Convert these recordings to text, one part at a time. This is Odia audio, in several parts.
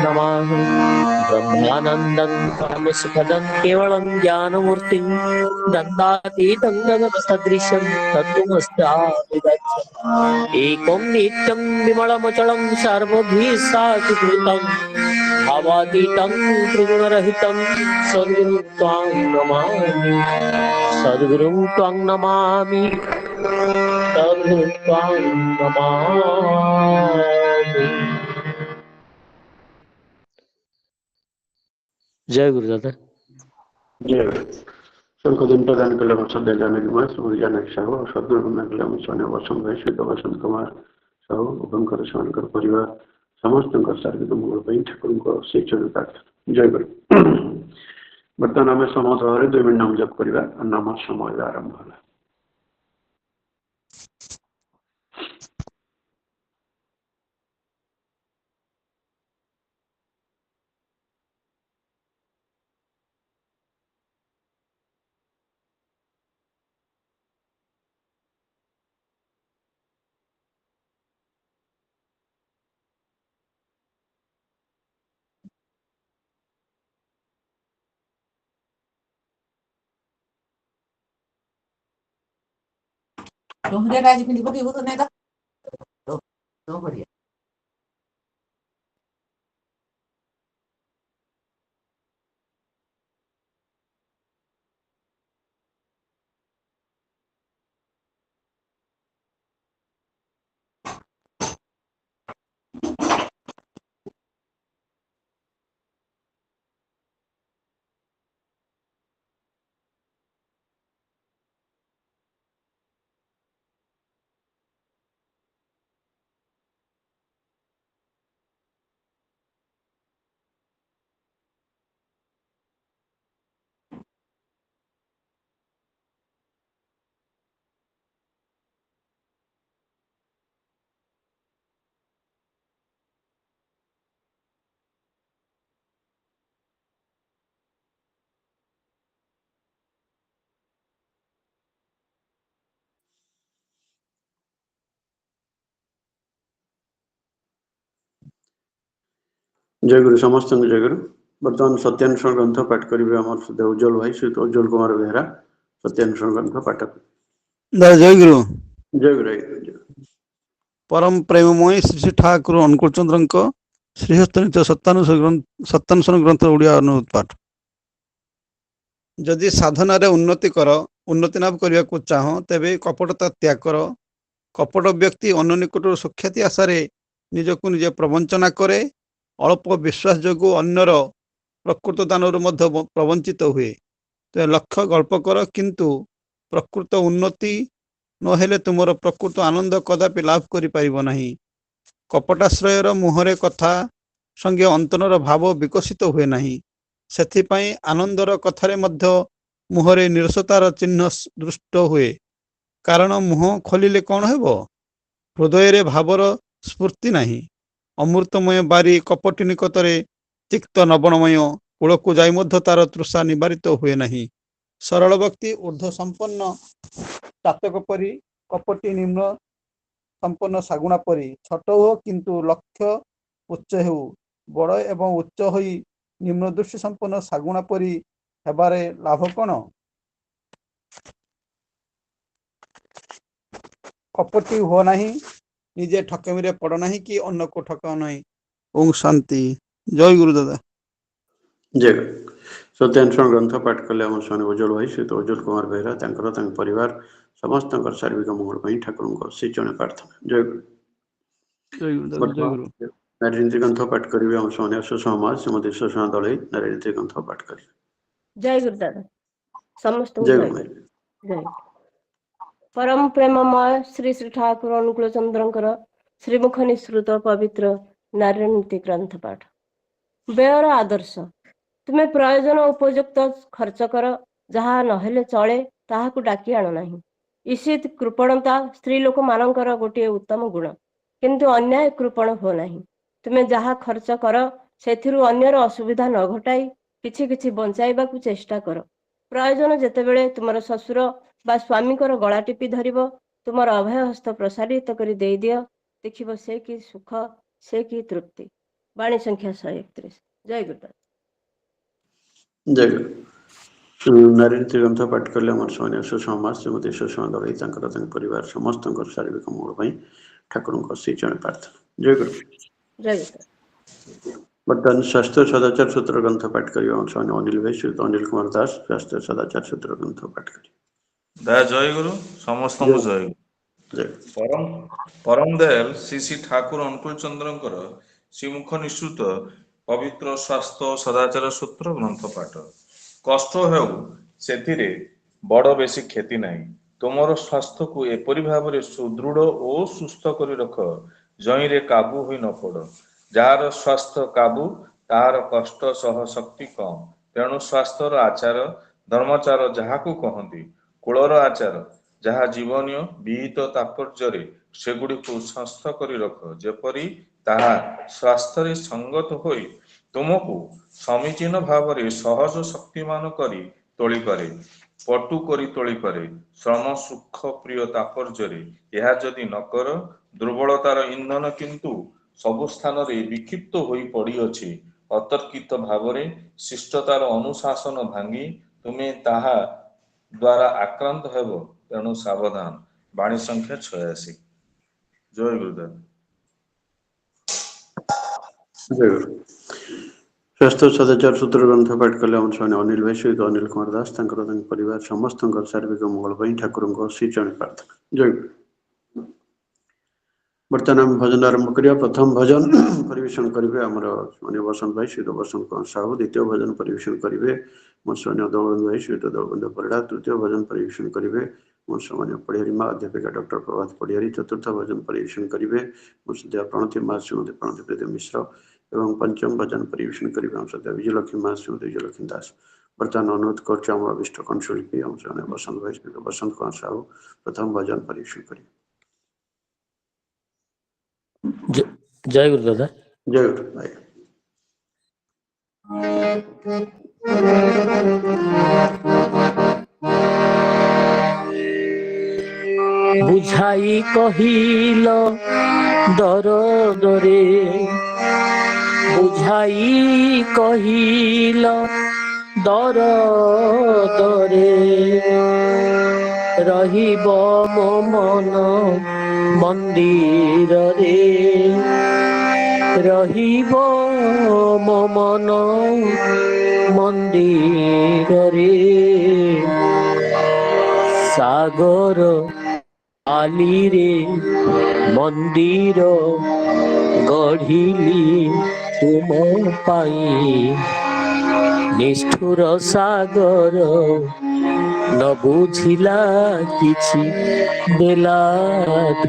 नमामि। ब्रह्मानन्दं परमसुखदं केवलं ज्ञानमूर्तिं दन्दातीतं गगनसदृशं तत्त्वमस्यादिगच्छत्। एकं नित्यं विमलमचलं सर्वभिः साक्षीकृतं भावातीतं त्रिगुणरहितं सद्गुरुं त्वां नमामि। सद्गुरुं त्वां नमामि। सद्गुरुं त्वां नमामि। जय गुरुदादा। जय शंखदिन प्रदान कले श्रद्धा जानकी माँ श्री जानकी साहू सदगुरु प्रदान कले स्वामी वसंत भाई श्री वसंत कुमार साहू उभंकर सेवानकर परिवार समस्त शारीरिक मंगल ठाकुर को श्री चरण प्रार्थना। जय गुरु। बर्तमान आम समूह 2 मिनट नाम जप करवा नाम समय आरंभ है। जय गुरु समस्त जय गुरु। बर्तमान सत्यानुष्ठान ग्रंथ पाठ करेंगे आम उज्जवल भाई श्री उज्जवल कुमार बेहरा सत्यानुष्ठान ग्रंथ पाठ। जय गुरु। जय गुरु। परम प्रेममय श्री श्री ठाकुर अनुकूल चंद्र श्रीहस्त सत्यानुष्ठान ग्रंथ ओडिया अनुरोध पाठ। जदि साधन उन्नति लाभ करने को चाह तेबे कपटता त्याग कर। कपट व्यक्ति अन्य निकट सुख्याति आशारे निजक निजे प्रवंचना करे। अल्प विश्वास जोगु अन्यर प्रकृत दानर मध्य प्रवंचित हुए। तो लक्ष्य गल्प कर किंतु प्रकृत उन्नति नहेले तुमर प्रकृत आनंद कदापि लाभ करि परिबो नाही। कपटाश्रयर मुहरे कथा संगे अंतरर भाव विकसित हुए नाही। सेथिपाई आनंदर कथारे मध्य मुहरे निरसतार चिन्ह दृष्ट हुए। कारण मुह खोलिले कौन हेबो? हृदय रे भावर स्फूर्ति नाही। अमृतमय बारी कपटी निकटरे तिक्त नवणमय कूलक जाई मध्य तार तृषा निवारित हुए नहीं। सरल व्यक्ति ऊर्ध्व संपन्न चातक परी कपटी निम्न संपन्न सागुणा परी छोट हो किंतु लक्ष्य उच्च हो। बड़ एवं उच्च होई निम्न दृष्टि संपन्न सागुणा परी हेबारे लाभ कौन? कपटी हो नहीं, निजे ठकमी रे पड़ नहीं कि अन्न को ठकाओ नहीं। ओम शांति। जय गुरु दादा। जय गुरु। सत्यानुष्ठान ग्रंथ पाठ कले आम स्वामी उज्जवल भाई श्री उज्जवल कुमार बेहरा परिवार समस्त शारीरिक मंगल ठाकुर को श्री चरण प्रार्थना। जय गुरु। जय गुरु दादा। जय गुरु। नारायणी ग्रंथ पाठ करेंगे आम स्वामी सुषमा श्रीमती सुषमा दलई नारायणी ग्रंथ पाठ करें। जय गुरु दादा। समस्त जय गुरु। जय परम प्रेममय श्री श्री ठाकुर अनुकूल चंद्रंकर श्रीमुख निसृत पवित्र नारायण नीति ग्रंथ पाठ। व्ययर आदर्श तुम्हें प्रयोजन उपयुक्त खर्च कर, जहा नहेले चले ताहाकु डाकी आण नाही। ईशित कृपणता स्त्री लोक मानकर गोटे उत्तम गुण, किंतु अन्याय कृपण हो नाही। तुम्हें जहा खर्च कर सेथिरु अन्यर असुविधा न घटाई किछि किछि बंचाइबाकु चेष्टा कर। प्रयोजन जेतेबेले तुमर ससुर बा स्वामीकर गला टिपि धरिब, तुमर अभय हस्त प्रसारित करि देई दियो, देखिब से कि सुख से कि तृप्ति। ବାଣୀ ସଂଖ୍ୟା 131। ଜୟ ଗୁରୁଦେବ। ଜୟ ଗୁରୁ। ନାରୀ ନୀତି ଗ୍ରନ୍ଥ ପାଠ କଲେ ଆମର ସେମାନେ ସୁଷମା ମା ଶ୍ରୀମତୀ ସୁଷମା ଦଳେଇ ତାଙ୍କର ପରିବାର ସମସ୍ତଙ୍କର ଶାରୀରିକ ମଙ୍ଗଳ ପାଇଁ ଠାକୁରଙ୍କ ଶ୍ରୀ ଚରଣ ପ୍ରାର୍ଥନା। ଜୟ ଗୁରୁ। ଜୟ ଗୁରୁଦେବ। ବର୍ତ୍ତମାନ ସ୍ୱାସ୍ଥ୍ୟ ସଦାଚାର ସୂତ୍ର ଗ୍ରନ୍ଥ ପାଠ କରିବା ଆମର ସେମାନେ ଅନିଲ ଭାଇ ଶ୍ରୀଯୁକ୍ତ ଅନିଲ କୁମାର ଦାସ ସ୍ୱାସ୍ଥ୍ୟ ସଦାଚାର ସୂତ୍ର ଗ୍ରନ୍ଥ ପାଠ କରିବେ। ଜୟ ଗୁରୁ ସମସ୍ତଙ୍କୁ ଜୟ ଗୁରୁ। ଜୟ ପରମ ଦୟାଲ ଶ୍ରୀ ଶ୍ରୀ ଠାକୁର ଅନୁକୂଳ ଚନ୍ଦ୍ରଙ୍କର ଶ୍ରୀମୁଖ ନିଃସୃତ ପବିତ୍ର ସ୍ୱାସ୍ଥ୍ୟ ସଦାଚାର ସୂତ୍ର ଗ୍ରନ୍ଥ ପାଠ। କଷ୍ଟ ହେଉ ସେଥିରେ ବଡ଼ ବେଶୀ କ୍ଷତି ନାହିଁ। ତୁମର ସ୍ୱାସ୍ଥ୍ୟକୁ ଏପରି ଭାବରେ ସୁଦୃଢ଼ ଓ ସୁସ୍ଥ କରି ରଖ ଜଇଁରେ କାବୁ ହୋଇ ନ ପଡ଼। ଯାହାର ସ୍ୱାସ୍ଥ୍ୟ କାବୁ ତାହାର କଷ୍ଟ ସହ ଶକ୍ତି କମ୍। ତେଣୁ ସ୍ୱାସ୍ଥ୍ୟର ଆଚାର ଧର୍ମଚାର ଯାହାକୁ କହନ୍ତି, କୁଳର ଆଚାର ଯାହା ଜୀବନୀୟ ବିହିତ ତାତ୍ପର୍ଯ୍ୟରେ ସେଗୁଡ଼ିକୁ ସଂସ୍ଥ କରି ରଖ ଯେପରି ତାହା ସ୍ୱାସ୍ଥ୍ୟରେ ସଙ୍ଗତ ହୋଇ ତୁମକୁ ସମୀଚୀନ ଭାବରେ ସହଜ ଶକ୍ତିମାନ କରି ତୋଳିପାରେ, ପଟୁ କରି ତୋଳିପାରେ। ଶ୍ରମ ସୁଖ ପ୍ରିୟ ତାତ୍ପର୍ଯ୍ୟରେ ଏହା ଯଦି ନ କର, ଦୁର୍ବଳତାର ଇନ୍ଧନ କିନ୍ତୁ ସବୁ ସ୍ଥାନରେ ବିକ୍ଷିପ୍ତ ହୋଇ ପଡ଼ିଅଛି। ଅତର୍କିତ ଭାବରେ ଶିଷ୍ଟତାର ଅନୁଶାସନ ଭାଙ୍ଗି ତୁମେ ତାହା ଦ୍ୱାରା ଆକ୍ରାନ୍ତ ହେବ, ତେଣୁ ସାବଧାନ। ବାଣୀ ସଂଖ୍ୟା 86। ଜୟ ଗୁରୁଦେବ। ଜୟ ଗୁରୁ। ସ୍ୱାସ୍ଥ୍ୟ ସଦାଚାର ସୂତ୍ର ଗ୍ରନ୍ଥ ପାଠ କଲେ ଆମର ସେମାନେ ଅନିଲ ଭାଇ ଶ୍ରୀଯୁକ୍ତ ଅନିଲ କୁମାର ଦାସ ତାଙ୍କର ପରିବାର ସମସ୍ତଙ୍କର ଶାରୀରିକ ମଙ୍ଗଳ ପାଇଁ ଠାକୁରଙ୍କ ଶ୍ରୀ ଚରଣ ପ୍ରାର୍ଥନା। ଜୟ ଗୁରୁ। ବର୍ତ୍ତମାନ ଆମେ ଭଜନ ଆରମ୍ଭ କରିବା। ପ୍ରଥମ ଭଜନ ପରିବେଷଣ କରିବେ ଆମର ବସନ୍ତ ଭାଇ ଶ୍ରୀଯୁକ୍ତ ବସନ୍ତ କୁମାର ସାହୁ। ଦ୍ୱିତୀୟ ଭଜନ ପରିବେଷଣ କରିବେ ମୋର ସେମାନେ ଦଳବନ୍ଧୁ ଭାଇ ଶ୍ରୀଯୁକ୍ତ ଦଳବନ୍ଧୁ ପରିଡ଼ା। ତୃତୀୟ ଭଜନ ପରିବେଷଣ କରିବେ ମୋର ସେମାନେ ପଡ଼ିହାରୀ ମା ଅଧ୍ୟାପିକା ଡକ୍ଟର ପ୍ରଭାତ ପଡ଼ିହାରୀ। ଚତୁର୍ଥ ଭଜନ ପରିବେଷଣ କରିବେ ମୋର ସଦ୍ୟା ପ୍ରଣତି ମା ଶ୍ରୀମତୀ ପ୍ରଣତି ପ୍ରୀତି ମିଶ୍ର ଏବଂ ପଞ୍ଚମ ଭଜନ ପରିବେଷଣ କରିବେ ଆମ ସଦ୍ୟା ବିଜୟଲକ୍ଷ୍ମୀ ମା ଶ୍ରୀମତୀ ବିଜୟଲକ୍ଷ୍ମୀ ଦାସ। ବର୍ତ୍ତମାନ ଅନୁରୋଧ କରୁଛୁ ଆମର ଅଭିଷ୍ଟ କଣ୍ଠଶିଳ୍ପୀ ଆମ ସେମାନେ ବସନ୍ତ ଭାଇ ଶ୍ରୀଯୁକ୍ତ ବସନ୍ତ କୁମାର ସାହୁ ପ୍ରଥମ ଭଜନ ପରିବେଷଣ କରିବେ। ଜୟ ଗୁରୁ ଦାଦା। ଜୟ ଗୁରୁ ଭାଇ। বুঝাই কহিল দরদরে, বুঝাই কহিল দরদরে, রহিব মো মন মন্দিরে, রহিব মো মন মন্দিরে। সাগর আলিরে মন্দির গঢ়িলি তুম পাই, নিষ্ঠুর সাগর ন বুঝিলা কিছু দেলা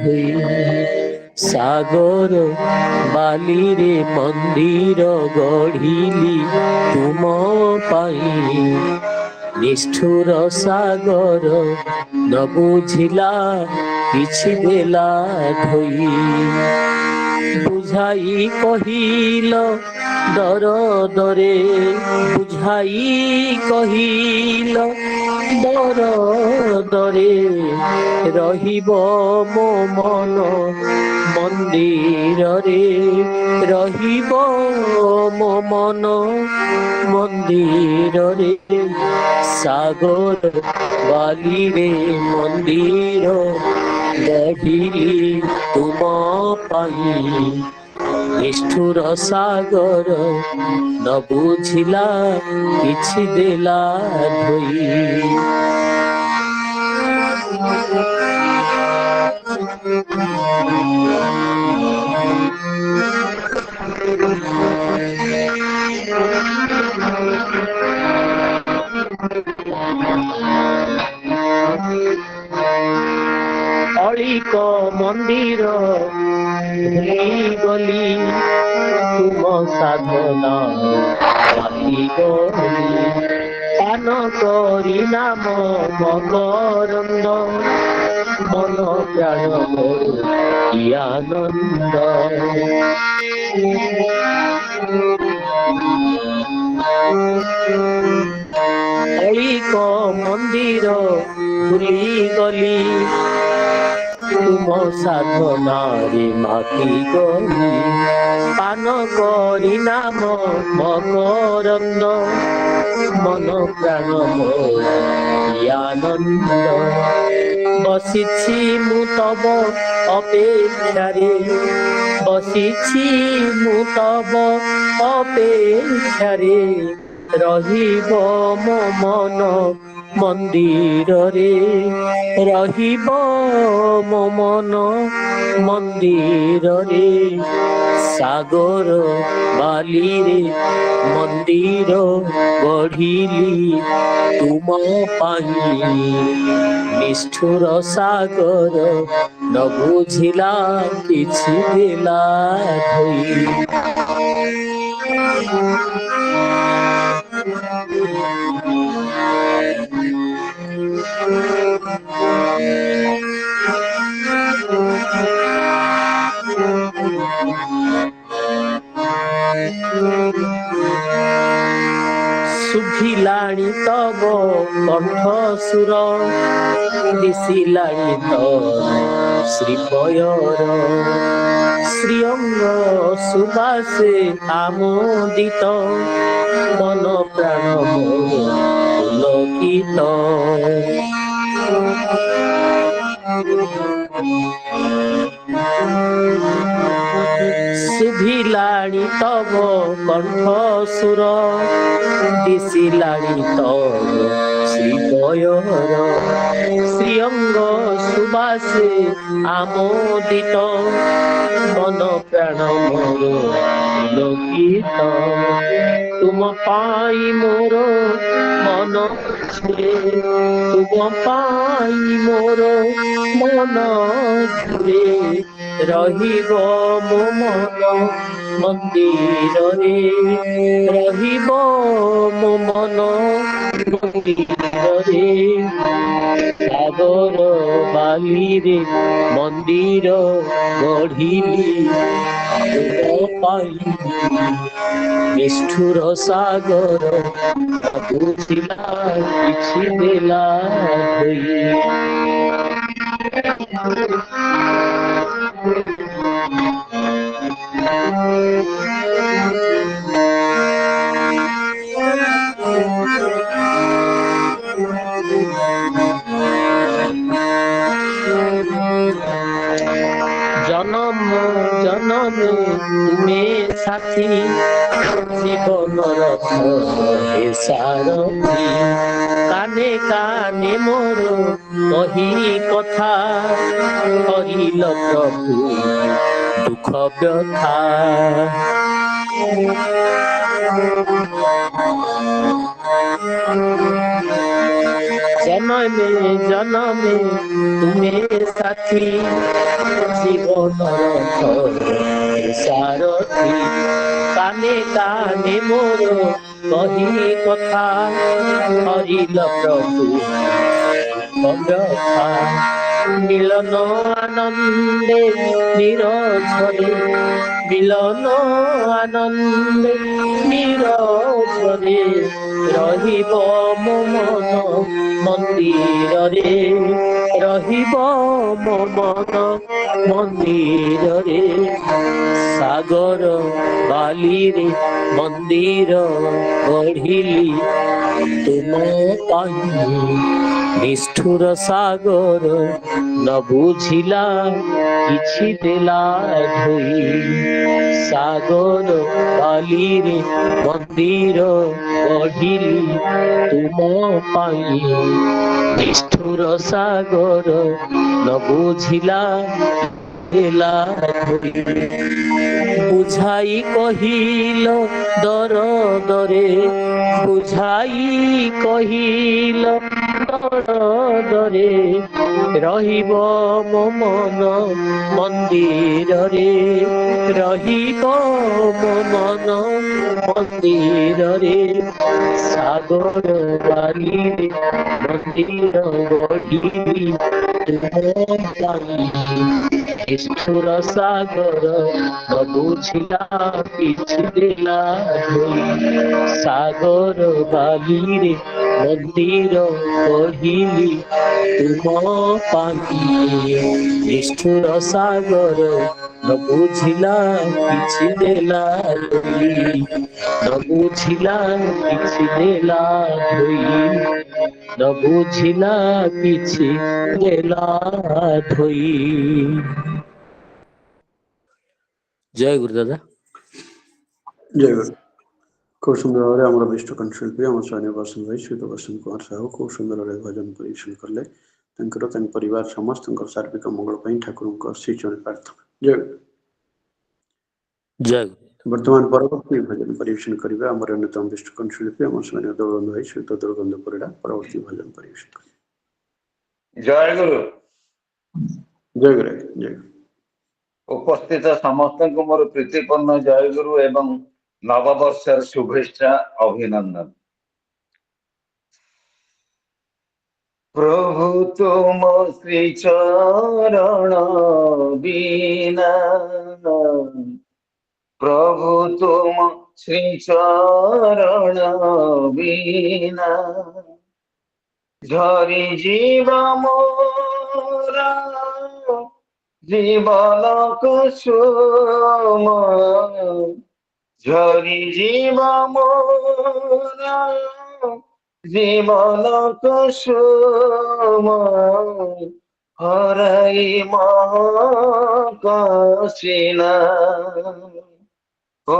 ধোই। সাগর বালিরে মন্দির গঢ়িলি তুম পাই, নিষ্ঠুর সাগর ন বুঝিলা কিছু দেলা ধোই। বুঝাই কহিল দরদরে, বুঝাই কহিল দরদরে, রহিব মো মন মন্দিরে, রহিব মো মন মন্দিরে। সাগর বালিরে মন্দির গঢ়িলি তুম পাই, নিষ্ঠুর সাগর ন বুঝিলা কিছু দেলা ধোই। অলিক মন্দির গলি তুম সাধনা পাতি গলি, পান করি নাম মকরন্দ, মন প্রাণ কি আনন্দ। অলিক মন্দির ভুলি গলি ତୁମ ସାଧନାରେ ମାତି ଗଲି, ପାନ କରି ନାମ ମକରନ୍ଦ, ମନ ପ୍ରାଣ ମୋର କି ଆନନ୍ଦ। ବସିଛି ମୁଁ ତବ ଅପେକ୍ଷାରେ, ବସିଛି ମୁଁ ତବ ଅପେକ୍ଷାରେ, ରହିବ ମୋ ମନ ମନ୍ଦିରରେ, ରହିବ ମୋ ମନ ମନ୍ଦିରରେ। ସାଗର ବାଲିରେ ମନ୍ଦିର ଗଢିଲି ତୁମ ପାଇଁ, ନିଷ୍ଠୁର ସାଗର ନ ବୁଝିଲା କିଛି ଦେଲା ଧୋଇ। ଶୁଭିଲାଣି ତବ କଣ୍ଠ ସୁର, ଦିଶିଲାଣି ତ ଶ୍ରୀପୟର, ଶ୍ରୀଅଙ୍ଗ ସୁବାସେ ଆମୋଦିତ, ମନ ପ୍ରାଣ ମୋର ପୁଲକିତ। ଶୁଭିଲାଣି ତବ କଣ୍ଠ ସୁର, ଦିଶିଲାଣି ତବ ଶ୍ରୀପୟର, ଶ୍ରୀଅଙ୍ଗ ସୁବାସେ ଆମୋଦିତ, ମନ ପ୍ରାଣ ମୋର ପୁଲକିତ। ତୁମ ପାଇଁ ମୋର ମନ ଛୁରେ, ତୁମ ପାଇଁ ମୋର ମନ ଛୁରେ, ରହିବ ମୋ ମନ ମନ୍ଦିରରେ, ରହିବ ମୋ ମନ ମନ୍ଦିରରେ। ସାଗର ବାଲିରେ ମନ୍ଦିର ଗଢିଲି ତୁମ ପାଇଁ, ନିଷ୍ଠୁର ସାଗର ବୁଝିଲା କିଛି ଦେଲା ଧୋଇ। জনম জনমে তুমে সাথী, জীবনর হে সারথী। কানে কানে মোর কহি কথা, কহিল প্রভু দুঃখ ব্যথা। জনমে জনমে তুমে সাথী, জীবনর সারথী। কানে কানে মোর কহি কথা, হরিল প্রভু ব্যথা। মিলন আনন্দে নিরঝরে, মিলন আনন্দে নিরঝরে, রহিব ମୋ ମନ ମନ୍ଦିରରେ, ରହିବ ମୋ ମନ ମନ୍ଦିରରେ। ସାଗର ବାଲିରେ ମନ୍ଦିର ଗଢିଲି ତୁମ ପାଇଁ, ନିଷ୍ଠୁର ସାଗର ନ ବୁଝିଲା କିଛି ଦେଲା ଧୋଇ। ସାଗର ବାଲିରେ ମନ୍ଦିର ଗଢିଲି ତୁମ ପାଇଁ, ନିଷ୍ଠୁର ସାଗର ନ ବୁଝିଲା ଦେଲା ଧୋଇ। ବୁଝାଇ କହିଲ ଦରଦରେ, ବୁଝାଇ କହିଲ ଦରଦରେ, ରହିବ ମୋ ମନ ମନ୍ଦିରରେ, ରହିବ ମୋ ମନ ମନ୍ଦିରରେ। ସାଗର ବାଲିରେ ମନ୍ଦିର ଗଢିଲି ତୁମ ପାଇଁ, ନିଷ୍ଠୁର ସାଗର ନ ବୁଝିଲା କିଛି ଦେଲା ଧୋଇ। ସାଗର ବାଲିରେ ମନ୍ଦିର କହିଲି ତୁମ ପାଖି ନିଷ୍ଠୁର ସାଗର ନ ବୁଝିଲା କିଛି ଦେଲା ଧୋଇ ନ ବୁଝିଲା କିଛି ଦେଲା ଧୋଇ ନ ବୁଝିଲା କିଛି ଦେଲା ଧୋଇ। ଜୟ ଗୁରୁ ଦାଦା। ଜୟ ଗୁରୁ। খুব সুন্দর ভাবে আমরা বিষ্ট কণ্ঠশিল্পী আমার স্বয়নীয় বসন্ত ভাই শ্রীত বসন্ত কুମାର ସାହୁ খুব ସୁନ୍ଦର ଭାବେ ଭଜନ ପରିବେଷଣ କଲେ। ତାଙ୍କର ତାଙ୍କ ପରିବାର ସମସ୍ତଙ୍କର ସାର୍ବିକ ମଙ୍ଗଳ ପାଇଁ ଠାକୁରଙ୍କ ଶ୍ରୀଚରଣ ପ୍ରାର୍ଥନା। ଜୟ ଗୁରୁ। ଜୟ ଗୁରୁ। ବର୍ତ୍ତମାନ ପରବର୍ତ୍ତୀ ଭଜନ ପରିବେଷଣ କରିବେ ଆମର ଅନ୍ୟତମ ବିଷ୍ଟ କଣ୍ଠଶିଳ୍ପୀ ଆମର ସ୍ୱୟଂ ଦୋଳବନ୍ଧୁ ଭାଇ ଶ୍ରୀତ ଦୋଳବନ୍ଧୁ ପରିଡ଼ା ପରବର୍ତ୍ତୀ ଭଜନ ପରିବେଷଣ କରିବେ। ଜୟ ଗୁରୁ। ଜୟ ଗୁରୁ। ଜୟ ଗୁରୁ। ଉପସ୍ଥିତ ସମସ୍ତଙ୍କୁ ମୋର ପ୍ରୀତିପୂର୍ଣ୍ଣ ଜୟ ଗୁରୁ ଏବଂ ନବବର୍ଷର ଶୁଭେଚ୍ଛା ଅଭିନନ୍ଦନ। প্রভু তুম শ্রী চরণ বিনা, প্রভু তুম শ্রী চরণ বিনা, ঝরি জীব মোরা জীবন কুসুম, ঝরি জীব মোরা জীবন কুসুম, হরাই মহাকাশিনা। ও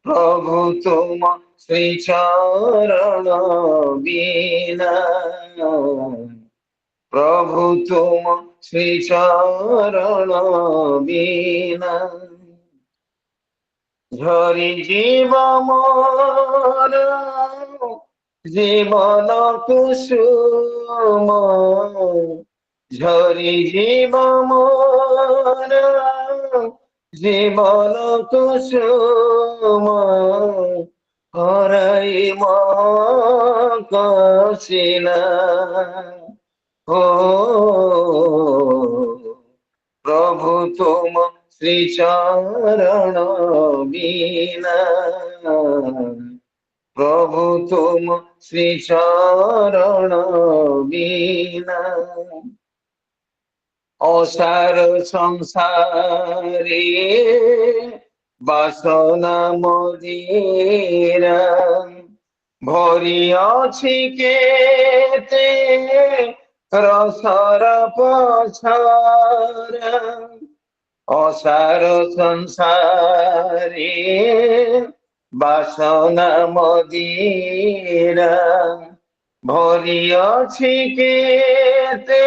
প্রভু তুম শ্রী চরণ বিনা, প্রভু তুম শ্রী চরণ বিনা, ঝরি জীব মোর জীবন কুসুম, ঝরি জীব মোর জীবন কুসুম, হরাই মহাকাশিনা। ও প্রভু তুম শ্রী চরণ বিনা, প্রভু তুম শ্রী চরণ বিনা, অসার সংসারে বাসনা মদিরা, ভরিয়াছি কেতে রসর পছরা, অসার সংসারে বাসনা মদিরা, ভরিয়াছি কেতে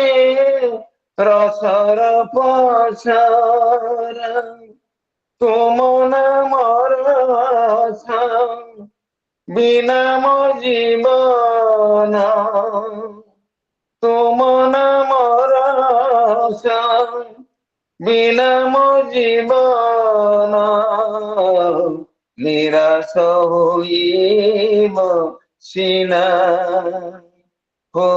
রসর পছরা, তুম নামর আশা বিনা মো জীবন, তুম নামর আশা বিনা মো জীবন, নিরাশ হইব সিনা। ও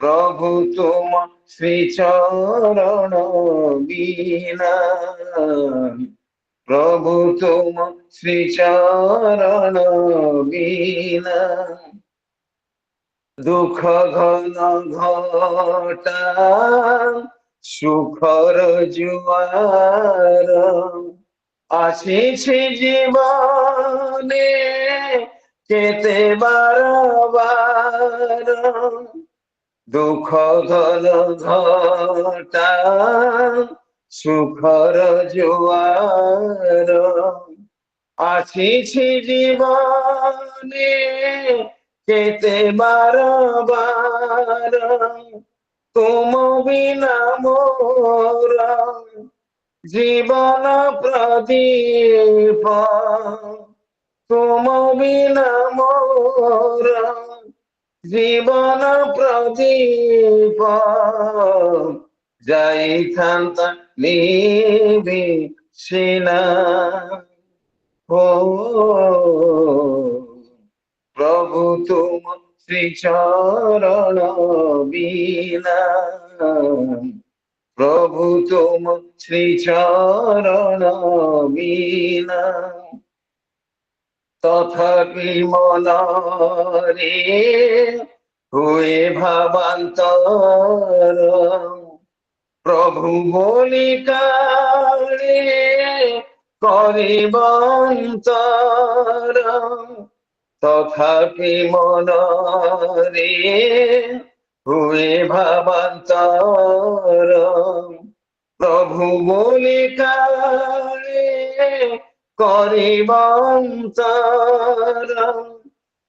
প্রভু তুম শ্রী চরণ বিনা, প্রভু তুম শ্রী চরণ বিনা, দুঃখ ঘন ঘটা সুখর জুয়ার, আসিছি জীবনে কেতে বারবার, দুঃখ ঘন ঘটা সুখর জোয়ার, আসিছি জীবনে কেতে বারবার, তুম বিনা মোরা জীবন প্রদীপ, তুম বিনা মোরা জীবন প্রদীপ, যাইথান্তা নিবি সিনা। ও প্রভু তুম শ্রী চরণ বিনা, প্রভু তুম শ্রী চরণ বিনা, তথাপি মনরে হুয়ে ভাবান্তর, প্রভু বলি কালে করিবন্তর, তথাপি মনরে হুয়ে ভাবান্তর, প্রভু বলি কালে করিবন্তর,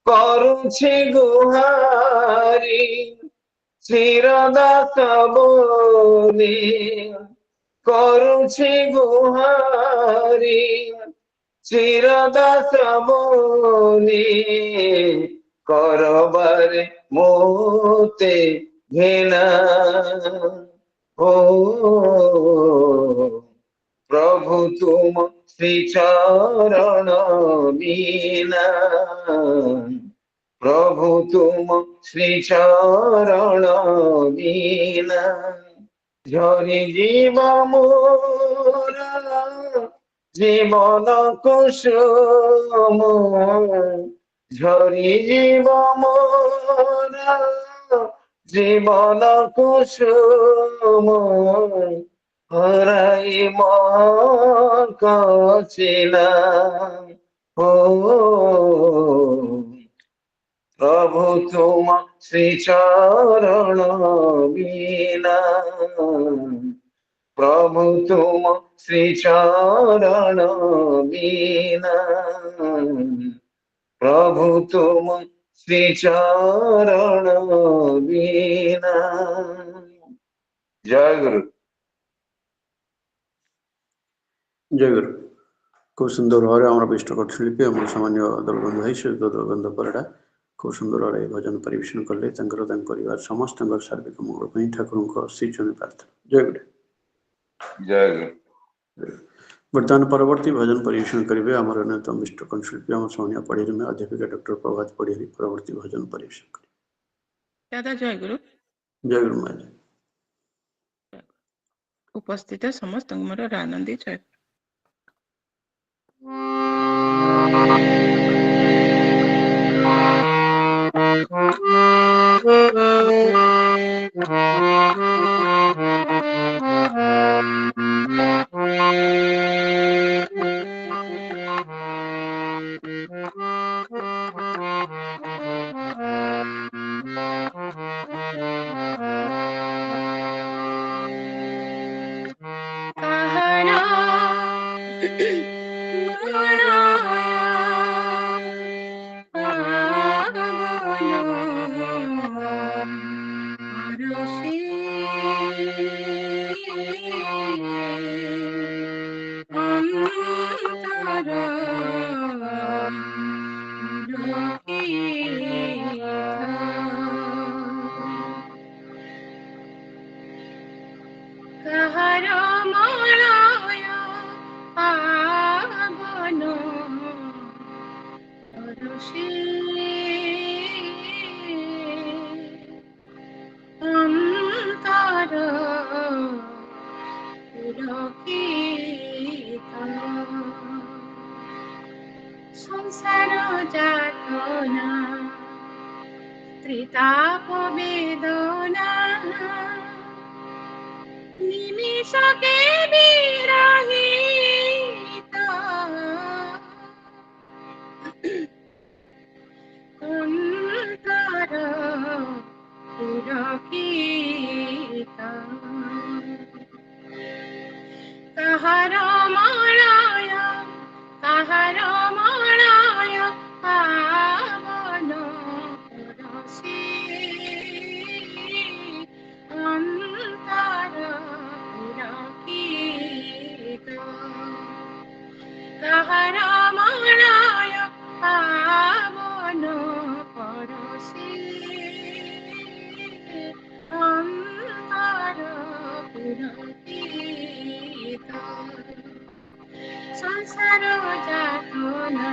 করুছি গুহারি চিরদাস বলি, করুছি গুহারি চিরদাস বলি, করবারে মোতে ঘৃণা। ও প্রভু তুম শ্রীচরণ বিনা, প্রভু তুম শ্রীচরণ বিনা, ঝরি জীব মোরা জীবন কুসুম, ঝরি জীব মোরা জীবন কুসুম, হরাই মকচিলা। ও প্রভু তুম শ্রীচরণ বিনা, প্রভু তুম শ্রীচরণ বিনা, প্রভু তুম শ্রীচরণ বিনা। জয় গুরু। ଜୟ ଗୁରୁ। খুব সুন্দর ভাবে আমরা বিষ্ট কণ্ঠশিল্পী আমার সামান্য দলবন্ধু ভাই শ্রী দলবন্ধ ପରିଡ଼ା খুব ସୁନ୍ଦର ଭାବେ ଭଜନ ପରିବେଷଣ କଲେ। ତାଙ୍କର ତାଙ୍କ ପରିବାର ସମସ୍ତଙ୍କର ସାର୍ବିକ ମଙ୍ଗଳ ପାଇଁ ଠାକୁରଙ୍କ ଶ୍ରୀଚରଣ ପ୍ରାର୍ଥନା। ଜୟ ଗୁରୁ। ଜୟ ଗୁରୁ। ବର୍ତ୍ତମାନ ପରବର୍ତ୍ତୀ ଭଜନ ପରିବେଷଣ କରିବେ ଆମର ଅନ୍ୟତମ ବିଷ୍ଟ କଣ୍ଠଶିଳ୍ପୀ ଆମ ସମୟ ପଢ଼ିବେ ଅଧ୍ୟାପିକା ଡକ୍ଟର ପ୍ରଭାତ ପଢ଼ିବେ ପରବର୍ତ୍ତୀ ଭଜନ ପରିବେଷଣ କରିବେ। ଦାଦା ଜୟ ଗୁରୁ। ଜୟ ଗୁରୁ ମାତା। ଉପସ୍ଥିତ ସମସ୍ତଙ୍କୁ ମୋର ଆନନ୍ଦୀ ଜୟ। সংসার যাতনা ত্রিতাপ বেদনা নিমিষকে বিরহিত অন্তর পুলকিত কাহার মলয় কাহার মলয় পাবন পরশি অন্তর পুলকিত কাহার মলয় পাবন পরশি অন্তর পুলকিত সংসার যাতনা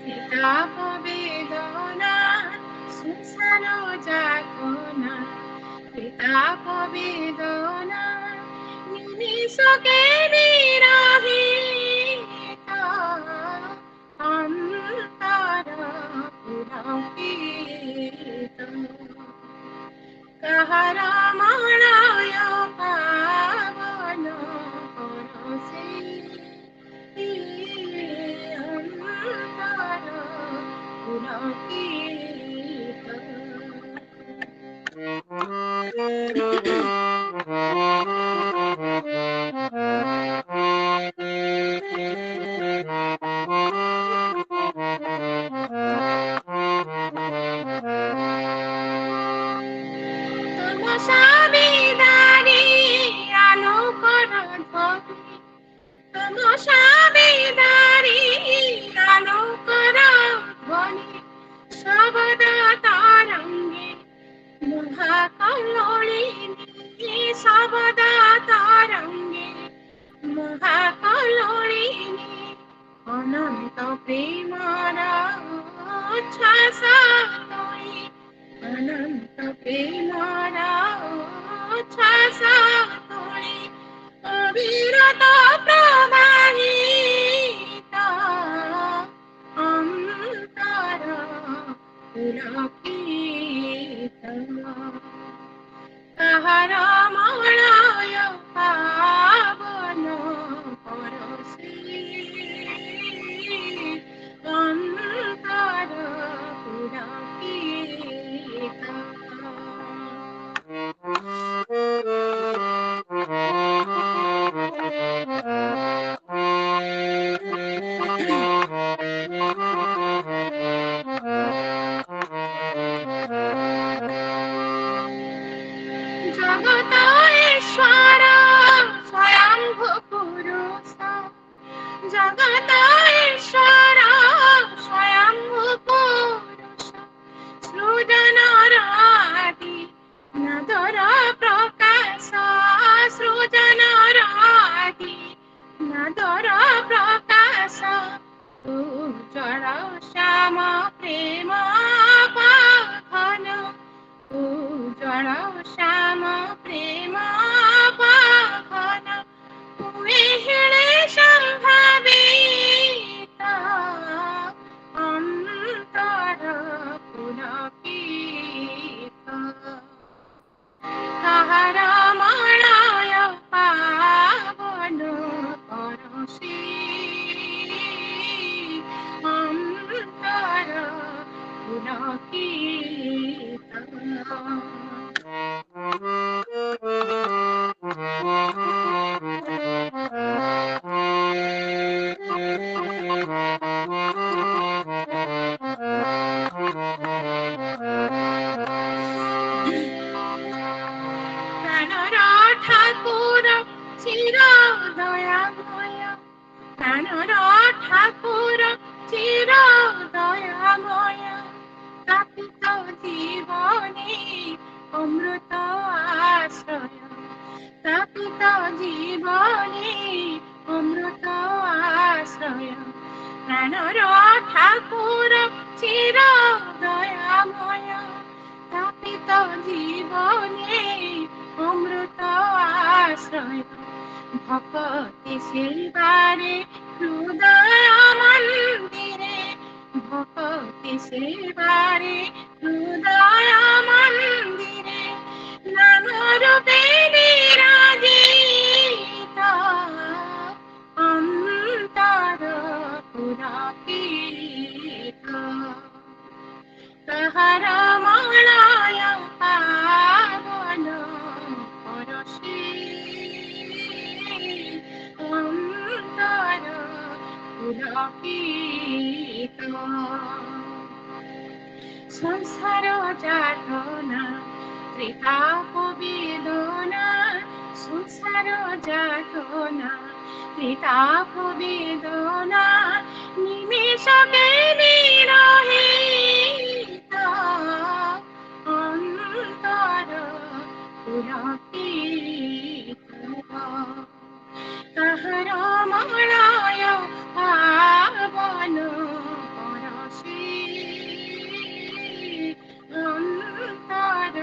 ত্রিতাপ বেদনা সংসার যাতনা ত্রিতাপ বেদনা নিমিষকে বিরহিত অন্তর পুলকিত। তমসা বিদারি আলোকর ধ্বনি, তমসা বিদারি আলোকর ধ্বনি, সবদা তারঙ্গে মহাকল্লোলিনী, সবদা তারঙ্গে মহাকল্লোলিনী, অনন্ত প্রেমর উচ্ছ্বাস তোই, অনন্ত প্রেমর উচ্ছ্বাস তোই, অবিরত প্রবাহিত অন্তর পুলকিত। তাহার মলয় পাবন পরশি, অন্তর পুলকিত। জগত ঈশ্বর স্বয়ম্ভু পুরুষ, জগত ঈশ্বর স্বয়ম্ভু পুরুষ, সৃজনর আদি নাদর প্রকাশ, সৃজনর আদি নাদর প্রকাশ, উজ্জ্বল শ্যাম প্রেম পাখন, উজ্জ্বল শ্যাম প্রেম পাখন, উইহিলে সম্ভাবিত অন্তর পুলকিত। তাহার মলয় পাবন পরশি, অন্তর পুলকিত। প্রাণর ঠাকুর চির দয়াময়, প্রাণর ঠাকুর চির দয়াময়, তাপিত জীবনে অমৃত আশ্রয়, তাপিত জীবনে অমৃত আশ্রয়, প্রাণর ঠাকুর চির দয়াময়, তাপিত জীবনে অমৃত আশ্রয়, ভক্তি সেবারে হৃদয় মন্দিরে, ভক্তি সেবারে হৃদয় মন্দিরে, নামরূপে বিরাজিত অন্তর পুলকিত। তাহার মলয় পাবন পরশি, অন্তর পুলকিত। সংসার যাতনা ত্রিতাপ বেদনা, সংসার যাতনা ত্রিতাপ বেদনা, নিমেষকে বিরহিত অন্তর পুলকিত। তাহার মলয় পাবন পরশি, অন্তর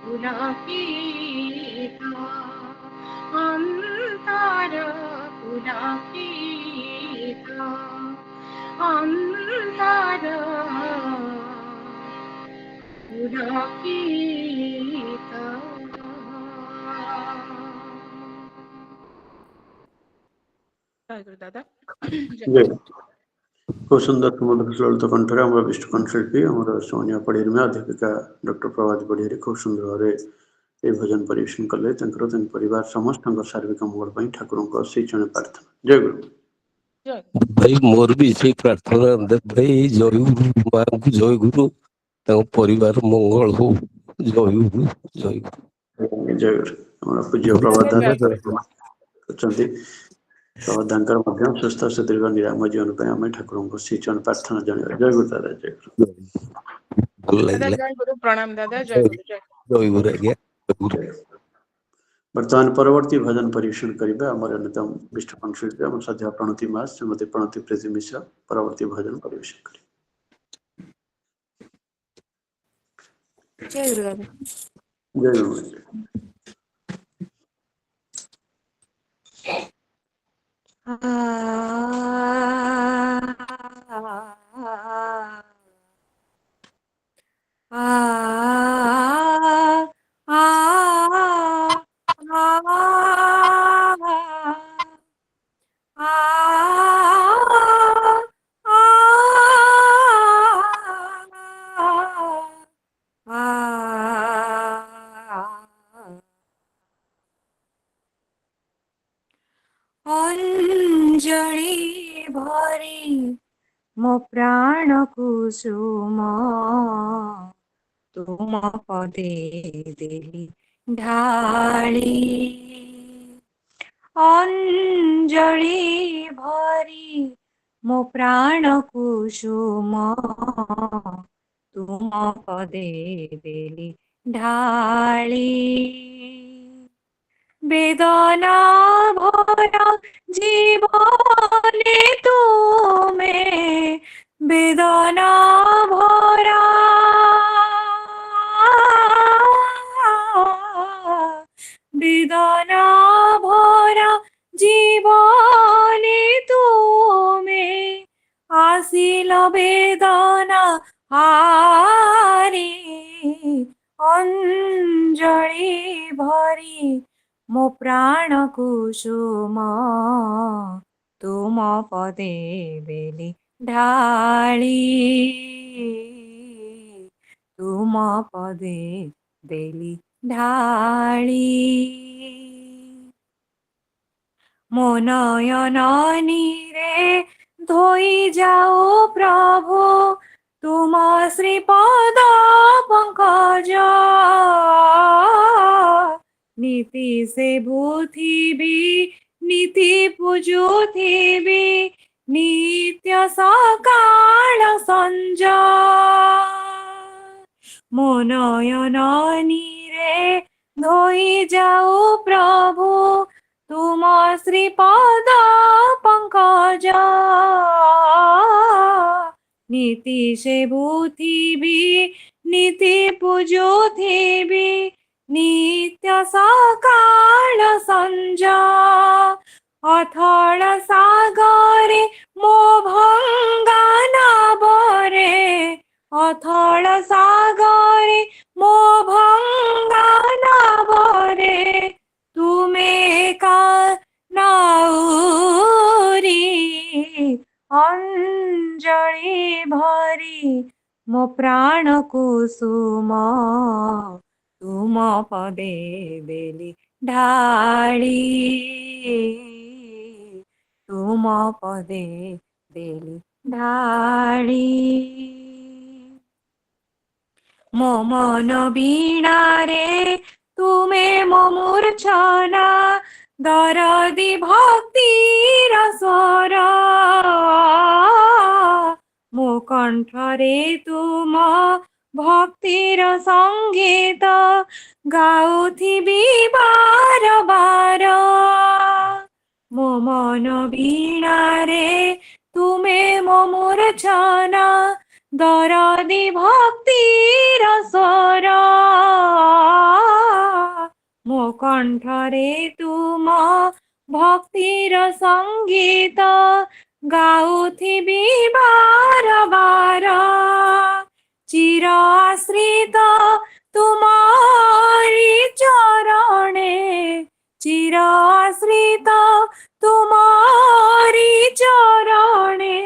পুলকিত। অন্তর পুলকিত। অন্তর পুলকিত। জয় গুরু দাদা। জয়। खूब सुंदर सुमधुर ललित कंठरे आम विष्णु कंठशिल्पी आम सोनिया पढ़ी में अध्यापिका डॉक्टर प्रभात पढ़ी खूब सुंदर भाव ये भजन परिवेशन कले परिवार समस्त शारीरिक मंगल ठाकुर से चरण प्रार्थना। जय गुरु। ଜୟ ଭାଇ ମୋର ବି ସେଇ ପ୍ରାର୍ଥନା ଭାଇ ଜୟ ଗୁରୁ ମାଙ୍କୁ ଜୟ ଗୁରୁ ତାଙ୍କ ପରିବାର ମଙ୍ଗଳ ହଉ ଜୟ ଗୁରୁ ଜୟ ଗୁରୁ। जय गुरु हमारा पूज्य प्रभात ଜୟ ଜୟ ଗୁରୁ। अच्छा प्रभात सुस्थ सुदीर्घ निराम जीवन पर आम ठाकुर से चरण प्रार्थना जन। जय गुरु दादा जय गुरु। ଭଲ ଦାଦା ଲାଗିଲା। ଜୟ ଗୁରୁ ପ୍ରଣାମ ଦାଦା ଜୟ ଗୁରୁ ଜୟ ଜୟ ଗୁରୁ ଆଜ୍ଞା ଜୟ ଗୁରୁ। वर्तमान परवर्ती भजन परिवेशन करिबा हमर अन्यतम विष्णु कंठशिल्पी हम सद्य प्रणति मास श्रीमती प्रणति प्रीति मिश्रा परवर्ती भजन परिवेशन करी। जय गुरु दादा। जय गुरु। अंजलि भरी मो प्राण कुसुम तुम पदे देली ढाली अंजलि भरी मो प्राण कुसुम तुम पदे देली ढाली वेदना भरा जीवने तुमे वेदना भरा वेदना भरा जीवने तुमे आसिल वेदना हारी अंजलि भरी मो प्राण कुसुम तुम पदे बेली ढाली तुम पदे बेली ढाली मो नयन नीरे धोई जाओ प्रभु तुम श्रीपद पंकज नीति से भूथिबी नीति पूजुथिबी नित्य सकाल संज मो नयन नीरे धोई जाओ प्रभु तुम श्रीपद पंकज नीति से भूथिबी नीति पूजुथिबी नित्य सकाल संज अथल सागरे मो भंगा नाबरे अथल सागरे मो भंगा नाबरे तुमे का नाउरी अंजलि भरी मो प्राण कुसुम तुम पदे बेली ढाली तुम पदे बेली ढाली मो मन वीणा रे तुमे मो मूर्छना दरदी भक्ति रसर मो कंठरे तुम भक्तिर संगीत गाउथिबी बार बार मो मन वीणा रे तुमे मो मूर्छना दरदी भक्ति रसर मो कंठरे तुम भक्तिर संगीत गाउथिबी बार बार चिर आश्रित तुमारी चरणे चिर आश्रित तुमारी चरणे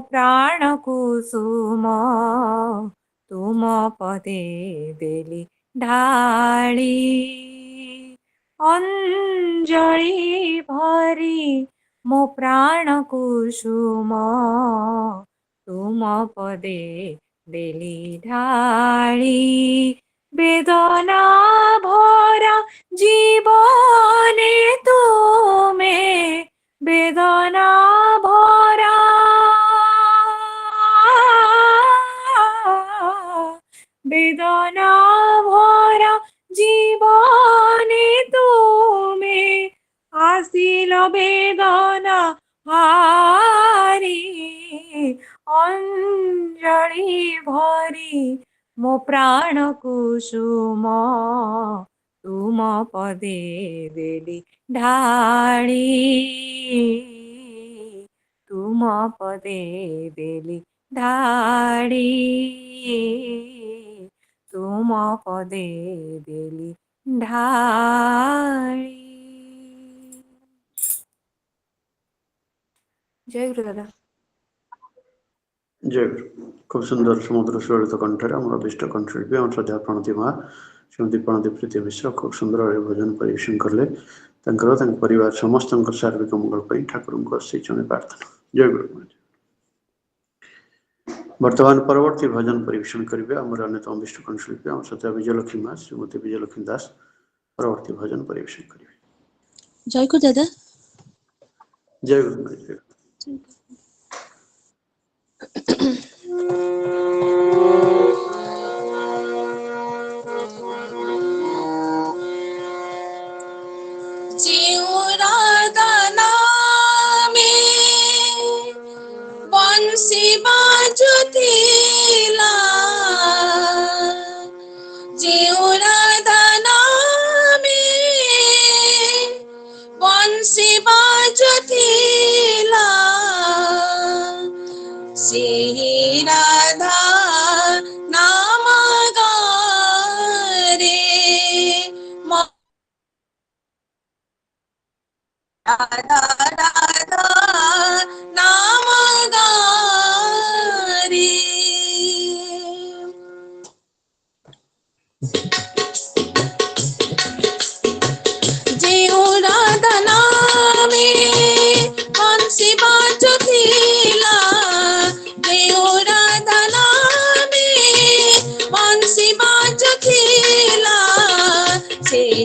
ପ୍ରାଣ କୁସୁମ ତୁମ ପଦେ ଦେଲି ଢାଳି ଅଞ୍ଜଳି ଭରି ମୋ ପ୍ରାଣ କୁସୁମ ତୁମ ପଦେ ଦେଲି ଢାଳି ବେଦନା ଭରା জীবনে তুমি বেদনা ভরা বেদনা ভরা জীবনে তুমি আসিল বেদনা হারি অঞ্জলি ভরি ମୋ ପ୍ରାଣ କୁସୁମ ତୁମ ପଦେ ଦେଲି ଢାଳି ତୁମ ପଦେ ଦେଲି ଢାଳି ତୁମ ପଦେ ଦେଲି ଢାଳି। ଜୟ ଗୁରୁ ଦାଦା। ଜୟ ଗୁରୁ। খুব সুন্দর সমুদ্র সুললিত কণ্ঠের আমার অভিষ্ট কণ্ঠশিল্পী আমার শ্রদ্ধা প্রণতি মা শ্রীমতী প্রণতি প্রীতি মিশ্র খুব সুন্দর ভাবে ভজন পরিবেশন কলে ତାଙ୍କର ତାଙ୍କ ପରିବାର ସମସ୍ତଙ୍କ ସାର୍ବିକ ମଙ୍ଗଳ ପାଇଁ ଠାକୁରଙ୍କୁ ସେଇ ଜଣେ ପ୍ରାର୍ଥନା। ଜୟ ଗୁରୁ। ବର୍ତ୍ତମାନ ପରବର୍ତ୍ତୀ ଭଜନ ପରିବେଷଣ କରିବେ ଆମର ଅନ୍ୟତମ ଅଭିଷ୍ଟ କଣ୍ଠଶିଳ୍ପୀ ଆମ ଶ୍ରଦ୍ଧା ବିଜୟଲକ୍ଷ୍ମୀ ମା ଶ୍ରୀମତୀ ବିଜୟଲକ୍ଷ୍ମୀ ଦାସ ପରବର୍ତ୍ତୀ ଭଜନ ପରିବେଷଣ କରିବେ। ଜୟ ଗୁରୁ ଦାଦା। ଜୟ ଗୁରୁ ମା। ଜୟ ବଂଶୀ ବାଜୁଥିଲା ଯେଉଁ ରାଧା ନାମେ ବଂଶୀ ବାଜୁଥିଲା ସେହି ରାଧା ନାମ ଗାରେ রাধা রাধা নাম গারে যেও রাধা নামে বংশী বাজুଥିଲା যেও রাধা নামে বংশী বাজুଥିଲା সেই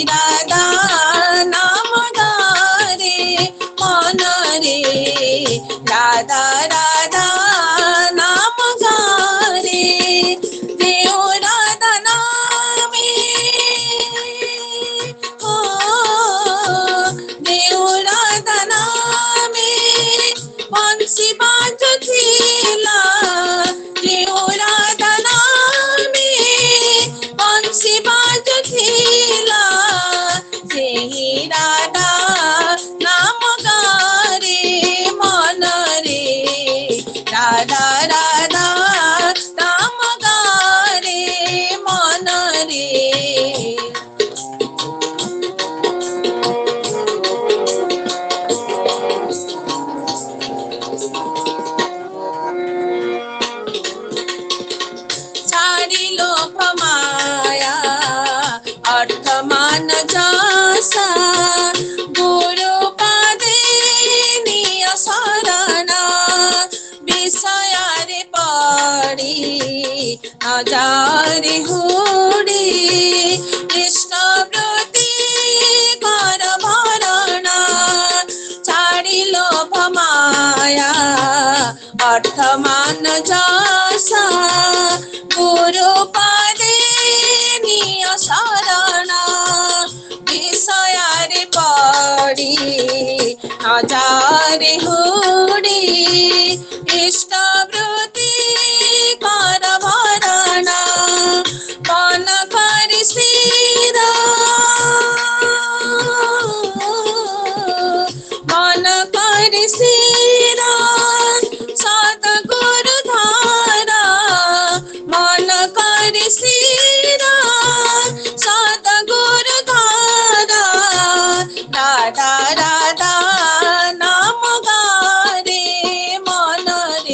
রাধা রাধা রাধা নাম গারে দেও রাধা নামে ও দেও রাধা নামে বংশী বাজুଥିଲା দেও রাধা নামে বংশী বাজুଥିଲା সেই রাধা নাম গারে মনরে রাধা রাধা নাম গারে মনরে ছাড়িল মায়া অর্থ মান যশা গুরু পাদে নিয় শরণ বিষয়ারে পড়ি নজারে হুড়ি কৃষ্ণ প্রতি কর ভরণ ছাড়িল মায়া অর্থ মান যশা গুরু পাদে নিয় শরণ বিষয়ারে পড়ি নজারে হুড়ি ইষ্ট প্রতি কর ভরণ মন করি শির মন করি শির সত গুরু ধারা মন করি শির সত গুরু ধারা রাধা রাধা নাম গারে মনরে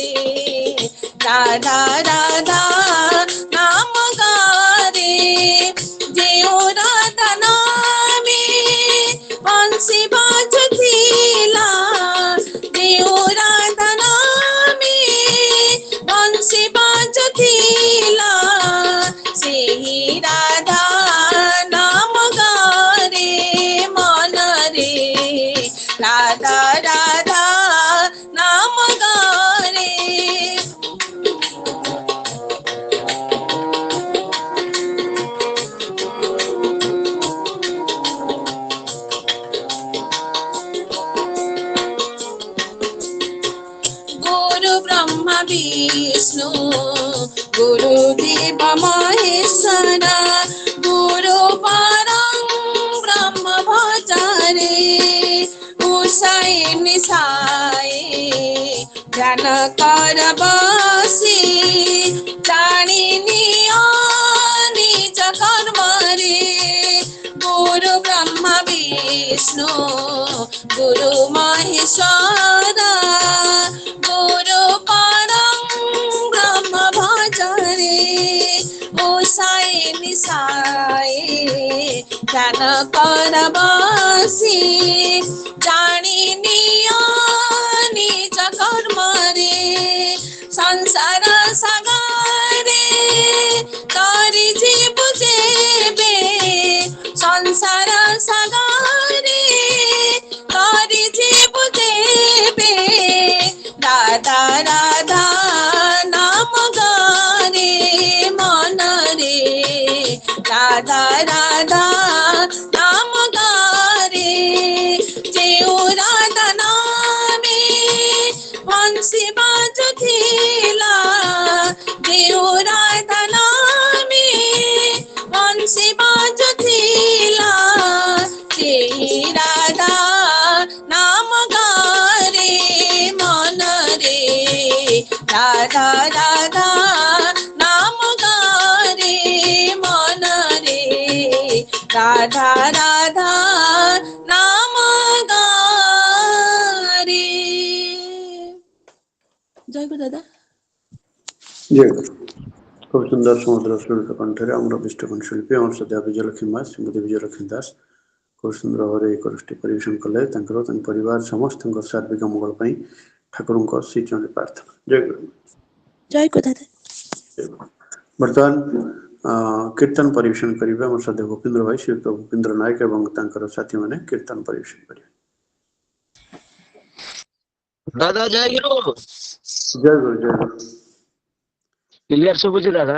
शिव महेश्वर गुरु परं ब्रह्म भजरे उषाय निशाय ध्यान कर बसी जानी नियो निज कर्म रे गुरु ब्रह्मा विष्णु गुरु महेश्वर गुरु परं ब्रह्म भजरे उषाय निशाय ध्यान कर बसी जानी नियो निज कर्म रे संसार सागरे तरी जीव जेबे संसार सागरे तरी जीव जेबे राधा राधा नाम गारे मन रे राधा राधा नाम गारे जेउ राधा नामे बंसी बाजुथिला जेउ राधा नामे बंसी बाजुथिला जेहि राधा नाम गारे मन रे राधा राधा नाम गारे मन रे राधा राधा नाम गारे। জয় গুরু দাদা। জয় গুরু। খুব সুন্দর সমুদ্র সুললিত কণ্ঠেরে আমরা বিষ্টকণ শিল্পী আমার সাথে বিজয়লক্ষ্মী মা ଶ୍ରୀମତୀ ବିଜୟଲକ୍ଷ୍ମୀ ଦାସ খুব ସୁନ୍ଦର ଭାବରେ এই ଗୋଷ୍ଠୀ ପରିବେଷଣ କଲେ। ତାଙ୍କର ତାଙ୍କ ପରିବାର ସମସ୍ତଙ୍କ ସାର୍ବିକ ମଙ୍ଗଳ ପାଇଁ ଠାକୁରଙ୍କ ଶ୍ରୀଚରଣରେ ପ୍ରାର୍ଥନା। ଜୟ ଗୁରୁ। ଜୟ ଗୁରୁ ଦାଦା। ବର୍ତ୍ତମାନ କୀର୍ତ୍ତନ ପରିବେଷଣ କରିବେ ଆମର ସାଥେ ଭୂପେନ୍ଦ୍ର ଭାଇ ଶ୍ରୀଯୁକ୍ତ ଭୂପେନ୍ଦ୍ର ନାୟକ ଏବଂ ତାଙ୍କର ସାଥୀମାନେ କୀର୍ତ୍ତନ ପରିବେଷଣ କରିବେ। ଦାଦା ଜୟ ଗୁରୁ। ଜୟ ଗୁରୁ ଜୟ ଗୁରୁ। କ୍ଲିୟର ଶୁଭୁଛି ଦାଦା?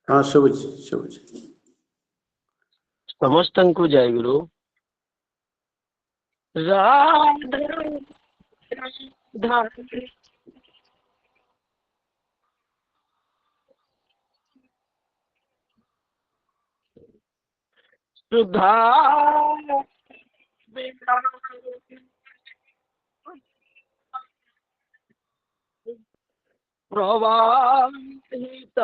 ହଁ ଶୁଭୁଛି ଶୁଭୁଛି। ସମସ୍ତଙ୍କୁ ଜୟ ଗୁରୁ। ରାଧେ ରାଧେ ସୁଧା প্রবাহিত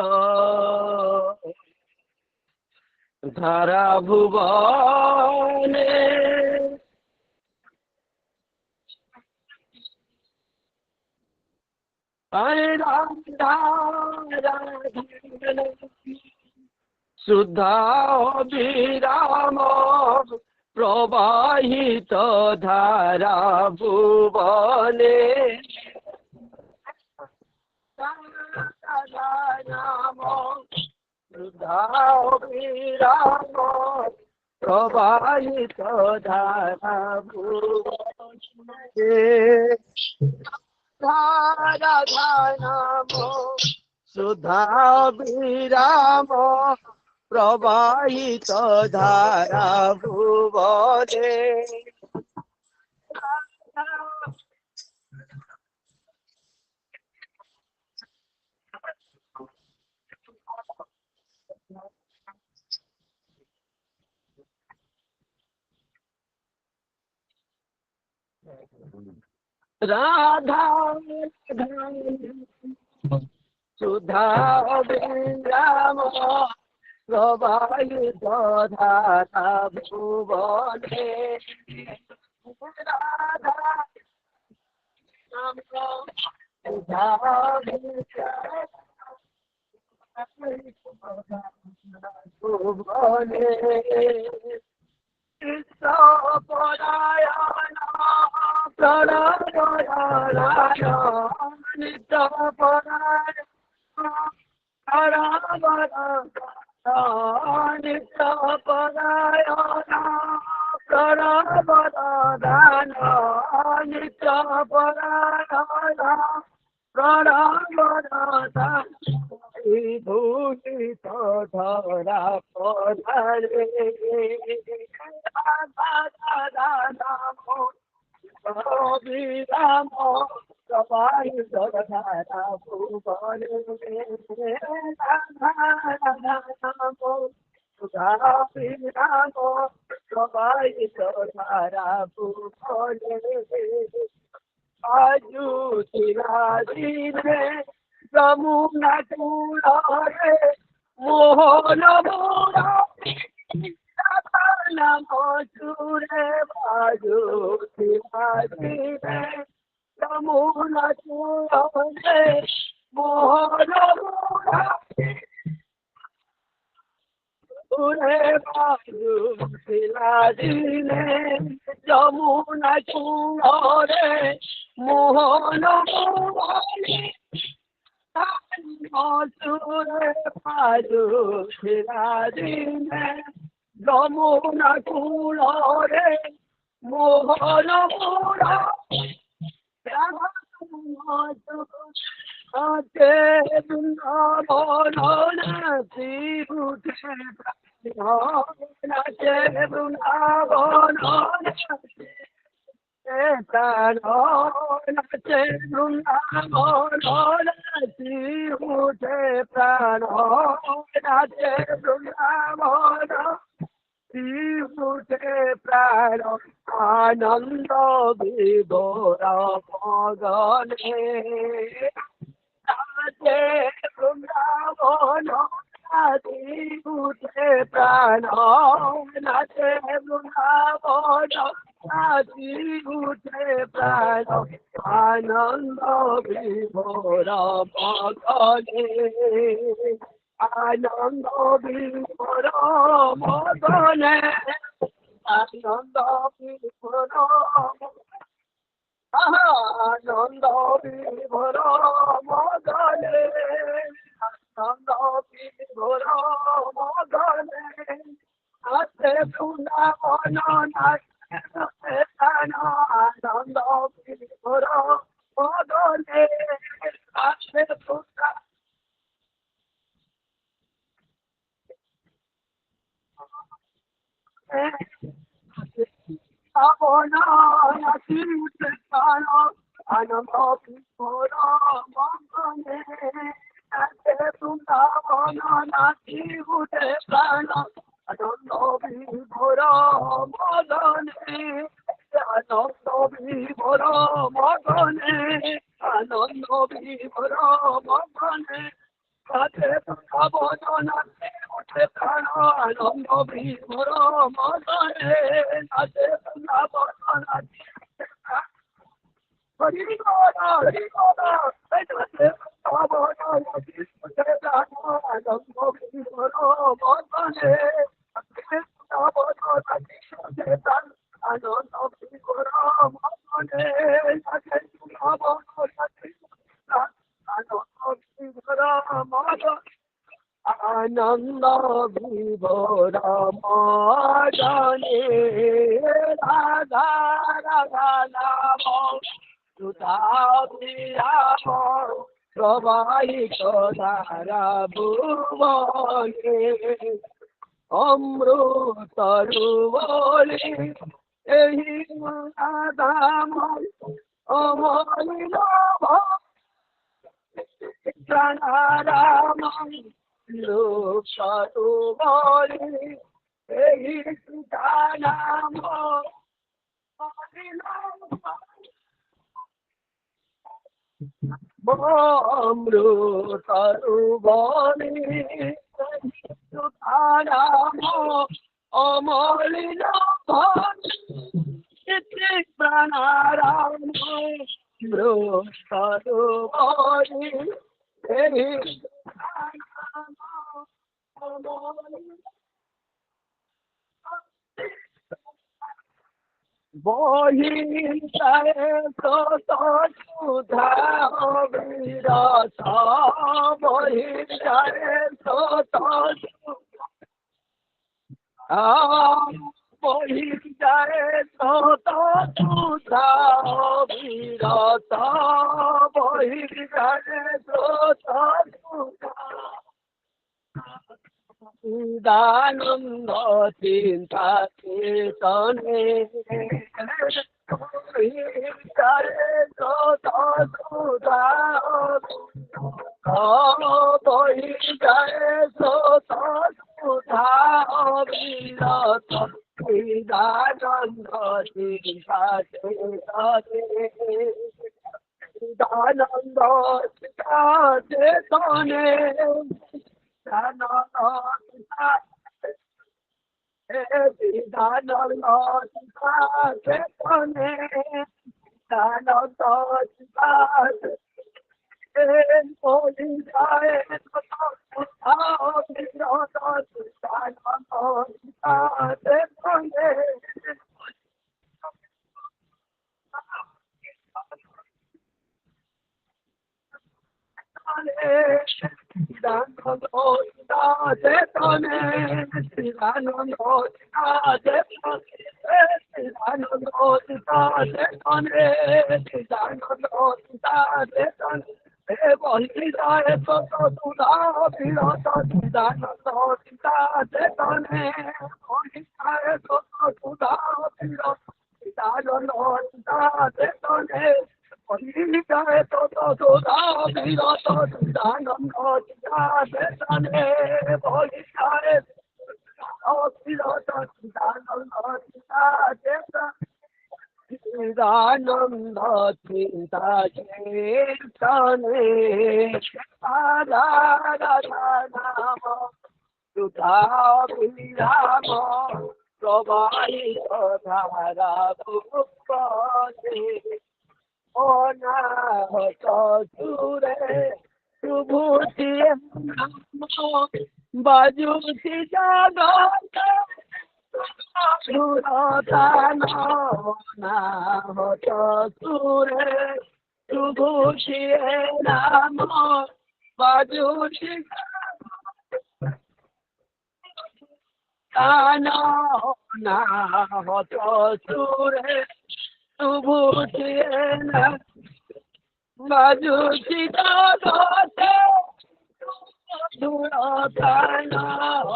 ধারা ভুবনে রাধা রাধা সুধা অবিরাম প্রবাহিত ধারা ভুবনে নাম সুধা অবিরাম প্রবাহিত ধারা ভুবনে রাধা নাম সুধা বিরাম প্রবাহিত ধারা ভুবনে রাধা সুধা বিরাম প্রবাহিত ধারা ভুবনে রাধা নাম সুধা ভুবনে কৃষ্ণ পরায়ণ প্রাণপরায়ণ নিত্য পরায়ণ নিত্য পরায়ণ প্রাণপরায়ণ নিত্য পরায়ণ প্রাণপরায়ণ ভূষিত ধরা পধারে রাধা নাম অবিরাম প্রবাহিত ধারা ভুবনে নাম সুধা বিরাম প্রবাহিত ধারা ভুবনে আজু চিরাদিনে যমুনা চূড়ারে মোহন মোরা নাম চূড়ে বাজু চিরাদিনে যমুনা চূড়ারে মোহন মোরা চূড়ে বাজু চিরাদিনে যমুনা চূড়ারে মোহন মোরারে চূড়ে বাজু চিরাদিনে যমুনা চূড়ারে মোহন মোরারে আতে বৃন্দাবন নাচি উঠে নাচে বৃন্দাবন প্রাণ নাচে বৃন্দাবন নাচি উঠে প্রাণ নাচে বৃন্দাবন উঠে প্রাণ আনন্দ বিভোর মগনে নাচে বৃন্দাবন নাচি উঠে প্রাণ নাচে বৃন্দাবন নাচি উঠে প্রাণ আনন্দ বিভোর মগনে আনন্দ বিভোর মগনে আনন্দ বিভোর আনন্দ বিভোর মগনে আনন্দ বিভোর মগনে নাচে বৃন্দাবন নাচে আনন্দ বিভোর মগনে নাচে বৃন্দাবন নাচি উঠে প্রাণ আনন্দ বিভোর মগনে নাচে বৃন্দাবন নাচি উঠে প্রাণ আনন্দ বিভোর মগনে আনন্দ বিভোর মগনে আনন্দ বিভোর মগনে নাচে বৃন্দাবন নাচি উঠে প্রাণ আনন্দ বিভোর মগনে নাচে বৃন্দাবন নাচি হরি গোরা নাচে বৃন্দাবন নাচি উঠে প্রাণ আনন্দ বিভোর মগনে নাচে বৃন্দাবন নাচি উঠে প্রাণ আনন্দ বিভোর মগনে নাচে বৃন্দাবন নাচি আনন্দ বিভোর মগনে আনন্দ বিভোর মগনে রাধা রাধা নাম সুধা বিরাম প্রবাহিত ধারা ভুবনে অমৃতরু বলি এই রাধাম অমলিন প্রাণারাম লোকরু বলি এই নাম অমৃতরু বলি রাম অমলিন প্রাণারাম লোকরু বলি বহিষ্কারে সত সুধা বিরস বহিষ্কারে সত বহিষ্কারে সত সুধা বিরস বহিষ্কারে সত সুধা দানন্দ চিন্তা চেতনে ভিতরে যত সুধা বহিদারে যত সুধা অবিরত চিদানন্দ শিখাতে চিদানন্দ শিখাতে তনে চিদানন্দ চিদানন্দ শিখাতে তনে চিদানন্দ শিখাতে বহিদারে যত সুধা অবিরত চিদানন্দ শিখাতে তনে চিদানন্দ চিন্তা চেতনে রাধা রাধা নাম সুধা বিরাম প্রবাহিত ধারা পুষ্পে অনাহত সুরে প্রভুতি বাজুতি জগত সুরতান অনাহত সুরে প্রভুতি নাম বাজুতি তান অনাহত সুরে প্রভুতি নাম বাজুতি জগত সুরতান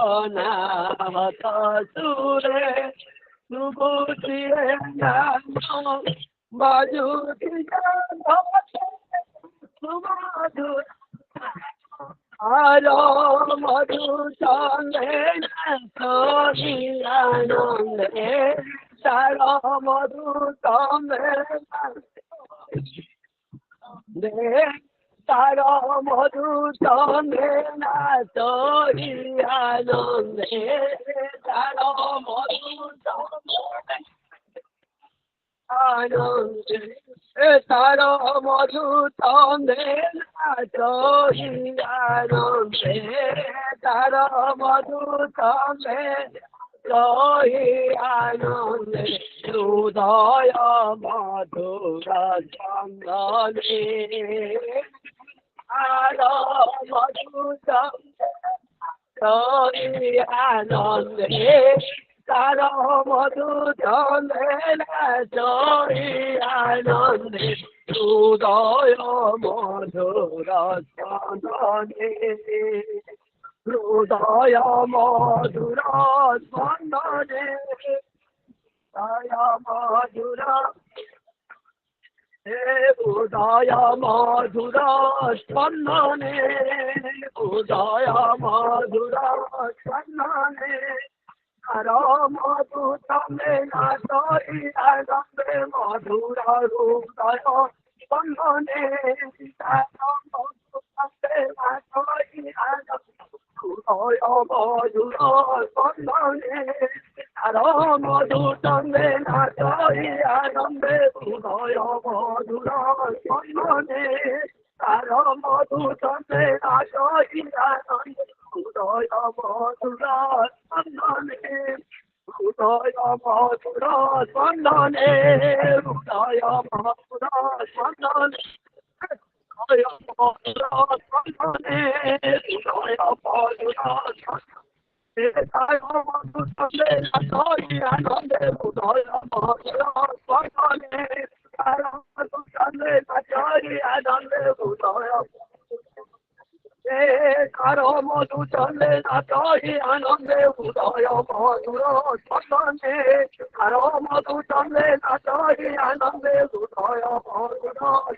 অনাহত সুরে প্রভুতি নাম বাজুতি জগত সুমধুর আর মধু সঙ্গে আনন্দে তার মধু সঙ্গে তার মধু সঙ্গে নাচি আনন্দে তার মধু সঙ্গে আনন্দে তার মধু সঙ্গে নাচি আনন্দে তার মধু সঙ্গে রহি আনন্দে হৃদয় মধুর চন্দনে আর মধু রহি আনন্দে তার মধু চন্দে রহি আনন্দে হৃদয় মধুর চন্দনে হৃদয় মধুর স্পন্দনে হৃদয় মধুর হৃদয় মধুর স্পন্দনে হৃদয় মধুর স্পন্দনে আর মধু তমে নাচি আনন্দে মধুর হৃদয় স্পন্দনে মধু তমে নাচি আনন্দে হৃদয় মধুর স্পন্দনে আর মধু তমে নাচি আনন্দে হৃদয় মধুর স্পন্দনে আর মধু তমে নাচি আনন্দে হৃদয় মধুর স্পন্দনে হৃদয় মধুর স্পন্দনে হৃদয় মধুর স্পন্দনে হৃদয় মধুর স্পন্দনে হৃদয় মধুর হৃদয় মধু তমে নাচি আনন্দে হৃদয় মধুর স্পন্দনে আর মধু তমে নাচি আনন্দে হৃদয় কার মধু চন্দে নাচি আনন্দে উদয় মধুর চন্দনে আর মধু চন্দে নাচি আনন্দে উদয় মধুর চন্দনে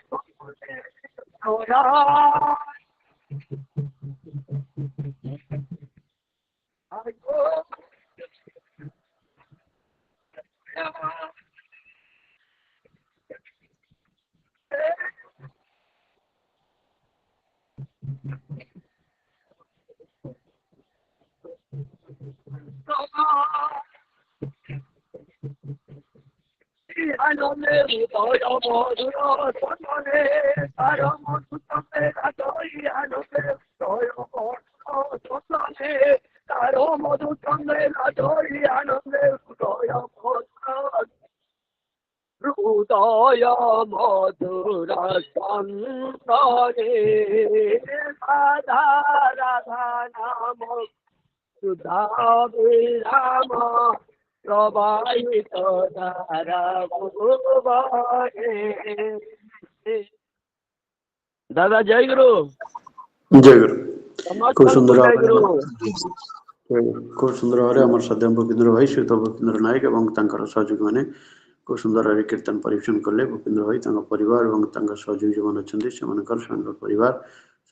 আনন্দে উদয় মধুর চন্দনে আর মধু চন্দে নাচি আনন্দে উদয় মধুর চন্দনে আর মধু চন্দে নাচি আনন্দে উদয় মধুর হৃদয় মধুর চন্দনে রাধা রাধা নাম সুধা বিরাম প্রবাহিত ধারা দাদা জয় গুরু ଜୟ ଗୁରୁ। ଖୁବ ସୁନ୍ଦର ଜୟ ଗୁରୁ। ଖୁବ ସୁନ୍ଦର ଭାବରେ ଆମର ଶ୍ରଦ୍ଧା ଭୂପେନ୍ଦ୍ର ଭାଇ ଶ୍ରୀଯୁକ୍ତ ଭୂପେନ୍ଦ୍ର ନାୟକ ଏବଂ ତାଙ୍କର ସହଯୋଗୀ ମାନେ ଖୁବ ସୁନ୍ଦର ଭାବରେ କୀର୍ତ୍ତନ ପରିବେଷଣ କଲେ। ଭୂପେନ୍ଦ୍ର ଭାଇ ତାଙ୍କ ପରିବାର ଏବଂ ତାଙ୍କ ସହଯୋଗୀ ଯେଉଁମାନେ ଅଛନ୍ତି ସେମାନଙ୍କର ସେମାନଙ୍କ ପରିବାର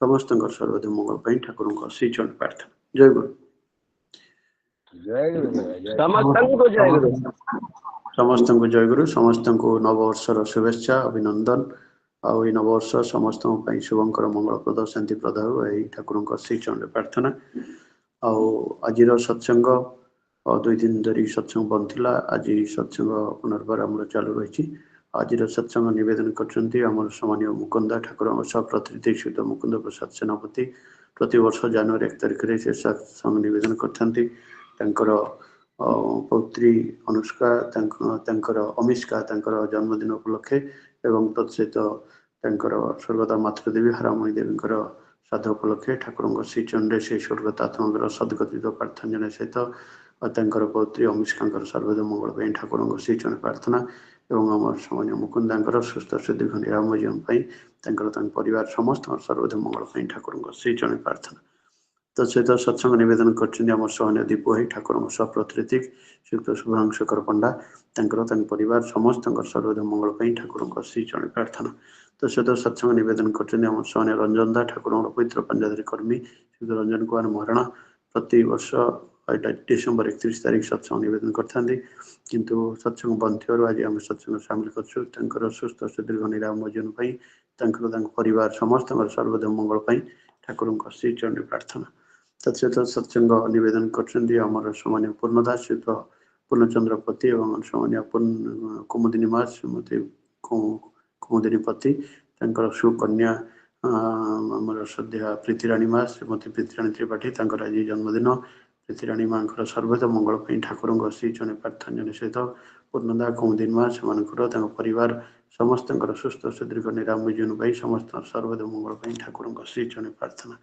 ସମସ୍ତଙ୍କର ସର୍ବଦା ମଙ୍ଗଳ ପାଇଁ ଠାକୁରଙ୍କ ଶ୍ରୀଚରଣ ପ୍ରାର୍ଥନା। ଜୟ ଗୁରୁ। ସମସ୍ତଙ୍କୁ ଜୟ ଗୁରୁ। ସମସ୍ତଙ୍କୁ ଜୟ ଗୁରୁ। ସମସ୍ତଙ୍କୁ ନବବର୍ଷର ଶୁଭେଚ୍ଛା ଅଭିନନ୍ଦନ। ଆଉ ଏଇ ନବବର୍ଷ ସମସ୍ତଙ୍କ ପାଇଁ ଶୁଭଙ୍କର ମଙ୍ଗଳପ୍ରଦ ଶାନ୍ତିପ୍ରଦ ହେଉ ଏହି ଠାକୁରଙ୍କ ଶ୍ରୀଚରଣରେ ପ୍ରାର୍ଥନା। ଆଉ ଆଜିର ସତ୍ସଙ୍ଗ 2 ଦିନ ଧରି ସତ୍ସଙ୍ଗ ବନ୍ଦ ଥିଲା। ଆଜି ସତ୍ସଙ୍ଗ ପୁନର୍ବାର ଆମର ଚାଲୁ ରହିଛି। ଆଜିର ସତ୍ସଙ୍ଗ ନିବେଦନ କରିଛନ୍ତି ଆମର ସମ୍ମାନୀୟ ମୁକୁନ୍ଦ ଠାକୁରଙ୍କ ସହ ପ୍ରତିନିଧି ଶ୍ରୀଯୁକ୍ତ ମୁକୁନ୍ଦ ପ୍ରସାଦ ସେନାପତି। ପ୍ରତିବର୍ଷ ଜାନୁଆରୀ 1 ତାରିଖରେ ସେ ସତ୍ସଙ୍ଗ ନିବେଦନ କରିଥାନ୍ତି। ତାଙ୍କର ପୌତ୍ରୀ ଅନୁଷ୍କା ତାଙ୍କର ଅମିଷ୍କା ତାଙ୍କର ଜନ୍ମଦିନ ଉପଲକ୍ଷେ ଏବଂ ତତ୍ସହିତ ତାଙ୍କର ସ୍ୱର୍ଗତ ମାତୃଦେବୀ ହାରାମଣୀ ଦେବୀଙ୍କର ଶ୍ରାଦ୍ଧ ଉପଲକ୍ଷେ ଠାକୁରଙ୍କ ଶ୍ରୀଚରଣରେ ସେହି ସ୍ୱର୍ଗତ ଆତ୍ମାଙ୍କର ସଦ୍ଗତିର ପ୍ରାର୍ଥନା ଜଣାଇବା ସହିତ ତାଙ୍କର ପୌତ୍ରୀ ଅମିଷ୍କାଙ୍କର ସର୍ବଦା ମଙ୍ଗଳ ପାଇଁ ଠାକୁରଙ୍କ ଶ୍ରୀଚରଣ ପ୍ରାର୍ଥନା ଏବଂ ଆମର ସମ୍ମାନୀୟ ମୁକୁନ୍ଦାଙ୍କର ସୁସ୍ଥ ସୁଦୀର୍ଘ ନିରାମୟ ଜୀବନ ପାଇଁ ତାଙ୍କ ପରିବାର ସମସ୍ତଙ୍କର ସର୍ବଦା ମଙ୍ଗଳ ପାଇଁ ଠାକୁରଙ୍କ ଶ୍ରୀଚରଣ ପ୍ରାର୍ଥନା। ତତ୍ସହିତ ସତ୍ସଙ୍ଗ ନିବେଦନ କରିଛନ୍ତି ଆମର ସହନୀୟ ଦୀପ ଭାଇ ଠାକୁରଙ୍କ ସହ ପ୍ରତିନିଧି ଶ୍ରୀଯୁକ୍ତ ଶୁଭ୍ରାଂଶେଖର ପଣ୍ଡା ତାଙ୍କ ପରିବାର ସମସ୍ତଙ୍କର ସର୍ବଦା ମଙ୍ଗଳ ପାଇଁ ଠାକୁରଙ୍କ ଶ୍ରୀଚରଣ ପ୍ରାର୍ଥନା। ତତ୍ସହିତ ସତ୍ସଙ୍ଗ ନିବେଦନ କରିଛନ୍ତି ଆମର ସହନୀୟ ରଞ୍ଜନ ଦା ଠାକୁରଙ୍କର ପବିତ୍ର ପଞ୍ଜାଧାରୀ କର୍ମୀ ଶ୍ରୀଯୁକ୍ତ ରଞ୍ଜନ କୁମାର ମହାରଣା ପ୍ରତିବର୍ଷ ଡିସେମ୍ବର 31 ତାରିଖ ସତ୍ସଙ୍ଗ ନିବେଦନ କରିଥାନ୍ତି କିନ୍ତୁ ସତ୍ସଙ୍ଗ ବନ୍ଦ ଥିବାରୁ ଆଜି ଆମେ ସତ୍ସଙ୍ଗ ସାମିଲ କରୁଛୁ। ତାଙ୍କର ସୁସ୍ଥ ସୁଦୀର୍ଘ ନିରାମୟ ଜୀବନ ପାଇଁ ତାଙ୍କ ପରିବାର ସମସ୍ତଙ୍କର ସର୍ବଦା ମଙ୍ଗଳ ପାଇଁ ଠାକୁରଙ୍କ ଶ୍ରୀଚରଣରେ ପ୍ରାର୍ଥନା। ତତ୍ସହିତ ସତ୍ସଙ୍ଗ ନିବେଦନ କରିଛନ୍ତି ଆମର ସମ୍ମାନୀୟ ପୂର୍ଣ୍ଣ ଦାସ ଶ୍ରୀଯୁକ୍ତ ପୂର୍ଣ୍ଣଚନ୍ଦ୍ର ପତି ଏବଂ ସମ୍ମାନୀୟ କୁମୁଦିନୀ ମା ଶ୍ରୀମତୀ କୁମୁଦିନୀ ପତି ତାଙ୍କର ସୁକନ୍ୟା ଆମର ଶ୍ରଦ୍ଧା ପ୍ରୀତିରାଣୀ ମା ଶ୍ରୀମତୀ ପ୍ରୀତିରାଣୀ ତ୍ରିପାଠୀ ତାଙ୍କର ଆଜି ଜନ୍ମଦିନ। ପ୍ରୀତିରାଣୀ ମାଙ୍କର ସର୍ବଦା ମଙ୍ଗଳ ପାଇଁ ଠାକୁରଙ୍କ ଶ୍ରୀଚରଣରେ ପ୍ରାର୍ଥନା ଜଣାଇବା ସହିତ ପୂର୍ଣ୍ଣଦା କୁମୁଦିନୀ ମା ସେମାନଙ୍କର ତାଙ୍କ ପରିବାର ସମସ୍ତଙ୍କର ସୁସ୍ଥ ସୁଦୀର୍ଘ ନିରାମୟ ଜୀବନ ପାଇଁ ସମସ୍ତଙ୍କର ସର୍ବଦା ମଙ୍ଗଳ ପାଇଁ ଠାକୁରଙ୍କ ଶ୍ରୀଚରଣରେ ପ୍ରାର୍ଥନା।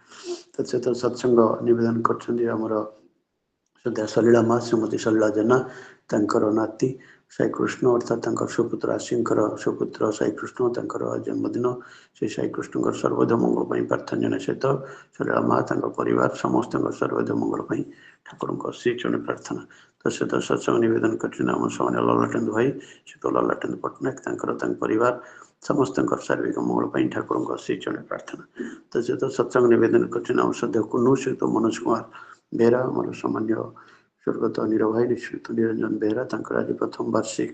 ତତ୍ସହିତ ସତ୍ସଙ୍ଗ ନିବେଦନ କରିଛନ୍ତି ଆମର ଶ୍ରଦ୍ଧା ସଲିଳା ମା ଶ୍ରୀମତୀ ସଲିଳା ଜେନା ତାଙ୍କର ନାତି ସାଇକୃଷ୍ଣ ଅର୍ଥାତ୍ ତାଙ୍କର ସୁପୁତ୍ର ଆଶୀଙ୍କର ସୁପୁତ୍ର ସାଇକୃଷ୍ଣ ତାଙ୍କର ଜନ୍ମଦିନ। ସେ ସାଇକୃଷ୍ଣଙ୍କର ସର୍ବଦା ମଙ୍ଗଳ ପାଇଁ ପ୍ରାର୍ଥନା ଜଣାଇବା ସହିତ ସଲିଳା ମା ତାଙ୍କ ପରିବାର ସମସ୍ତଙ୍କର ସର୍ବଦା ମଙ୍ଗଳ ପାଇଁ ଠାକୁରଙ୍କ ଶ୍ରୀଚରଣରେ ପ୍ରାର୍ଥନା। ତତ୍ସହିତ ସତ୍ସଙ୍ଗ ନିବେଦନ କରିଛନ୍ତି ଆମ ସମ୍ମାନୀୟ ଲଲାଟେନ୍ଦୁ ଭାଇ ଶ୍ରୀଯୁକ୍ତ ଲଲାଟେନ୍ଦୁ ପଟ୍ଟନାୟକ ତାଙ୍କ ପରିବାର ସମସ୍ତଙ୍କର ସାର୍ବିକ ମଙ୍ଗଳ ପାଇଁ ଠାକୁରଙ୍କ ଶ୍ରୀଚରଣରେ ପ୍ରାର୍ଥନା। ତତ୍ସହିତ ସତ୍ସଙ୍ଗ ନିବେଦନ କରିଛନ୍ତି ଆମ ଶ୍ରଦ୍ଧା କୁନୁ ଶ୍ରୀଯୁକ୍ତ ମନୋଜ କୁମାର ବେହେରା ଆମର ସମ୍ମାନୀୟ ସ୍ୱର୍ଗତ ନୀର ଭାଇ ଶ୍ରୀଯୁକ୍ତ ନିରଞ୍ଜନ ବେହେରା ତାଙ୍କର ଆଜି ପ୍ରଥମ ବାର୍ଷିକ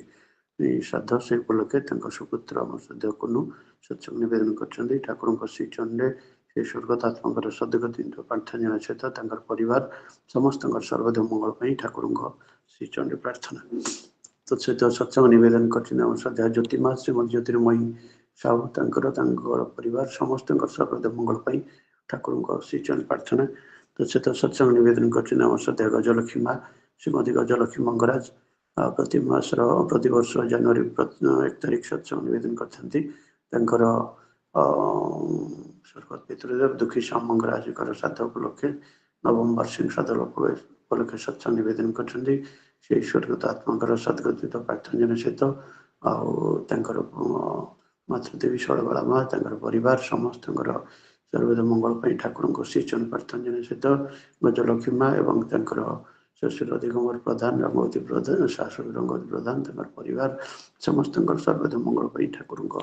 ଶ୍ରାଦ୍ଧ ସେ ଉପଲକ୍ଷେ ତାଙ୍କ ସୁପୁତ୍ର ଆମ ଶ୍ରଦ୍ଧା କୁନୁ ସତ୍ସଙ୍ଗ ନିବେଦନ କରିଛନ୍ତି। ଠାକୁରଙ୍କ ଶ୍ରୀଚରଣରେ ସେ ସ୍ୱର୍ଗତ ଆତ୍ମାଙ୍କର ସଦ୍ଗତି ପ୍ରାର୍ଥନା ଜଣାଇବା ସହିତ ତାଙ୍କର ପରିବାର ସମସ୍ତଙ୍କର ସର୍ବଦା ମଙ୍ଗଳ ପାଇଁ ଠାକୁରଙ୍କ ଶ୍ରୀଚରଣରେ ପ୍ରାର୍ଥନା। ତତ୍ସହିତ ସତ୍ସଙ୍ଗ ନିବେଦନ କରିଛନ୍ତି ଆମ ଶ୍ରଦ୍ଧା ଜ୍ୟୋତି ମା ଶ୍ରୀମତୀ ଜ୍ୟୋତିର୍ମୟୀ ସାହୁ ତାଙ୍କର ପରିବାର ସମସ୍ତଙ୍କର ସର୍ବଦା ମଙ୍ଗଳ ପାଇଁ ଠାକୁରଙ୍କ ଶ୍ରୀଚରଣ ପ୍ରାର୍ଥନା। ତତ୍ସହିତ ସତ୍ସଙ୍ଗ ନିବେଦନ କରିଛନ୍ତି ଆମ ଶ୍ରଦ୍ଧା ଗଜଲକ୍ଷ୍ମୀ ମା ଶ୍ରୀମତୀ ଗଜଲକ୍ଷ୍ମୀ ମଙ୍ଗରାଜ ପ୍ରତିବର୍ଷ ଜାନୁଆରୀ 1 ତାରିଖ ସତ୍ସଙ୍ଗ ନିବେଦନ କରିଥାନ୍ତି। ତାଙ୍କର ସ୍ୱର୍ଗତ ପିତୃଦେବ ଦୁଃଖୀ ଶ୍ୟାମ ମଙ୍ଗରାଜଙ୍କର ଶ୍ରାଦ୍ଧ ଉପଲକ୍ଷେ ନବମ ବାର୍ଷିକ ଶ୍ରାଦ୍ଧ ଉପଲକ୍ଷେ ସତ୍ସଙ୍ଗ ନିବେଦନ କରିଛନ୍ତି। ସେହି ସ୍ୱର୍ଗତ ଆତ୍ମାଙ୍କର ସଦ୍ଗତିତ ପ୍ରାର୍ଥନା ଜଣାଇବା ସହିତ ଆଉ ତାଙ୍କର ମାତୃଦେବୀ ଷୋଳବାଳା ମା ତାଙ୍କର ପରିବାର ସମସ୍ତଙ୍କର सर्वदा मंगल पाई ठाकुर को श्रीचरण प्रार्थना जन सहित गजलक्ष्मी माँ एवं शशुर दिगंबर प्रधान रंगवती प्रधान शाशुर रंगवती प्रधान परिवार समस्त सर्वदा मंगल पाई ठाकुर को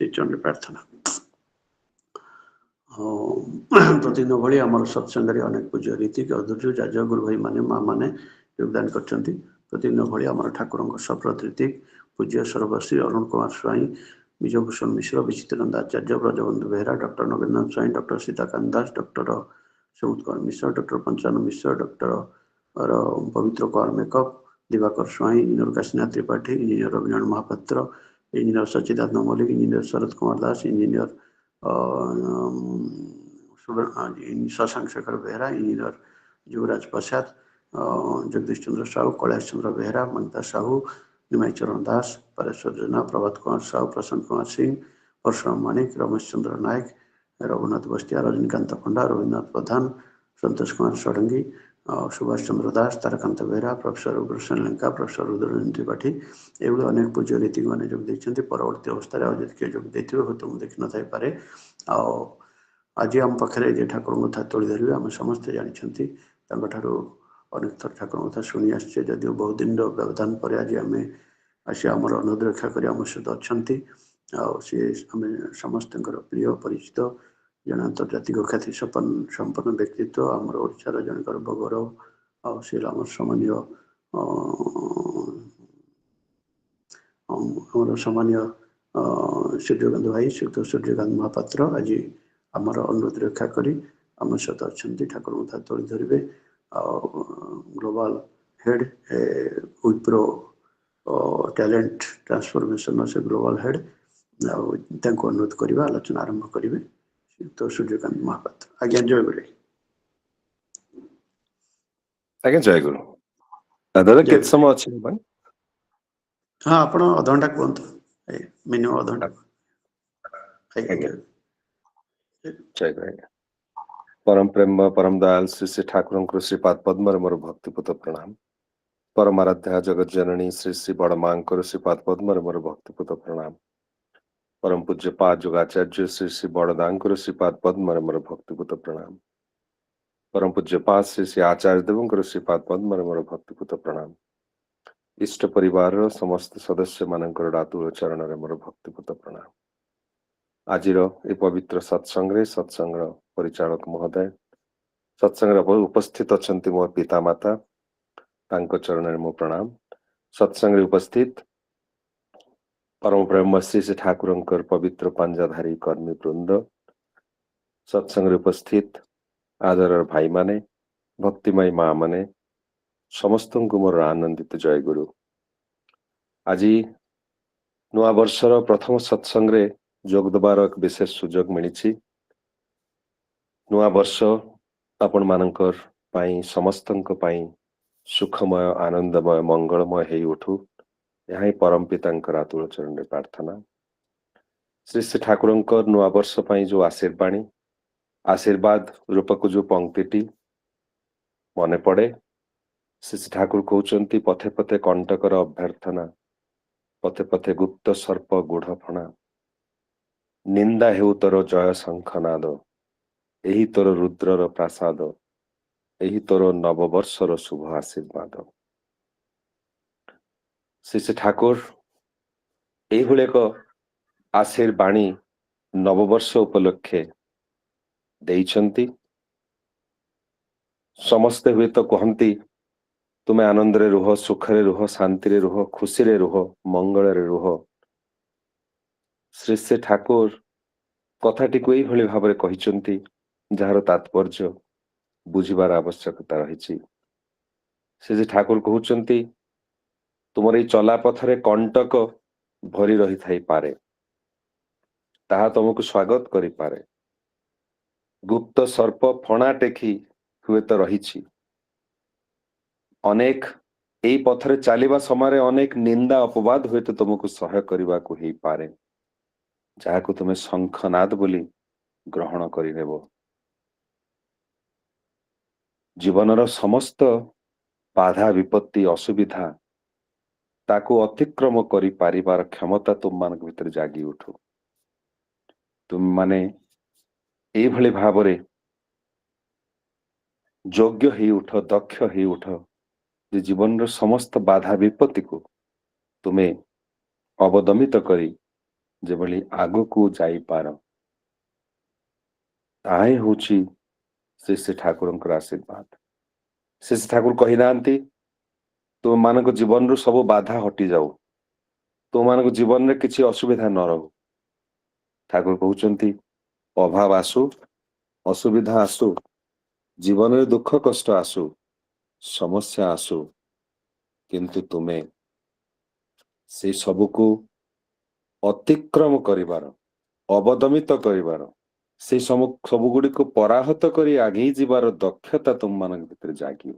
श्रीचरण प्रार्थना। प्रतिदिन भाई आम सत्संग अनेक पूज्य रीतिक अधुर्य जाज गुरु भाई माने माँ मैंने योगदान करते प्रतिदिन भाई आम ठाकुर सप्रत रीतिक पूज्य सर्वश्री Arun Kumar Swain Vijaybhushan Mishra Bichitrananda Acharya Brajabandhu Behera doctor Nagendra Swain doctor Sitakant Das doctor Sumud Kumar Mishra doctor Panchanan Mishra doctor Pabitra Kumar मेकअप Diwakar Swain engineer Kashinath Tripathy engineer Rabinarayan Mahapatra engineer Sachidananda Mallick engineer Sharad Kumar Das engineer Shashank Shekhar Behera engineer Yuvraj Prasad Jagdish Chandra Sahu Kailash Chandra Behera Mamata Sahu Nimai Charan Das Pareshwar Jena Prabhat Kumar Sahu Prashant Kumar Singh Parshuram माणिक रमेश चंद्र नायक रघुनाथ बस्तिया रजनीकांत पंडा रविन्द्रनाथ प्रधान संतोष कुमार षडंगी सुभाष चंद्र दास तारकांत बेहरा प्रोफेसर उग्रसेन लंका प्रोफेसर रुद्ररंजन त्रिपाठी एभली अनेक पूज्य रीतिक मैंने जोग देते परवर्ती अवस्था आज किए जोग देते हूँ तो मुझे देखी न थाईपे आज आम पाखे जे ठाकुर कथा तोड़ी धरवे आम समस्ते जानते अनेक थर ठाकुर कथा शुणी आसचे जदिव बहुत दिन व्यवधान पर आज आम आसी आम अनुरोध रक्षा कर आम सहित अच्छा सी आम समस्त प्रिय परिचित जन आंतर्जातिक ख्याति संपन्न व्यक्तित्व आमर ओडार जन गौरव आम सम्मानीय आमर सम्मानीय सूर्यकांत भाई श्रीयुक्त सूर्यकांत महापात्र आज आमर अनुरोध रक्षा करी आम सहित अच्छा ठाकुर कथा तोड़ी धरवे global head Wipro talent transformation से ग्लोबल हेड अनुरोध करवा आलोचना आरंभ करेंगे तो सूर्यकांत महापात्र आज्ञा जय गुरु आज्ञा जय गुरु दादा के समय अच्छे हाँ आप अध घंटा कहतु मिनिमम अध घंटा जय गुरु परम प्रेम परम दयाल श्री श्री ठाकुर श्रीपाद पद्म मोर भक्तिपुत प्रणाम परम आराध्या जगत जननी श्री श्री बड़ मां श्रीपाद पद्म मोर भक्तिपुत प्रणाम परम पूज्य पाद योगाचार्य श्री श्री बड़दांकुर श्रीपाद पद्म मोर भक्तिपुत प्रणाम परम पूज्य पाद श्री श्री आचार्य देव श्रीपाद पद्म मोर भक्तिपुत प्रणाम इष्ट परिवार समस्त सदस्य मानकर डातुर चरण मोर भक्तिपुत प्रणाम आज पवित्र सत्संग परिचालक महोदय सत्संग उपस्थित अच्छा मो पिता माता चरण मो प्रणाम सत्संग उपस्थित परम ब्रह्म श्री श्री ठाकुर पवित्र पंजाधारी कर्मी वृंद सत्संग उपस्थित आदर भाई माने भक्तिमय माँ माने समस्त को मोर आनंदित जय गुरु आज नुआ वर्षर प्रथम सत्संग जोग देवार एक विशेष सुजोग मिली नुआ वर्ष आपण मानकर समस्त सुखमय आनंदमय मंगलमय हे उठू यह परम पिता आतुर चरण प्रार्थना श्री श्री ठाकुर नुआ वर्ष जो आशीर्वाद रूपक जो पंक्ति मन पड़े श्री श्री ठाकुर कहते पथे पथे कंटकर अभ्यर्थना पथे पथे गुप्त सर्प गुढ़ फणा निंदा हेउ तोर जय शंखनाद एही तोर रुद्रर प्रासाद एही तोर नववर्षर शुभ आशीर्वाद श्री श्री ठाकुर यही एक आशीर्वाणी नववर्ष उपलक्षे देइछंती समस्ते हुए तो कहती तुम्हें आनंद रे रुह सुखरे रुह शांति रे रुह खुशी रे रुह मंगल रे रुह श्री श्री ठाकुर कथाटी को यही भाव में जार तात्पर्य बुझिबार आवश्यकता रही श्री श्री ठाकुर कहते तुम चला पथरे कंटक भरी रही थाई पारे ताहा तुमको स्वागत करि पारे गुप्त सर्प फणा टेकी हुए तो रही अनेक यही पथरे चलवा समय अनेक निंदा अपवाद हुए तो तुमको सहाय करने को ही पारे जहाँ को तुम्हें शंखनाद बोली ग्रहण करिनेबो जीवनर समस्त बाधा विपत्ति असुविधा ताको अतिक्रम करि पारिबार क्षमता तुम मान भीतर जागी उठू तुम माने ଏଇଭଳି ଭାବରେ ଯୋଗ୍ୟ ହେଇ ଉଠ, ଦକ୍ଷ ହେଇ ଉଠ ଯେ ଜୀବନର ସମସ୍ତ ବାଧା ବିପତ୍ତିକୁ ତୁମେ ଅବଦମିତ କରି ଯେଭଳି ଆଗକୁ ଯାଇପାର। ତାହା ହିଁ ହେଉଛି ଶ୍ରୀ ଶ୍ରୀ ଠାକୁରଙ୍କର ଆଶୀର୍ବାଦ। ଶ୍ରୀ ଶ୍ରୀ ଠାକୁର କହିନାହାନ୍ତି ତୁମମାନଙ୍କ ଜୀବନରୁ ସବୁ ବାଧା ହଟିଯାଉ, ତୁମମାନଙ୍କ ଜୀବନରେ କିଛି ଅସୁବିଧା ନ ରହୁ। ଠାକୁର କହୁଛନ୍ତି ଅଭାବ ଆସୁ, ଅସୁବିଧା ଆସୁ, ଜୀବନରେ ଦୁଃଖ କଷ୍ଟ ଆସୁ, ସମସ୍ୟା ଆସୁ, କିନ୍ତୁ ତୁମେ ସେଇ ସବୁକୁ ଅତିକ୍ରମ କରିବାର, ଅବଦମିତ କରିବାର, ସେଇ ସବୁଗୁଡ଼ିକୁ ପରାହତ କରି ଆଗେଇ ଯିବାର ଦକ୍ଷତା ତୁମମାନଙ୍କ ଭିତରେ ଜାଗିବ।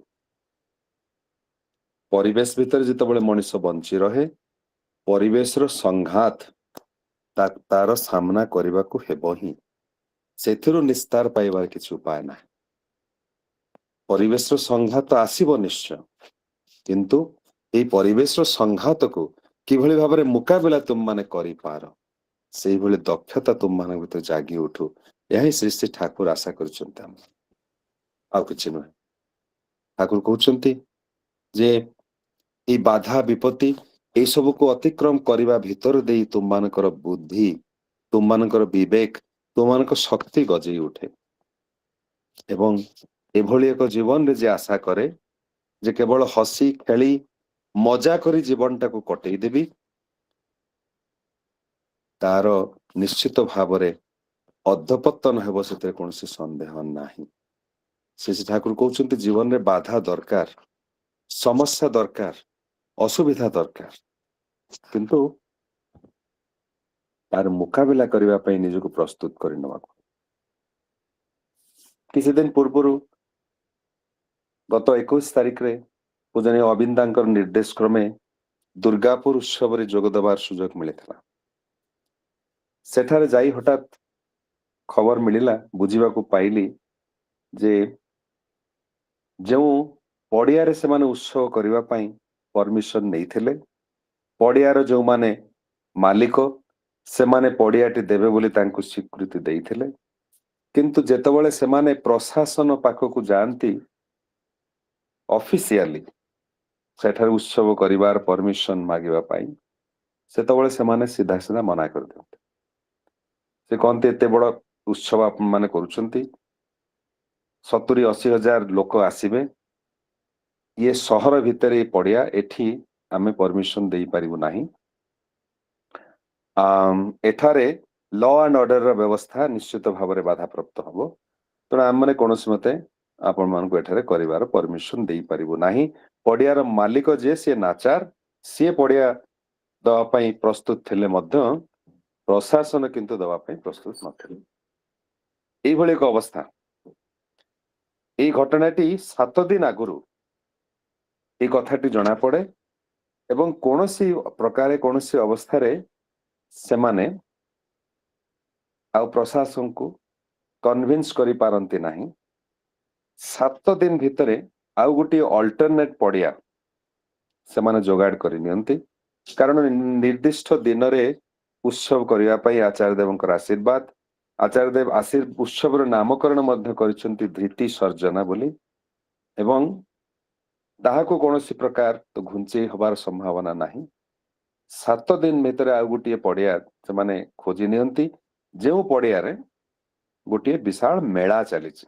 ପରିବେଶ ଭିତରେ ଯେତେବେଳେ ମଣିଷ ବଞ୍ଚି ରହେ, ପରିବେଶର ସଂଘାତ ତାର ସାମ୍ନା କରିବାକୁ ହେବ ହିଁ। ସେଥିରୁ ନିସ୍ତାର ପାଇବାର କିଛି ଉପାୟ ନାହିଁ। ପରିବେଶର ସଂଘାତ ଆସିବ ନିଶ୍ଚୟ, କିନ୍ତୁ এই ପରିବେଶର ସଂଘାତକୁ କିଭଳି ଭାବରେ ମୁକାବିଲା ତୁମମାନେ କରିପାର, ସେଇଭଳି ଦକ୍ଷତା ତୁମମାନଙ୍କ ଭିତରେ ଜାଗି ଉଠୁ। ଏହା ହିଁ ଶ୍ରୀ ଶ୍ରୀ ଠାକୁର ଆଶା କରିଛନ୍ତି ଆମେ, ଆଉ କିଛି ନୁହେଁ। ଠାକୁର କହୁଛନ୍ତି ଯେ এই ବାଧା ବିପତ୍ତି এই ସବୁକୁ ଅତିକ୍ରମ କରିବା ଭିତର ଦେଇ ତୁମମାନଙ୍କର ବୁଦ୍ଧି, ତୁମମାନଙ୍କର ବିବେକ, ତୁମମାନଙ୍କ ଶକ୍ତି ଗଜେଇ ଉଠେ ଏବଂ ଏଭଳି ଏକ ଜୀବନରେ ଯେ ଆଶା କରେ ଯେ କେବଳ ହସି ଖେଳି ମଜା କରି ଜୀବନଟାକୁ କଟେଇ ଦେବି, ତାର ନିଶ୍ଚିତ ଭାବରେ ଅଧପତନ ହେବ, ସେଥିରେ କୌଣସି ସନ୍ଦେହ ନାହିଁ। ଶ୍ରୀ ଠାକୁର କହୁଛନ୍ତି ଜୀବନରେ ବାଧା ଦରକାର, ସମସ୍ୟା ଦରକାର, ଅସୁବିଧା ଦରକାର, କିନ୍ତୁ ତାର ମୁକାବିଲା କରିବା ପାଇଁ ନିଜକୁ ପ୍ରସ୍ତୁତ କରିନେବାକୁ। କିଛି ଦିନ ପୂର୍ବରୁ ଗତ 21 ତାରିଖରେ ପୂଜନୀୟ ଅବିନ୍ଦାଙ୍କର ନିର୍ଦ୍ଦେଶ କ୍ରମେ ଦୁର୍ଗାପୁର ଉତ୍ସବରେ ଯୋଗ ଦେବାର ସୁଯୋଗ ମିଳିଥିଲା। ସେଠାରେ ଯାଇ ହଠାତ୍ ଖବର ମିଳିଲା, ବୁଝିବାକୁ ପାଇଲି ଯେ ଯେଉଁ ପଡ଼ିଆରେ ସେମାନେ ଉତ୍ସବ କରିବା ପାଇଁ ପରମିଶନ ନେଇଥିଲେ, ପଡ଼ିଆର ଯେଉଁମାନେ ମାଲିକ ସେମାନେ ପଡ଼ିଆଟି ଦେବେ ବୋଲି ତାଙ୍କୁ ସ୍ୱୀକୃତି ଦେଇଥିଲେ, କିନ୍ତୁ ଯେତେବେଳେ ସେମାନେ ପ୍ରଶାସନ ପାଖକୁ ଯାଆନ୍ତି ଅଫିସିଆଲି ସେଠାରେ ଉତ୍ସବ କରିବାର ପରମିଶନ ମାଗିବା ପାଇଁ, ସେତେବେଳେ ସେମାନେ ସିଧା ସିଧା ମନା କରିଦିଅନ୍ତି। ସେ କହନ୍ତି ଏତେ ବଡ଼ ଉତ୍ସବ ଆପଣମାନେ କରୁଛନ୍ତି, 70-80 ହଜାର ଲୋକ ଆସିବେ, ଇଏ ସହର ଭିତରେ ଏ ପଡ଼ିଆ, ଏଠି ଆମେ ପରମିଶନ ଦେଇପାରିବୁ ନାହିଁ। ଏଠାରେ ଲ ଆଣ୍ଡ ଅର୍ଡରର ବ୍ୟବସ୍ଥା ନିଶ୍ଚିତ ଭାବରେ ବାଧାପ୍ରାପ୍ତ ହେବ, ତେଣୁ ଆମମାନେ କୌଣସି ମତେ ଆପଣମାନଙ୍କୁ ଏଠାରେ କରିବାର ପରମିଶନ ଦେଇପାରିବୁ ନାହିଁ। ପଡ଼ିଆର ମାଲିକ ଯିଏ ସିଏ ନାଚାର, ସିଏ ପଡ଼ିଆ ଦେବା ପାଇଁ ପ୍ରସ୍ତୁତ ଥିଲେ ମଧ୍ୟ ପ୍ରଶାସନ କିନ୍ତୁ ଦେବା ପାଇଁ ପ୍ରସ୍ତୁତ ନଥିଲେ। এইଭଳି ଏକ ଅବସ୍ଥା। এই ଘଟଣାଟି 7 ଦିନ ଆଗରୁ এই କଥାଟି ଜଣାପଡ଼େ ଏବଂ କୌଣସି ପ୍ରକାରେ କୌଣସି ଅବସ୍ଥାରେ ସେମାନେ ଆଉ ପ୍ରଶାସନକୁ କନଭିନ୍ସ କରିପାରନ୍ତି ନାହିଁ। 7 ଦିନ ଭିତରେ ଆଉ ଗୋଟିଏ ଅଲ୍ଟରନେଟ୍ ପଡ଼ିଆ ସେମାନେ ଯୋଗାଡ଼ କରି ନିଅନ୍ତି, କାରଣ ନିର୍ଦ୍ଦିଷ୍ଟ ଦିନରେ ଉତ୍ସବ କରିବା ପାଇଁ ଆଚାର୍ଯ୍ୟଦେବଙ୍କର ଆଶୀର୍ବାଦ। ଆଚାର୍ଯ୍ୟଦେବ ଉତ୍ସବର ନାମକରଣ ମଧ୍ୟ କରିଛନ୍ତି ଧୃତି ସର୍ଜନା ବୋଲି, ଏବଂ ତାହାକୁ କୌଣସି ପ୍ରକାର ଘୁଞ୍ଚେଇ ହେବାର ସମ୍ଭାବନା ନାହିଁ। 7 ଦିନ ଭିତରେ ଆଉ ଗୋଟିଏ ପଡ଼ିଆ ସେମାନେ ଖୋଜି ନିଅନ୍ତି, ଯେଉଁ ପଡ଼ିଆରେ ଗୋଟିଏ ବିଶାଳ ମେଳା ଚାଲିଛି।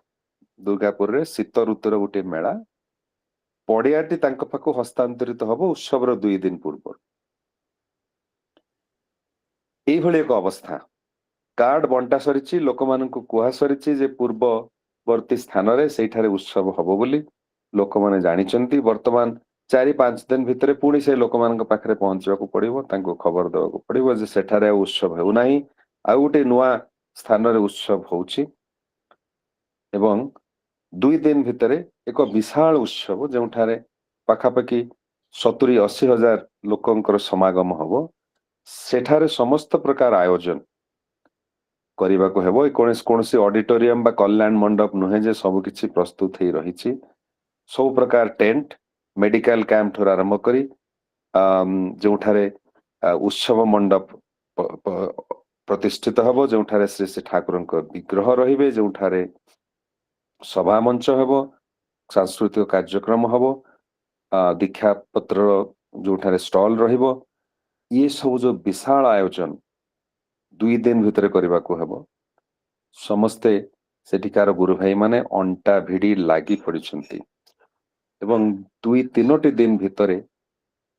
ଦୁର୍ଗାପୁରରେ ଶୀତ ଋତୁର ଗୋଟିଏ ମେଳା, ପଡ଼ିଆଟି ତାଙ୍କ ପାଖକୁ ହସ୍ତାନ୍ତରିତ ହେବ ଉତ୍ସବର 2 ଦିନ ପୂର୍ବରୁ। এইଭଳି ଏକ ଅବସ୍ଥା। କାର୍ଡ ବଣ୍ଟା ସରିଛି, ଲୋକମାନଙ୍କୁ କୁହା ସରିଛି ଯେ ପୂର୍ବବର୍ତ୍ତୀ ସ୍ଥାନରେ ସେଇଠାରେ ଉତ୍ସବ ହେବ ବୋଲି ଲୋକମାନେ ଜାଣିଛନ୍ତି। ବର୍ତ୍ତମାନ 4-5 ଦିନ ଭିତରେ ପୁଣି ସେ ଲୋକମାନଙ୍କ ପାଖରେ ପହଞ୍ଚିବାକୁ ପଡ଼ିବ, ତାଙ୍କୁ ଖବର ଦେବାକୁ ପଡ଼ିବ ଯେ ସେଠାରେ ଆଉ ଉତ୍ସବ ହେଉନାହିଁ, ଆଉ ଗୋଟେ ନୂଆ ସ୍ଥାନରେ ଉତ୍ସବ ହେଉଛି ଏବଂ 2 ଦିନ ଭିତରେ ଏକ ବିଶାଳ ଉତ୍ସବ ଯେଉଁଠାରେ ପାଖାପାଖି 70-80 ହଜାର ଲୋକଙ୍କର ସମାଗମ ହେବ, ସେଠାରେ ସମସ୍ତ ପ୍ରକାର ଆୟୋଜନ କରିବାକୁ ହେବ। କୌଣସି ଅଡିଟୋରିୟମ ବା କଲ୍ୟାଣ ମଣ୍ଡପ ନୁହେଁ ଯେ ସବୁ କିଛି ପ୍ରସ୍ତୁତ ହେଇ ରହିଛି। ସବୁ ପ୍ରକାର ଟେଣ୍ଟ, ମେଡିକାଲ କ୍ୟାମ୍ପ ଠାରୁ ଆରମ୍ଭ କରି ଯେଉଁଠାରେ ଉତ୍ସବ ମଣ୍ଡପ ପ୍ରତିଷ୍ଠିତ ହେବ, ଯେଉଁଠାରେ ଶ୍ରୀ ଶ୍ରୀ ଠାକୁରଙ୍କ ବିଗ୍ରହ ରହିବେ, ଯେଉଁଠାରେ ସଭା ମଞ୍ଚ ହେବ, ସାଂସ୍କୃତିକ କାର୍ଯ୍ୟକ୍ରମ ହେବ, ଦୀକ୍ଷା ପତ୍ର ଯୋଉଠାରେ ଷ୍ଟଲ ରହିବ, ଇଏ ସବୁ ଯୋଉ ବିଶାଳ ଆୟୋଜନ 2 ଦିନ ଭିତରେ କରିବାକୁ ହେବ, ସମସ୍ତେ ସେଠିକାର ଗୁରୁ ଭାଇ ମାନେ ଅଣ୍ଟା ଭିଡି ଲାଗି ପଡିଛନ୍ତି ଏବଂ 2-3ଟି ଦିନ ଭିତରେ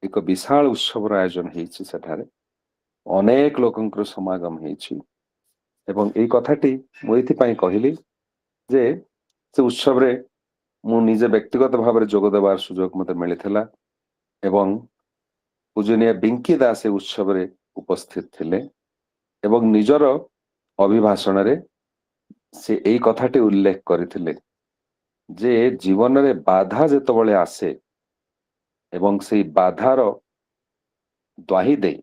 ଏକ ବିଶାଳ ଉତ୍ସବର ଆୟୋଜନ ହେଇଛି। ସେଠାରେ ଅନେକ ଲୋକଙ୍କର ସମାଗମ ହେଇଛି ଏବଂ ଏଇ କଥାଟି ମୁଁ ଏଇଥିପାଇଁ କହିଲି ଯେ ସେ ଉତ୍ସବରେ ମୁଁ ନିଜେ ବ୍ୟକ୍ତିଗତ ଭାବରେ ଯୋଗ ଦେବାର ସୁଯୋଗ ମୋତେ ମିଳିଥିଲା ଏବଂ ପୂଜନୀୟ ବିଙ୍କି ଦାସ ଏ ଉତ୍ସବରେ ଉପସ୍ଥିତ ଥିଲେ ଏବଂ ନିଜର ଅଭିଭାଷଣରେ ସେ ଏଇ କଥାଟି ଉଲ୍ଲେଖ କରିଥିଲେ ଯେ ଜୀବନରେ ବାଧା ଯେତେବେଳେ ଆସେ ଏବଂ ସେଇ ବାଧାର ଦ୍ୱାହି ଦେଇ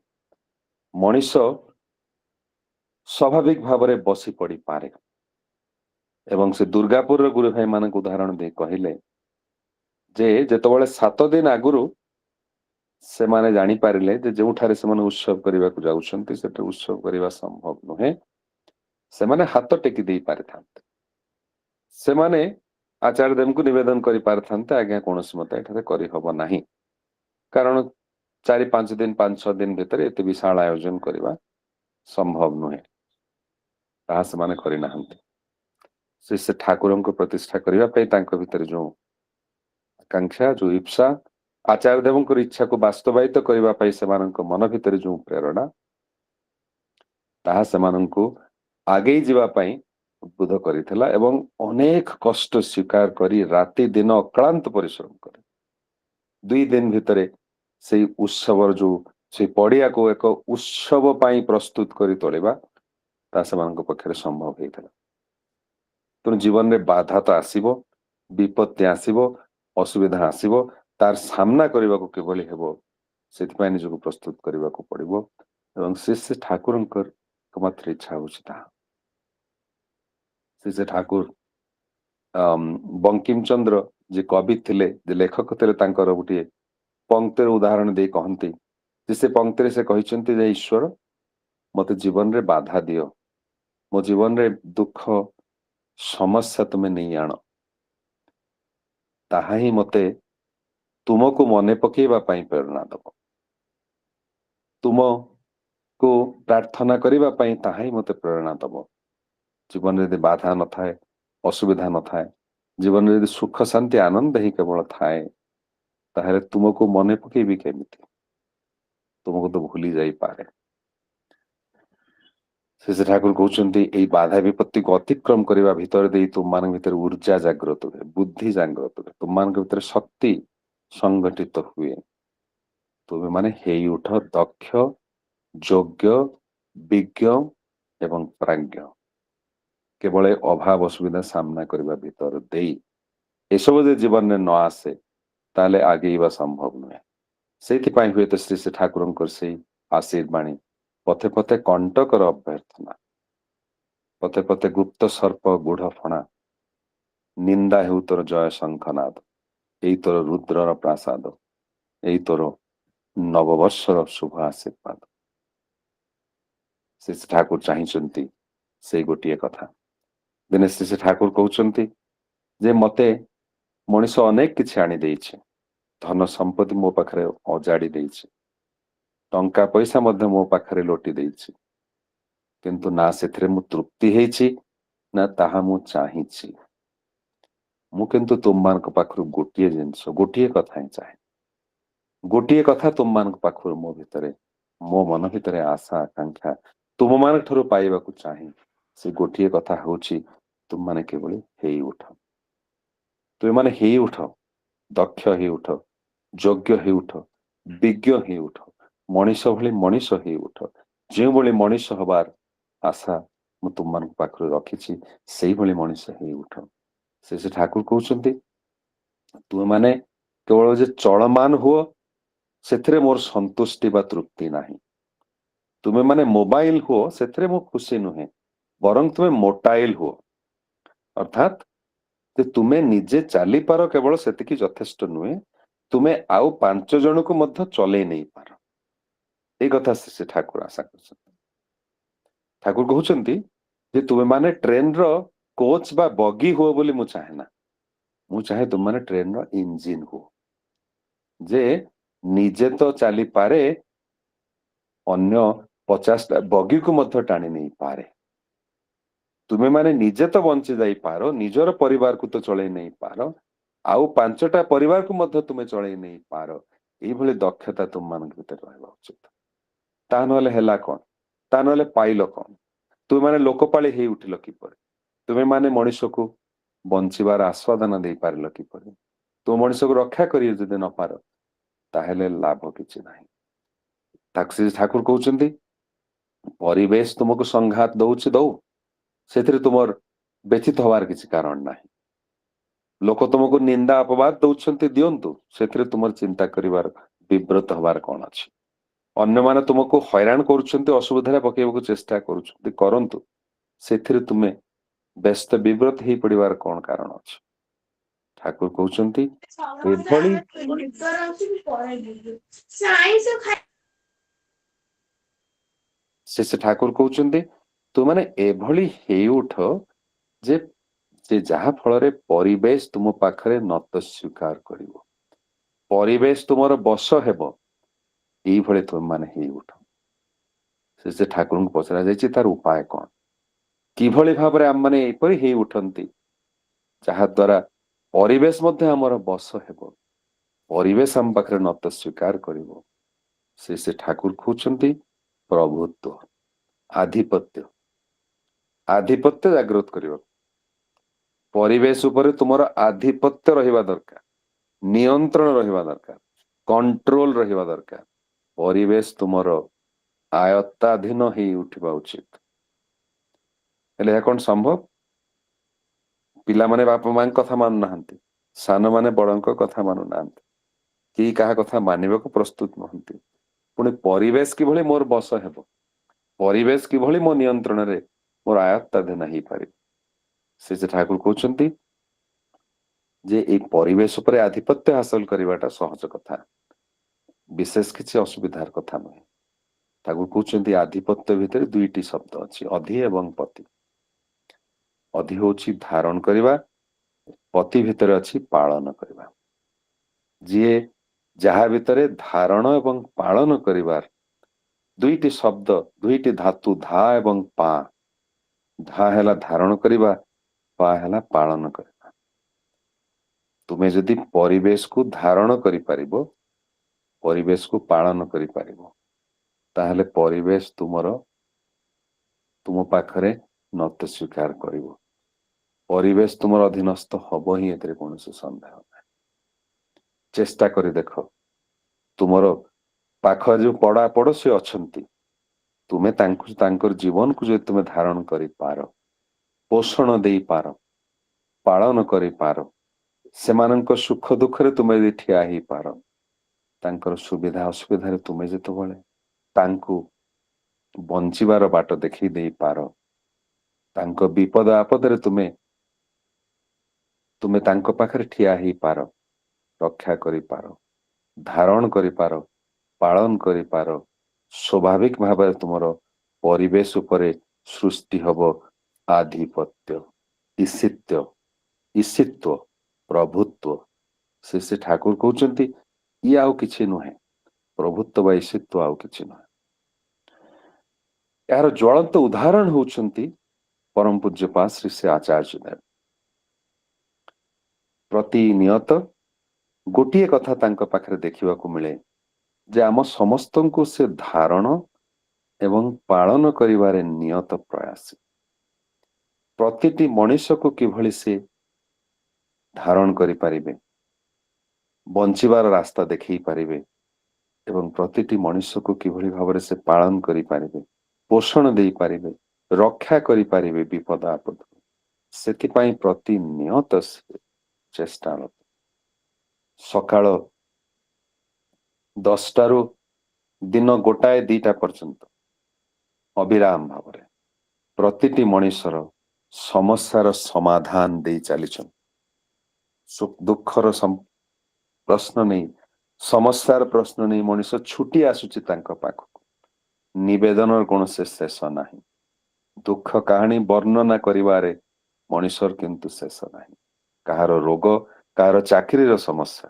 ମଣିଷ ସ୍ୱାଭାବିକ ଭାବରେ ବସି ପଡିପାରେ ଏବଂ ସେ ଦୁର୍ଗାପୁରର ଗୁରୁ ଭାଇ ମାନଙ୍କୁ ଉଦାହରଣ ଦେଇ କହିଲେ ଯେ ଯେତେବେଳେ 7 ଦିନ ଆଗରୁ ସେମାନେ ଜାଣିପାରିଲେ ଯେ ଯେଉଁଠାରେ ସେମାନେ ଉତ୍ସବ କରିବାକୁ ଯାଉଛନ୍ତି ସେଠି ଉତ୍ସବ କରିବା ସମ୍ଭବ ନୁହେଁ, ସେମାନେ ହାତ ଟେକି ଦେଇ ପାରିଥାନ୍ତେ, ସେମାନେ ଆଚାର୍ଯ୍ୟ ଦେବଙ୍କୁ ନିବେଦନ କରିପାରିଥାନ୍ତେ ଆଜ୍ଞା କୌଣସି ମତେ ଏଠାରେ କରିହବ ନାହିଁ, କାରଣ 4-5 ଦିନ 5-6 ଦିନ ଭିତରେ ଏତେ ବିଶାଳ ଆୟୋଜନ କରିବା ସମ୍ଭବ ନୁହେଁ। ତାହା ସେମାନେ କରିନାହାନ୍ତି। ସେ ଠାକୁରଙ୍କୁ ପ୍ରତିଷ୍ଠା କରିବା ପାଇଁ ତାଙ୍କ ଭିତରେ ଯୋଉ ଆକାଂକ୍ଷା, ଯୋଉ ଇଚ୍ଛା, ଆଚାର୍ଯ୍ୟ ଦେବଙ୍କର ଇଚ୍ଛାକୁ ବାସ୍ତବାୟିତ କରିବା ପାଇଁ ସେମାନଙ୍କ ମନ ଭିତରେ ଯୋଉ ପ୍ରେରଣା, ତାହା ସେମାନଙ୍କୁ ଆଗେଇ ଯିବା ପାଇଁ ଉଦ୍ବୁଦ୍ଧ କରିଥିଲା ଏବଂ ଅନେକ କଷ୍ଟ ସ୍ୱୀକାର କରି ରାତି ଦିନ ଅକ୍ଳାନ୍ତ ପରିଶ୍ରମ କରି 2 ଦିନ ଭିତରେ ସେଇ ଉତ୍ସବର ଯୋଉ ସେଇ ପଡିଆକୁ ଏକ ଉତ୍ସବ ପାଇଁ ପ୍ରସ୍ତୁତ କରି ତୋଳିବା ତାହା ସେମାନଙ୍କ ପକ୍ଷରେ ସମ୍ଭବ ହେଇଥିଲା। ତେଣୁ ଜୀବନରେ ବାଧା ତ ଆସିବ, ବିପତ୍ତି ଆସିବ, ଅସୁବିଧା ଆସିବ, ତାର ସାମ୍ନା କରିବାକୁ କିଭଳି ହେବ ସେଥିପାଇଁ ନିଜକୁ ପ୍ରସ୍ତୁତ କରିବାକୁ ପଡିବ ଏବଂ ସେ ଠାକୁରଙ୍କର ଏକମାତ୍ର ଇଚ୍ଛା ହଉଛି ତାହା। ସେ ଠାକୁର ବଙ୍କିମ ଚନ୍ଦ୍ର ଯେ କବି ଥିଲେ, ଯେ ଲେଖକ ଥିଲେ, ତାଙ୍କର ଗୋଟିଏ ପଂକ୍ତିର ଉଦାହରଣ ଦେଇ କହନ୍ତି ଯେ ସେ ପଂକ୍ତିରେ ସେ କହିଛନ୍ତି ଯେ ଈଶ୍ୱର ମତେ ଜୀବନରେ ବାଧା ଦିଅ, ମୋ ଜୀବନରେ ଦୁଃଖ ସମସ୍ୟା ତୁମେ ନେଇ ଆଣ, ତାହା ହିଁ ମତେ ତୁମକୁ ମନେ ପକେଇବା ପାଇଁ ପ୍ରେରଣା ଦବ, ତୁମକୁ ପ୍ରାର୍ଥନା କରିବା ପାଇଁ ତାହା ହିଁ ମତେ ପ୍ରେରଣା ଦବ। ଜୀବନରେ ଯଦି ବାଧା ନଥାଏ, ଅସୁବିଧା ନଥାଏ, ଜୀବନରେ ଯଦି ସୁଖ ଶାନ୍ତି ଆନନ୍ଦ ହିଁ କେବଳ ଥାଏ, ତାହେଲେ ତୁମକୁ ମନେ ପକେଇବି କେମିତି, ତୁମକୁ ତ ଭୁଲି ଯାଇପାରେ। ସେ ଠାକୁର କହୁଛନ୍ତି ଏଇ ବାଧା ବିପତ୍ତିକୁ ଅତିକ୍ରମ କରିବା ଭିତରେ ଦେଇ ତୁମମାନଙ୍କ ଭିତରେ ଊର୍ଜା ଜାଗ୍ରତ ହୁଏ, ବୁଦ୍ଧି ଜାଗ୍ରତ ହୁଏ, ତୁମମାନଙ୍କ ଭିତରେ ଶକ୍ତି ସଂଗଠିତ ହୁଏ, ତୁମେ ମାନେ ହେଇ ଉଠ ଦକ୍ଷ, ଯୋଗ୍ୟ, ବିଜ୍ଞ ଏବଂ ପ୍ରାଜ୍ଞ। କେବଳ ଅଭାବ ଅସୁବିଧା ସାମ୍ନା କରିବା ଭିତର ଦେଇ ଏସବୁ ଯଦି ଜୀବନରେ ନ ଆସେ ତାହେଲେ ଆଗେଇବା ସମ୍ଭବ ନୁହେଁ। ସେଇଥିପାଇଁ ହୁଏତ ଶ୍ରୀ ଶ୍ରୀ ଠାକୁରଙ୍କର ସେଇ ଆଶୀର୍ବାଣୀ ପଥେ ପଥେ କଣ୍ଟକର ଅଭ୍ୟର୍ଥନା, ପଥେ ପଥେ ଗୁପ୍ତ ସର୍ପ ଗୁଢ ଫଣା, ନିନ୍ଦା ହେଉ ତୋର ଜୟ ଶଙ୍ଖନାଦ, ଏଇ ତୋର ରୁଦ୍ରର ପ୍ରାସାଦ, ଏଇ ତୋର ନବବର୍ଷର ଶୁଭ ଆଶୀର୍ବାଦ। ଶ୍ରୀ ଠାକୁର ଚାହିଁଛନ୍ତି ସେଇ ଗୋଟିଏ କଥା। ଦିନେ ଶ୍ରୀ ଠାକୁର କହୁଛନ୍ତି ଯେ ମତେ ମଣିଷ ଅନେକ କିଛି ଆଣି ଦେଇଛି, ଧନ ସମ୍ପତ୍ତି ମୋ ପାଖରେ ଅଜାଡି ଦେଇଛି, ଟଙ୍କା ପଇସା ମଧ୍ୟ ମୋ ପାଖରେ ଲୋଟି ଦେଇଛି, କିନ୍ତୁ ନା ସେଥିରେ ମୁଁ ତୃପ୍ତି ହେଇଛି ନା ତାହା ମୁଁ ଚାହିଁଛି। ମୁଁ କିନ୍ତୁ ତୁମମାନଙ୍କ ପାଖରୁ ଗୋଟିଏ ଜିନିଷ, ଗୋଟିଏ କଥା ହିଁ ଚାହେଁ, ଗୋଟିଏ କଥା ତୁମମାନଙ୍କ ପାଖରୁ ମୋ ଭିତରେ, ମୋ ମନ ଭିତରେ ଆଶା ଆକାଂକ୍ଷା ତୁମମାନଙ୍କ ଠାରୁ ପାଇବାକୁ ଚାହେଁ। ସେ ଗୋଟିଏ କଥା ହଉଛି ତୁମମାନେ କିଭଳି ହେଇ ଉଠ, ତୁମେମାନେ ହେଇ ଉଠ, ଦକ୍ଷ ହେଇ ଉଠ, ଯୋଗ୍ୟ ହେଇ ଉଠ, ବିଜ୍ଞ ହେଇ ଉଠ, ମଣିଷ ଭଳି ମଣିଷ ହେଇ ଉଠ। ଯେଉଁଭଳି ମଣିଷ ହବାର ଆଶା ମୁଁ ତୁମମାନଙ୍କ ପାଖରୁ ରଖିଛି ସେଇଭଳି ମଣିଷ ହେଇ ଉଠ। ସେ ଠାକୁର କହୁଛନ୍ତି ତୁମେମାନେ କେବଳ ଯେ ଚଳମାନ ହୁଅ ସେଥିରେ ମୋର ସନ୍ତୁଷ୍ଟି ବା ତୃପ୍ତି ନାହିଁ, ତୁମେମାନେ ମୋବାଇଲ ହୁଅ ସେଥିରେ ମୁଁ ଖୁସି ନୁହେଁ, ବରଂ ତୁମେ ମୋଟାଇଲ ହୁଅ, ଅର୍ଥାତ ଯେ ତୁମେ ନିଜେ ଚାଲିପାର କେବଳ ସେତିକି ଯଥେଷ୍ଟ ନୁହେଁ, ତୁମେ ଆଉ 5 ଜଣଙ୍କୁ ମଧ୍ୟ ଚଲେଇ ନେଇପାର। ଏଇ କଥା ସେ ଠାକୁର ଆଶା କରୁଛନ୍ତି। ଠାକୁର କହୁଛନ୍ତି ଯେ ତୁମେ ମାନେ ଟ୍ରେନର କୋଚ୍ ବା ବଗି ହୁଅ ବୋଲି ମୁଁ ଚାହେଁ ନା, ମୁଁ ଚାହେଁ ତୁମେ ମାନେ ଟ୍ରେନର ଇଞ୍ଜିନ ହୁଅ, ଯେ ନିଜେ ତ ଚାଲିପାରେ ଅନ୍ୟ 50ଟା ବଗିକୁ ମଧ୍ୟ ଟାଣି ନେଇପାରେ। ତୁମେ ମାନେ ନିଜେ ତ ବଞ୍ଚି ଯାଇପାର, ନିଜର ପରିବାରକୁ ତ ଚଳେଇ ନେଇପାର, ଆଉ 5ଟା ପରିବାରକୁ ମଧ୍ୟ ତୁମେ ଚଳେଇ ନେଇପାର। ଏଇଭଳି ଦକ୍ଷତା ତୁମମାନଙ୍କ ଭିତରେ ରହିବା ଉଚିତ। ତା ନହେଲେ ହେଲା କଣ? ତା ନହେଲେ ପାଇଲ କଣ? ତୁମେ ମାନେ ଲୋକପାଳି ହେଇ ଉଠିଲ କିପରି? ତୁମେ ମାନେ ମଣିଷକୁ ବଞ୍ଚିବାର ଆସ୍ୱାଦନ ଦେଇପାରିଲ କିପରି? ତୁମ ମଣିଷକୁ ରକ୍ଷା କରି ଯଦି ନ ପାର ତାହେଲେ ଲାଭ କିଛି ନାହିଁ। ଠାକୁର କହୁଛନ୍ତି ପରିବେଶ ତୁମକୁ ସଂଘାତ ଦଉଛି ଦଉ, ସେଥିରେ ତୁମର ବ୍ୟଥିତ ହବାର କିଛି କାରଣ ନାହିଁ। ଲୋକ ତୁମକୁ ନିନ୍ଦା ଅପବାଦ ଦଉଛନ୍ତି ଦିଅନ୍ତୁ, ସେଥିରେ ତୁମର ଚିନ୍ତା କରିବାର ବିବ୍ରତ ହବାର କଣ ଅଛି? ଅନ୍ୟମାନେ ତୁମକୁ ହଇରାଣ କରୁଛନ୍ତି, ଅସୁବିଧାରେ ପକେଇବାକୁ ଚେଷ୍ଟା କରୁଛନ୍ତି, କରନ୍ତୁ, ସେଥିରେ ତୁମେ ବ୍ୟସ୍ତ ବିବ୍ରତ ହେଇ ପଡିବାର କଣ କାରଣ ଅଛି? ଠାକୁର କହୁଛନ୍ତି ଏଭଳି ସେ ଠାକୁର କହୁଛନ୍ତି ତୁମାନେ ଏଭଳି ହେଇଉଠ ଯେ ଯାହା ଫଳରେ ପରିବେଶ ତୁମ ପାଖରେ ନତ ସ୍ୱୀକାର କରିବ, ପରିବେଶ ତୁମର ବଶ ହେବ। ଏଇଭଳି ତୁମେ ମାନେ ହେଇଉଠ। ସେ ଠାକୁରଙ୍କୁ ପଚରା ଯାଇଛି ତାର ଉପାୟ କଣ? କିଭଳି ଭାବରେ ଆମମାନେ ଏପରି ହେଇ ଉଠନ୍ତି ଯାହା ଦ୍ୱାରା ପରିବେଶ ମଧ୍ୟ ଆମର ବଶ ହେବ, ପରିବେଶ ଆମ ପାଖରେ ନତ ସ୍ୱୀକାର କରିବ। ସେ ଠାକୁର କହୁଛନ୍ତି ପ୍ରଭୁତ୍ୱ, ଆଧିପତ୍ୟ, ଆଧିପତ୍ୟ ଜାଗ୍ରତ କରିବ। ପରିବେଶ ଉପରେ ତୁମର ଆଧିପତ୍ୟ ରହିବା ଦରକାର, ନିୟନ୍ତ୍ରଣ ରହିବା ଦରକାର, କଣ୍ଟ୍ରୋଲ ରହିବା ଦରକାର। ପରିବେଶ ତୁମର ଆୟତ୍ତାଧୀନ ହେଇ ଉଠିବା ଉଚିତ। ହେଲେ ଏହା କଣ ସମ୍ଭବ? ପିଲାମାନେ ବାପା ମାଙ୍କ କଥା ମାନୁନାହାନ୍ତି, ସାନମାନେ ବଡଙ୍କ କଥା ମାନୁନାହାନ୍ତି, କେହି କାହା କଥା ମାନିବାକୁ ପ୍ରସ୍ତୁତ ନୁହନ୍ତି। ପୁଣି ପରିବେଶ କିଭଳି ମୋର ବଶ ହେବ, ପରିବେଶ କିଭଳି ମୋ ନିୟନ୍ତ୍ରଣରେ ମୋର ଆୟତ୍ତାଧୀନ ହେଇପାରିବ? ସେ ଠାକୁର କହୁଛନ୍ତି ଯେ ଏଇ ପରିବେଶ ଉପରେ ଆଧିପତ୍ୟ ହାସଲ କରିବାଟା ସହଜ କଥା, ବିଶେଷ କିଛି ଅସୁବିଧାର କଥା ନୁହେଁ। ଠାକୁର କହୁଛନ୍ତି ଆଧିପତ୍ୟ ଭିତରେ 2ଟି ଶବ୍ଦ ଅଛି, ଅଧି ଏବଂ ପତି। ଅଧି ହଉଛି ଧାରଣ କରିବା, ପତି ଭିତରେ ଅଛି ପାଳନ କରିବା। ଯିଏ ଯାହା ଭିତରେ ଧାରଣ ଏବଂ ପାଳନ କରିବାର 2ଟି ଶବ୍ଦ, 2ଟି ଧାତୁ, ଧା ଏବଂ ପା। ଧା ହେଲା ଧାରଣ କରିବା, ପା ହେଲା ପାଳନ କରିବା। ତୁମେ ଯଦି ପରିବେଶକୁ ଧାରଣ କରିପାରିବ, ପରିବେଶକୁ ପାଳନ କରିପାରିବ, ତାହେଲେ ପରିବେଶ ତୁମ ପାଖରେ ନତ ସ୍ୱୀକାର କରିବ। ପରିବେଶ ତୁମର ଅଧୀନସ୍ଥ ହବ ହିଁ, ଏଥିରେ କୌଣସି ସନ୍ଦେହ ନାହିଁ। ଚେଷ୍ଟା କରି ଦେଖ, ତୁମର ପାଖ ଯୋଉ ପଡା ପଡୋଶୀ ଅଛନ୍ତି, ତୁମେ ତାଙ୍କର ଜୀବନକୁ ଯଦି ତୁମେ ଧାରଣ କରିପାର, ପୋଷଣ ଦେଇପାର, ପାଳନ କରିପାର, ସେମାନଙ୍କ ସୁଖ ଦୁଃଖରେ ତୁମେ ଯଦି ଠିଆ ହେଇପାର, ତାଙ୍କର ସୁବିଧା ଅସୁବିଧାରେ ତୁମେ ଯେତେବେଳେ ତାଙ୍କୁ ବଞ୍ଚିବାର ବାଟ ଦେଖେଇ ଦେଇପାର, ତାଙ୍କ ବିପଦ ଆପଦରେ ତୁମେ ତାଙ୍କ ପାଖରେ ଠିଆ ହେଇପାର, ରକ୍ଷା କରିପାର, ଧାରଣ କରିପାର, ପାଳନ କରିପାର, ସ୍ୱାଭାବିକ ଭାବରେ ତୁମର ପରିବେଶ ଉପରେ ସୃଷ୍ଟି ହବ ଆଧିପତ୍ୟ, ଈଶିତ୍ୱ, ପ୍ରଭୁତ୍ୱ। ସେ ଠାକୁର କହୁଛନ୍ତି ଇଏ ଆଉ କିଛି ନୁହେଁ, ପ୍ରଭୁତ୍ୱ ବା ଈଶିତ୍ୱ ଆଉ କିଛି ନୁହେଁ। ଏହାର ଜ୍ୱଳନ୍ତ ଉଦାହରଣ ହଉଛନ୍ତି ପରମ ପୂଜ୍ୟପାଦ ଶ୍ରୀ ଶ୍ରୀ ଆଚାର୍ଯ୍ୟ ଦେବ। ପ୍ରତିନିୟତ ଗୋଟିଏ କଥା ତାଙ୍କ ପାଖରେ ଦେଖିବାକୁ ମିଳେ ଯେ ଆମ ସମସ୍ତଙ୍କୁ ସେ ଧାରଣ ଏବଂ ପାଳନ କରିବାରେ ନିୟତ ପ୍ରୟାସୀ। ପ୍ରତିଟି ମଣିଷକୁ କିଭଳି ସେ ଧାରଣ କରିପାରିବେ, ବଞ୍ଚିବାର ରାସ୍ତା ଦେଖେଇ ପାରିବେ, ଏବଂ ପ୍ରତିଟି ମଣିଷକୁ କିଭଳି ଭାବରେ ସେ ପାଳନ କରିପାରିବେ, ପୋଷଣ ଦେଇପାରିବେ, ରକ୍ଷା କରିପାରିବେ ବିପଦ ଆପଦ, ସେଥିପାଇଁ ପ୍ରତିନିୟତ ସେ ଚେଷ୍ଟାରତ। ସକାଳ 10ଟାରୁ ଦିନ 1-2ଟା ପର୍ଯ୍ୟନ୍ତ ଅବିରାମ ଭାବରେ ପ୍ରତିଟି ମଣିଷର ସମସ୍ୟାର ସମାଧାନ ଦେଇ ଚାଲିଛନ୍ତି। ସୁଖ ଦୁଃଖର ପ୍ରଶ୍ନ ନେଇ, ସମସ୍ୟାର ପ୍ରଶ୍ନ ନେଇ ମଣିଷ ଛୁଟି ଆସୁଛି ତାଙ୍କ ପାଖକୁ। ନିବେଦନର କୌଣସି ଶେଷ ନାହିଁ। ଦୁଃଖ କାହାଣୀ ବର୍ଣ୍ଣନା କରିବାରେ ମଣିଷର କିନ୍ତୁ ଶେଷ ନାହିଁ। କାହାର ରୋଗ, କାହାର ଚାକିରିର ସମସ୍ୟା,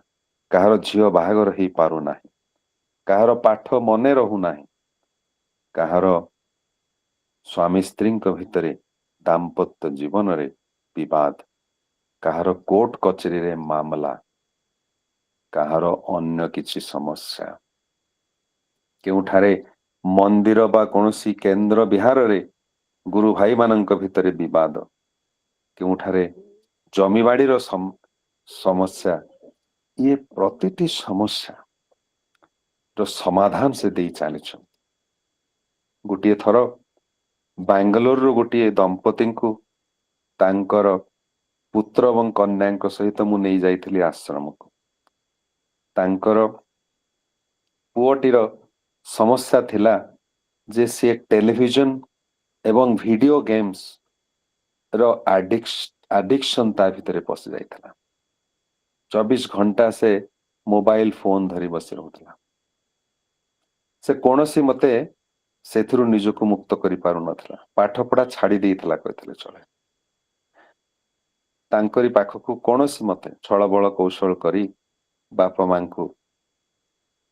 କାହାର ଝିଅ ବାହାଘର ହେଇପାରୁନାହିଁ, କାହାର ପାଠ ମନେ ରହୁନାହିଁ, କାହାର ସ୍ୱାମୀ ସ୍ତ୍ରୀଙ୍କ ଭିତରେ ଦାମ୍ପତ୍ୟ ଜୀବନରେ ବିବାଦ, କାହାର କୋର୍ଟ କଚେରୀରେ ମାମଲା, କାହାର ଅନ୍ୟ କିଛି ସମସ୍ୟା, କେଉଁଠାରେ ମନ୍ଦିର ବା କୌଣସି କେନ୍ଦ୍ର ବିହାରରେ ଗୁରୁ ଭାଇମାନଙ୍କ ଭିତରେ ବିବାଦ, କେଉଁଠାରେ ଜମିବାଡ଼ିର ସମସ୍ୟା, ଇଏ ପ୍ରତିଟି ସମସ୍ୟାର ସମାଧାନ ସେ ଦେଇ ଚାଲିଛନ୍ତି। ଗୋଟିଏ ଥର ବାଙ୍ଗାଲୋରରୁ ଗୋଟିଏ ଦମ୍ପତିଙ୍କୁ ତାଙ୍କର ପୁତ୍ର ଏବଂ କନ୍ୟାଙ୍କ ସହିତ ମୁଁ ନେଇ ଯାଇଥିଲି ଆଶ୍ରମକୁ। ତାଙ୍କର ପୁଅଟିର ସମସ୍ୟା ଥିଲା ଯେ ସିଏ ଟେଲିଭିଜନ ଏବଂ ଭିଡିଓ ଗେମ୍ସ ର ଆଡିକ୍ସନ ତା ଭିତରେ ପଶି ଯାଇଥିଲା। 24 ଘଣ୍ଟା ସେ ମୋବାଇଲ ଫୋନ ଧରି ବସି ରହୁଥିଲା। ସେ କୌଣସି ମତେ ସେଥିରୁ ନିଜକୁ ମୁକ୍ତ କରିପାରୁନଥିଲା। ପାଠ ପଢା ଛାଡି ଦେଇଥିଲା କହିଥିଲେ ଚଳେ। ତାଙ୍କରି ପାଖକୁ କୌଣସି ମତେ ଛଳବଳ କୌଶଳ କରି ବାପା ମାଙ୍କୁ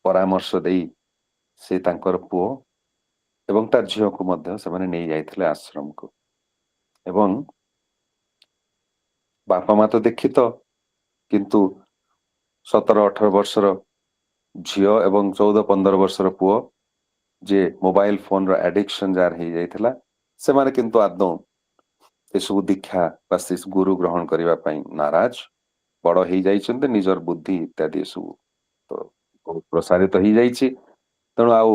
ପରାମର୍ଶ ଦେଇ ସେ ତାଙ୍କର ପୁଅ ଏବଂ ତା ଝିଅକୁ ମଧ୍ୟ ସେମାନେ ନେଇ ଯାଇଥିଲେ ଆଶ୍ରମକୁ। ଏବଂ ବାପା ମା ତ ଦେଖିତ, କିନ୍ତୁ 17-18 ବର୍ଷର ଝିଅ ଏବଂ 14-15 ବର୍ଷର ପୁଅ ଯେ ମୋବାଇଲ ଫୋନର ଆଡିକ୍ସନ ଯାହାର ହେଇଯାଇଥିଲା, ସେମାନେ କିନ୍ତୁ ଆଦୌ ଏସବୁ ଦୀକ୍ଷା ବା ଗୁରୁ ଗ୍ରହଣ କରିବା ପାଇଁ ନାରାଜ। ବଡ ହେଇଯାଇଛନ୍ତି, ନିଜର ବୁଦ୍ଧି ଇତ୍ୟାଦି ସବୁ ତ ବହୁତ ପ୍ରସାରିତ ହେଇଯାଇଛି। ତେଣୁ ଆଉ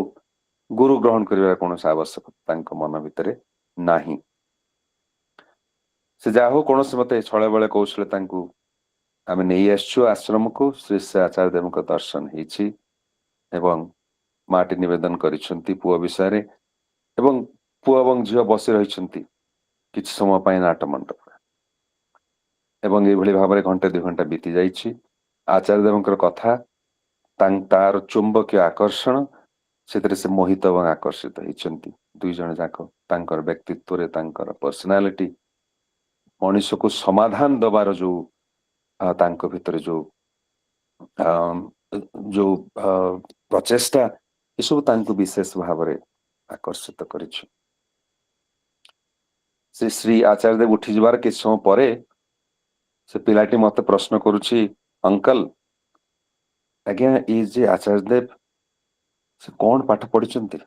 ଗୁରୁ ଗ୍ରହଣ କରିବାର କୌଣସି ଆବଶ୍ୟକତା ତାଙ୍କ ମନ ଭିତରେ ନାହିଁ। ସେ ଯାହା ହଉ କୌଣସି ମତେ ଛଳେ ବଳେ କୌଶଳେ ତାଙ୍କୁ ଆମେ ନେଇ ଆସିଛୁ ଆଶ୍ରମକୁ। ଶ୍ରୀ ଶ୍ରୀ ଆଚାର୍ଯ୍ୟ ଦେବଙ୍କ ଦର୍ଶନ ହେଇଛି ଏବଂ ମାଟି ନିବେଦନ କରିଛନ୍ତି ପୁଅ ବିଷୟରେ, ଏବଂ ପୁଅ ଏବଂ ଝିଅ ବସି ରହିଛନ୍ତି କିଛି ସମୟ ପାଇଁ ନାଟ ମଣ୍ଡପରେ। ଏବଂ ଏଇଭଳି ଭାବରେ 1-2 ଘଣ୍ଟା ବିତି ଯାଇଛି। ଆଚାର୍ଯ୍ୟ ଦେବଙ୍କର କଥା, ତାର ଚୁମ୍ବକୀୟ ଆକର୍ଷଣ, ସେଥିରେ ସେ ମୋହିତ ଏବଂ ଆକର୍ଷିତ ହେଇଛନ୍ତି। ଦୁଇ ଜଣ ଯାକ ତାଙ୍କର ବ୍ୟକ୍ତିତ୍ୱରେ, ତାଙ୍କର ପର୍ସନାଲିଟି, ମଣିଷକୁ ସମାଧାନ ଦବାର ଯୋଉ ତାଙ୍କ ଭିତରେ ଯୋଉ ପ୍ରଚେଷ୍ଟା, ଏସବୁ ତାଙ୍କୁ ବିଶେଷ ଭାବରେ ଆକର୍ଷିତ କରିଛି। ଶ୍ରୀ ଶ୍ରୀ ଆଚାର୍ଯ୍ୟ ଦେବ ଉଠି ଯିବାର କିଛି ସମୟ ପରେ ସେ ପିଲାଟି ମତେ ପ୍ରଶ୍ନ କରୁଛି, ଅଙ୍କଲ ଆଜ୍ଞା ଏଇ ଯେ ଆଚାର୍ଯ୍ୟ ଦେବ ସେ କଣ ପାଠ ପଢିଛନ୍ତି?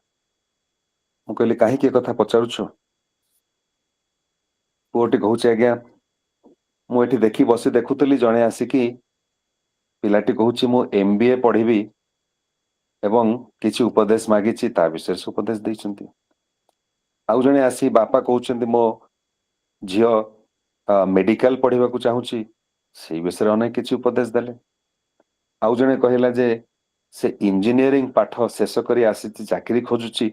ମୁଁ କହିଲି କାହିଁକି ଏ କଥା ପଚାରୁଛ? ପୁଅଟି କହୁଛି, ଆଜ୍ଞା ମୁଁ ଏଠି ଦେଖୁଥିଲି ଜଣେ ଆସିକି, ପିଲାଟି କହୁଛି ମୁଁ MBA ପଢିବି ଏବଂ କିଛି ଉପଦେଶ ମାଗିଛି, ତା ବିଷୟରେ ସେ ଉପଦେଶ ଦେଇଛନ୍ତି। ଆଉ ଜଣେ ଆସି ବାପା କହୁଛନ୍ତି ମୋ ଝିଅ ମେଡିକାଲ ପଢିବାକୁ ଚାହୁଁଛି, ସେଇ ବିଷୟରେ ଅନେକ କିଛି ଉପଦେଶ ଦେଲେ। ଆଉ ଜଣେ କହିଲା ଯେ ସେ ଇଞ୍ଜିନିୟରିଂ ପାଠ ଶେଷ କରି ଆସିଛି, ଚାକିରି ଖୋଜୁଛି,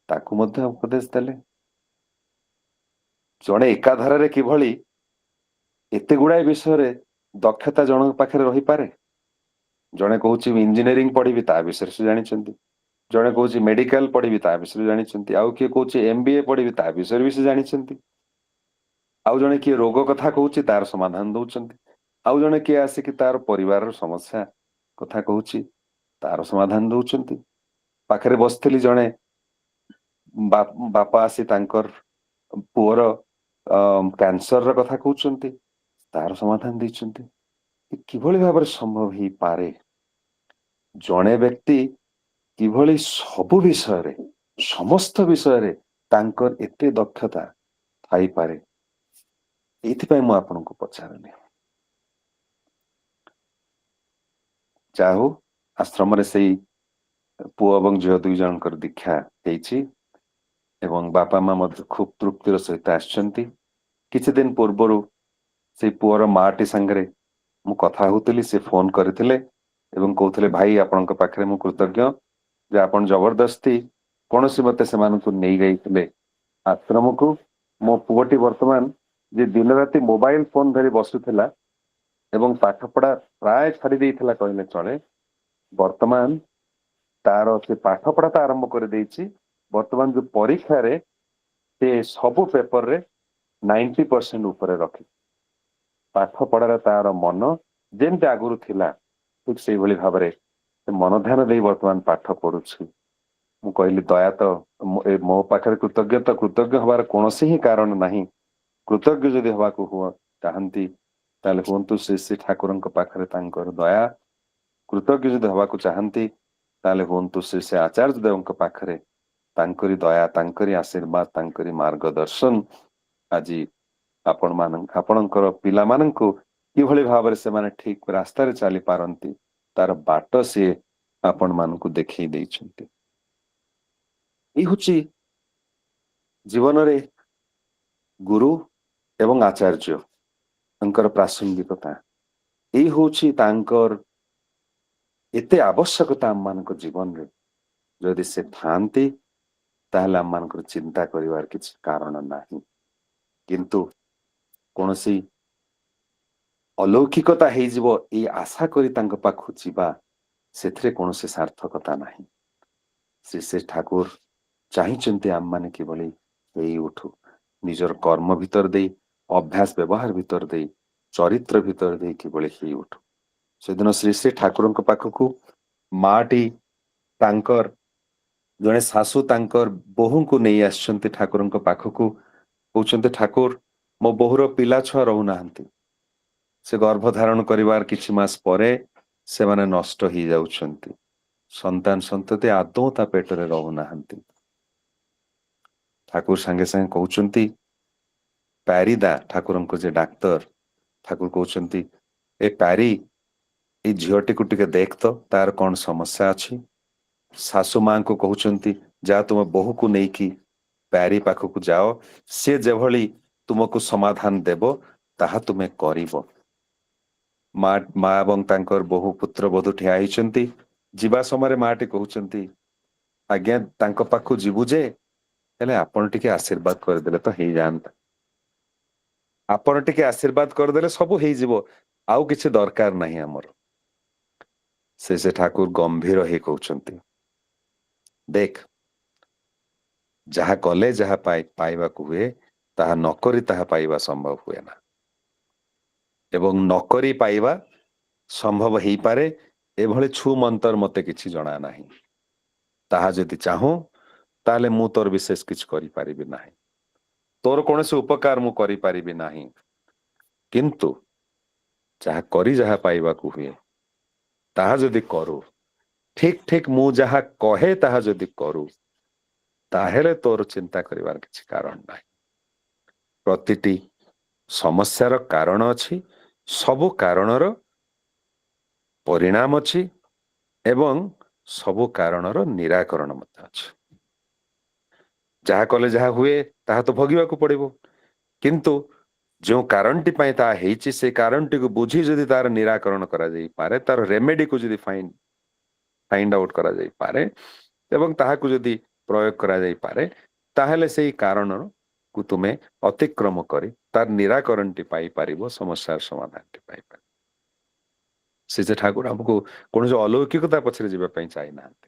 ତାକୁ ମଧ୍ୟ ଉପଦେଶ ଦେଲେ। ଜଣେ ଏକାଧାରରେ କିଭଳି ଏତେ ଗୁଡାଏ ବିଷୟରେ ଦକ୍ଷତା ଜଣଙ୍କ ପାଖରେ ରହିପାରେ। ଜଣେ କହୁଛି ଇଞ୍ଜିନିୟରିଂ ପଢିବି, ତା ବିଷୟରେ ସେ ଜାଣିଛନ୍ତି। ଜଣେ କହୁଛି ମେଡିକାଲ ପଢିବି, ତା ବିଷୟରେ ଜାଣିଛନ୍ତି। ଆଉ କିଏ କହୁଛି MBA ପଢିବି, ତା ବିଷୟରେ ବି ସେ ଜାଣିଛନ୍ତି। ଆଉ ଜଣେ କିଏ ରୋଗ କଥା କହୁଛି, ତାର ସମାଧାନ ଦଉଛନ୍ତି। ଆଉ ଜଣେ କିଏ ଆସିକି ତାର ପରିବାରର ସମସ୍ୟା କଥା କହୁଛି, ତାର ସମାଧାନ ଦଉଛନ୍ତି। ପାଖରେ ବସିଥିଲି ଜଣେ ବାପା ଆସି ତାଙ୍କର ପୁଅର କ୍ୟାନ୍ସରର କଥା କହୁଛନ୍ତି, ତାର ସମାଧାନ ଦେଇଛନ୍ତି। କିଭଳି ଭାବରେ ସମ୍ଭବ ହେଇପାରେ ଜଣେ ବ୍ୟକ୍ତି କିଭଳି ସବୁ ବିଷୟରେ, ସମସ୍ତ ବିଷୟରେ ତାଙ୍କର ଏତେ ଦକ୍ଷତା ଥାଇପାରେ? ଏଇଥିପାଇଁ ମୁଁ ଆପଣଙ୍କୁ ପଚାରିଲି। ଯାହା ହଉ ଆଶ୍ରମରେ ସେଇ ପୁଅ ଏବଂ ଝିଅ ଦୁଇ ଜଣଙ୍କର ଦୀକ୍ଷା ହେଇଛି ଏବଂ ବାପା ମା ମଧ୍ୟ ଖୁବ ତୃପ୍ତିର ସହିତ ଆସିଛନ୍ତି। କିଛି ଦିନ ପୂର୍ବରୁ ସେଇ ପୁଅର ମାଟି ସାଙ୍ଗରେ ମୁଁ କଥା ହଉଥିଲି, ସେ ଫୋନ କରିଥିଲେ ଏବଂ କହୁଥିଲେ ଭାଇ ଆପଣଙ୍କ ପାଖରେ ମୁଁ କୃତଜ୍ଞ ଯେ ଆପଣ ଜବରଦସ୍ତି କୌଣସି ମତେ ସେମାନଙ୍କୁ ନେଇଯାଇଥିଲେ ଆଶ୍ରମକୁ। ମୋ ପୁଅଟି ବର୍ତ୍ତମାନ ଯେ ଦିନ ରାତି ମୋବାଇଲ ଫୋନ ଧରି ବସୁଥିଲା ଏବଂ ପାଠ ପଢା ପ୍ରାୟ ଛାଡି ଦେଇଥିଲା କହିଲେ ଚଳେ, ବର୍ତ୍ତମାନ ତାର ସେ ପାଠ ପଢା ତ ଆରମ୍ଭ କରିଦେଇଛି। ବର୍ତ୍ତମାନ ଯୋଉ ପରୀକ୍ଷାରେ ସେ ସବୁ ପେପରରେ 90% ଉପରେ ରଖି ପାଠ ପଢାରେ ତାର ମନ ଯେମିତି ଆଗରୁ ଥିଲା ଠିକ ସେଇଭଳି ଭାବରେ ସେ ମନ ଧ୍ୟାନ ଦେଇ ବର୍ତ୍ତମାନ ପାଠ ପଢୁଛି। ମୁଁ କହିଲି ଦୟା ତ ମୋ ପାଖରେ କୃତଜ୍ଞ ହବାର କୌଣସି ହିଁ କାରଣ ନାହିଁ। କୃତଜ୍ଞ ଯଦି ହବାକୁ ଚାହାନ୍ତି ତାହେଲେ ହୁଅନ୍ତୁ ଶ୍ରୀ ଶ୍ରୀ ଠାକୁରଙ୍କ ପାଖରେ ତାଙ୍କର ଦୟା। କୃତଜ୍ଞ ଯଦି ହବାକୁ ଚାହାନ୍ତି ତାହେଲେ ହୁଅନ୍ତୁ ଶ୍ରୀ ଶ୍ରୀ ଆଚାର୍ଯ୍ୟ ଦେବଙ୍କ ପାଖରେ ତାଙ୍କରି ଦୟା, ତାଙ୍କରି ଆଶୀର୍ବାଦ, ତାଙ୍କରି ମାର୍ଗଦର୍ଶନ ଆଜି ଆପଣଙ୍କର ପିଲାମାନଙ୍କୁ କିଭଳି ଭାବରେ ସେମାନେ ଠିକ ରାସ୍ତାରେ ଚାଲି ପାରନ୍ତି ତାର ବାଟ ସିଏ ଆପଣ ମାନଙ୍କୁ ଦେଖେଇ ଦେଇଛନ୍ତି। ଏଇ ହଉଛି ଜୀବନରେ ଗୁରୁ ଏବଂ ଆଚାର୍ଯ୍ୟ ତାଙ୍କର ପ୍ରାସଙ୍ଗିକତା। ଏଇ ହଉଛି ତାଙ୍କର ଏତେ ଆବଶ୍ୟକତା ଆମମାନଙ୍କ ଜୀବନରେ। ଯଦି ସେ ଥାଆନ୍ତି ତାହେଲେ ଆମମାନଙ୍କର ଚିନ୍ତା କରିବାର କିଛି କାରଣ ନାହିଁ। କିନ୍ତୁ କୌଣସି ଅଲୌକିକତା ହେଇଯିବ ଏଇ ଆଶା କରି ତାଙ୍କ ପାଖକୁ ଯିବା ସେଥିରେ କୌଣସି ସାର୍ଥକତା ନାହିଁ। ଶ୍ରୀ ଶ୍ରୀ ଠାକୁର ଚାହିଁଛନ୍ତି ଆମମାନେ କିଭଳି ହେଇ ଉଠୁ ନିଜର କର୍ମ ଭିତର ଦେଇ, ଅଭ୍ୟାସ ବ୍ୟବହାର ଭିତର ଦେଇ, ଚରିତ୍ର ଭିତର ଦେଇ କିଭଳି ହେଇ ଉଠୁ। ସେଦିନ ଶ୍ରୀ ଶ୍ରୀ ଠାକୁରଙ୍କ ପାଖକୁ ମାଟି ତାଙ୍କର ଜଣେ ଶାଶୁ ତାଙ୍କର ବୋହୂଙ୍କୁ ନେଇ ଆସିଛନ୍ତି ଠାକୁରଙ୍କ ପାଖକୁ। କହୁଛନ୍ତି ଠାକୁର ମୋ ବୋହୂର ପିଲା ଛୁଆ ରହୁନାହାନ୍ତି। ସେ ଗର୍ଭ ଧାରଣ କରିବାର କିଛି ମାସ ପରେ ସେମାନେ ନଷ୍ଟ ହେଇଯାଉଛନ୍ତି। ସନ୍ତାନ ସନ୍ତତି ଆଦୌ ତା ପେଟରେ ରହୁନାହାନ୍ତି। ଠାକୁର ସାଙ୍ଗେ ସାଙ୍ଗେ କହୁଛନ୍ତି ପ୍ୟାରିଦା ଠାକୁରଙ୍କ ଯେ ଡାକ୍ତର ଠାକୁର କହୁଛନ୍ତି ଏ ପ୍ୟାରି ଏଇ ଝିଅଟିକୁ ଟିକେ ଦେଖ ତ ତାର କଣ ସମସ୍ୟା ଅଛି। ଶାଶୁ ମାଙ୍କୁ କହୁଛନ୍ତି ଯା ତୁମ ବୋହୂକୁ ନେଇକି ପ୍ୟାରି ପାଖକୁ ଯାଅ, ସେ ଯେଭଳି ତୁମକୁ ସମାଧାନ ଦେବ ତାହା ତୁମେ କରିବ। ମା ଏବଂ ତାଙ୍କର ବୋହୂ ପୁତ୍ର ବଧୂ ଠିଆ ହେଇଛନ୍ତି। ଯିବା ସମୟରେ ମାଟି କହୁଛନ୍ତି ଆଜ୍ଞା ତାଙ୍କ ପାଖକୁ ଯିବୁ ଯେ ହେଲେ ଆପଣ ଟିକେ ଆଶୀର୍ବାଦ କରିଦେଲେ ତ ହେଇଯାଆନ୍ତା। ଆପଣ ଟିକେ ଆଶୀର୍ବାଦ କରିଦେଲେ ସବୁ ହେଇଯିବ, ଆଉ କିଛି ଦରକାର ନାହିଁ ଆମର। ସେ ଠାକୁର ଗମ୍ଭୀର ହେଇ କହୁଛନ୍ତି ଦେଖ ଯାହା କଲେ ଯାହା ପାଇବାକୁ ହୁଏ ତାହା ନକରି ତାହା ପାଇବା ସମ୍ଭବ ହୁଏ ନା, ଏବଂ ନକରି ପାଇବା ସମ୍ଭବ ହେଇପାରେ ଏଭଳି ଛୁ ମନ୍ତର ମତେ କିଛି ଜଣା ନାହିଁ। ତାହା ଯଦି ଚାହୁଁ ତାହେଲେ ମୁଁ ତୋର ବିଶେଷ କିଛି କରିପାରିବି ନାହିଁ, ତୋର କୌଣସି ଉପକାର ମୁଁ କରିପାରିବି ନାହିଁ। କିନ୍ତୁ ଯାହା ପାଇବାକୁ ହୁଏ ତାହା ଯଦି କରୁ, ଠିକ ଠିକ ମୁଁ ଯାହା କହେ ତାହା ଯଦି କରୁ ତାହେଲେ ତୋର ଚିନ୍ତା କରିବାର କିଛି କାରଣ ନାହିଁ। ପ୍ରତିଟି ସମସ୍ୟାର କାରଣ ଅଛି, ସବୁ କାରଣର ପରିଣାମ ଅଛି ଏବଂ ସବୁ କାରଣର ନିରାକରଣ ମଧ୍ୟ ଅଛି। ଯାହା କଲେ ଯାହା ହୁଏ ତାହା ତ ଭୋଗିବାକୁ ପଡିବ, କିନ୍ତୁ ଯେଉଁ କାରଣଟି ପାଇଁ ତାହା ହେଇଛି ସେ କାରଣଟିକୁ ବୁଝି ଯଦି ତାର ନିରାକରଣ କରାଯାଇପାରେ, ତାର ରେମେଡିକୁ ଯଦି ଫାଇଣ୍ଡ ଆଉଟ୍ କରାଯାଇପାରେ ଏବଂ ତାହାକୁ ଯଦି ପ୍ରୟୋଗ କରାଯାଇପାରେ ତାହେଲେ ସେଇ କାରଣକୁ ତୁମେ ଅତିକ୍ରମ କରି ତାର ନିରାକରଣଟି ପାଇପାରିବ, ସମସ୍ୟାର ସମାଧାନଟି ପାଇପାରିବ। ସେ ଠାକୁର ଆମକୁ କୌଣସି ଅଲୌକିକତା ପଛରେ ଯିବା ପାଇଁ ଚାହିଁନାହାନ୍ତି।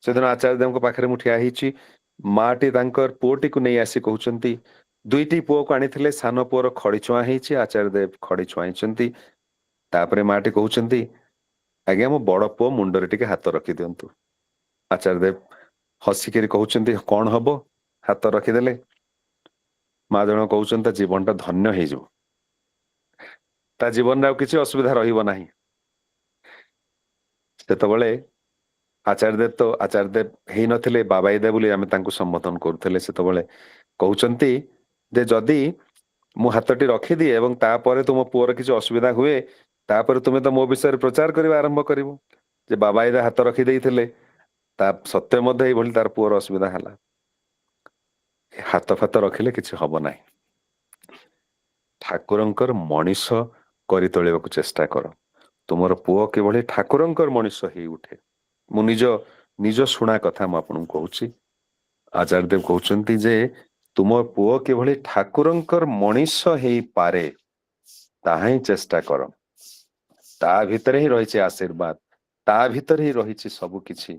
ସେଦିନ ଆଚାର୍ଯ୍ୟ ଦେବଙ୍କ ପାଖରେ ମୁଁ ଠିଆ ହେଇଛି, ମାଟି ତାଙ୍କର ପୁଅଟିକୁ ନେଇ ଆସି କହୁଛନ୍ତି ଦୁଇଟି ପୁଅକୁ ଆଣିଥିଲେ, ସାନ ପୁଅର ଖଡି ଛୁଆଁ ହେଇଛି, ଆଚାର୍ଯ୍ୟ ଦେବ ଖଡି ଛୁଆଇଛନ୍ତି। ତାପରେ ମାଟି କହୁଛନ୍ତି ଆଜ୍ଞା ମୋ ବଡ ପୁଅ ମୁଣ୍ଡରେ ଟିକେ ହାତ ରଖିଦିଅନ୍ତୁ। ଆଚାର୍ଯ୍ୟ ଦେବ ହସିକିରି କହୁଛନ୍ତି କଣ ହବ ହାତ ରଖିଦେଲେ? ମା ଜଣ କହୁଛନ୍ତି ତା ଜୀବନଟା ଧନ୍ୟ ହେଇଯିବ, ତା ଜୀବନରେ ଆଉ କିଛି ଅସୁବିଧା ରହିବ ନାହିଁ। ସେତେବେଳେ ଆଚାର୍ଯ୍ୟ ଦେବ ହେଇନଥିଲେ, ବାବାଇ ଦେବ ବୋଲି ଆମେ ତାଙ୍କୁ ସମ୍ବୋଧନ କରୁଥିଲେ। ସେତେବେଳେ କହୁଛନ୍ତି ଯେ ଯଦି ମୁଁ ହାତଟି ରଖିଦିଏ ଏବଂ ତାପରେ ତୁମ ପୁଅର କିଛି ଅସୁବିଧା ହୁଏ ତାପରେ ତୁମେ ତ ମୋ ବିଷୟରେ ପ୍ରଚାର କରିବା ଆରମ୍ଭ କରିବ ଯେ ବାବାଇଦା ହାତ ରଖି ଦେଇଥିଲେ, ତା ସତ୍ୟ ମଧ୍ୟ ଏଇଭଳି ତାର ପୁଅର ଅସୁବିଧା ହେଲା। ହାତ ଫାତ ରଖିଲେ କିଛି ହବ ନାହିଁ। ଠାକୁରଙ୍କର ମଣିଷ କରି ତୋଳିବାକୁ ଚେଷ୍ଟା କର, ତୁମର ପୁଅ କିଭଳି ଠାକୁରଙ୍କର ମଣିଷ ହେଇ ଉଠେ। ମୁଁ ନିଜ ଶୁଣା କଥା ମୁଁ ଆପଣଙ୍କୁ କହୁଛି। ଆଚାର୍ଯ୍ୟ ଦେବ କହୁଛନ୍ତି ଯେ ତୁମ ପୁଅ କିଭଳି ଠାକୁରଙ୍କର ମଣିଷ ହେଇପାରେ ତାହା ହିଁ ଚେଷ୍ଟା କର। ତା ଭିତରେ ହିଁ ରହିଛି ଆଶୀର୍ବାଦ, ତା ଭିତରେ ହିଁ ରହିଛି ସବୁ କିଛି,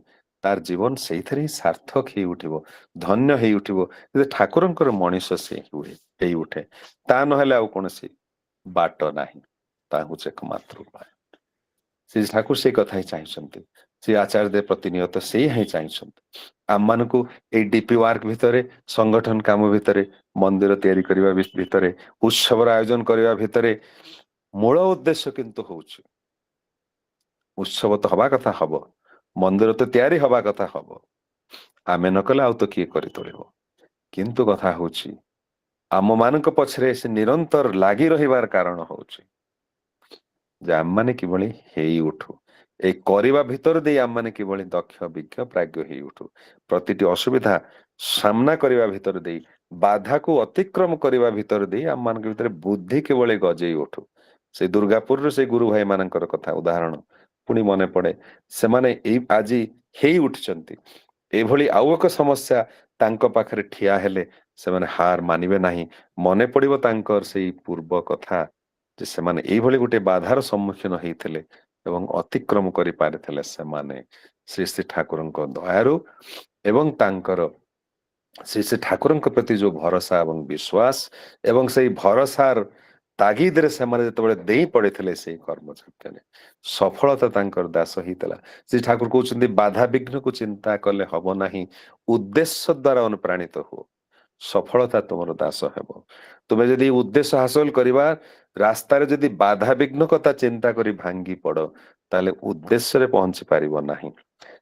तार जीवन से सार्थक ही उठिबो धन्य ही उठिबो जे ठाकुरंकर मनीष से ही उठे ता नहेले आउ कोनसी बाट नाही ता हुचे एकमात्र उपाय श्री ठाकुर से कथा ही चाहिए श्री आचार्य देव प्रतिनियत से ही चाहिए आम मान को डीपी वर्क भितर संगठन काम भितर मंदिर तैयारी करने भितर उत्सव आयोजन करने भितर मूल उद्देश्य किंतु होउछि उत्सव तो हवा कथा हब मंदिर तो तैयारी हवा कथा हब आमे न कले आउ तो किए करि तोलिबो किंतु कथा होउछि आम मानक पछरे से निरंतर लागी रहिबार कारण होउछि जे आम माने किभଳି हेई उठू ए करिबा भितर दे आम माने किभଳି दक्ष विज्ञ प्राज्ञ हेई उठू प्रतिटी असुविधा सामना करिबा भितर दे बाधा को अतिक्रम करिबा भितर दे आम मानक भितर बुद्धि किभଳି गजेई उठू से दुर्गापुर से गुरु भाई मानकर कथा उदाहरण पुणी मने पड़े से माने आजी हेई उठचंती एभଳି आउ एक समस्या तांको पाखरे ठिया हेले से माने हार मानिबे नाही मने पड़िबो तांकर सेई पूर्व कथा जे से माने एई भଳି गुटे बाधार सम्मुखीन होइथिले एवं अतिक्रम करि पारिथिले से माने श्री श्री ठाकुरंको दयारु एवं तांकर श्री श्री ठाकुरंको प्रति जो भरोसा एवं विश्वास एवं सेई भरोसार तागिद रे से माने जतबेले देई पड़िथिले सेई कर्मचक्र सफलता तांकर दास हितला श्री ठाकुर कहउछन्ती बाधा विघ्न को चिंता कले हबो नाही उद्देश्य द्वारा अनुप्राणित हो सफलता तुमर दास हेबो तुमे जदि उद्देश्य हासिल करिबा रास्ता रे जदि बाधा विघ्न कथा चिंता करी भांगी पड़ो ताले उद्देश्य रे पहुंची पारिबो नाही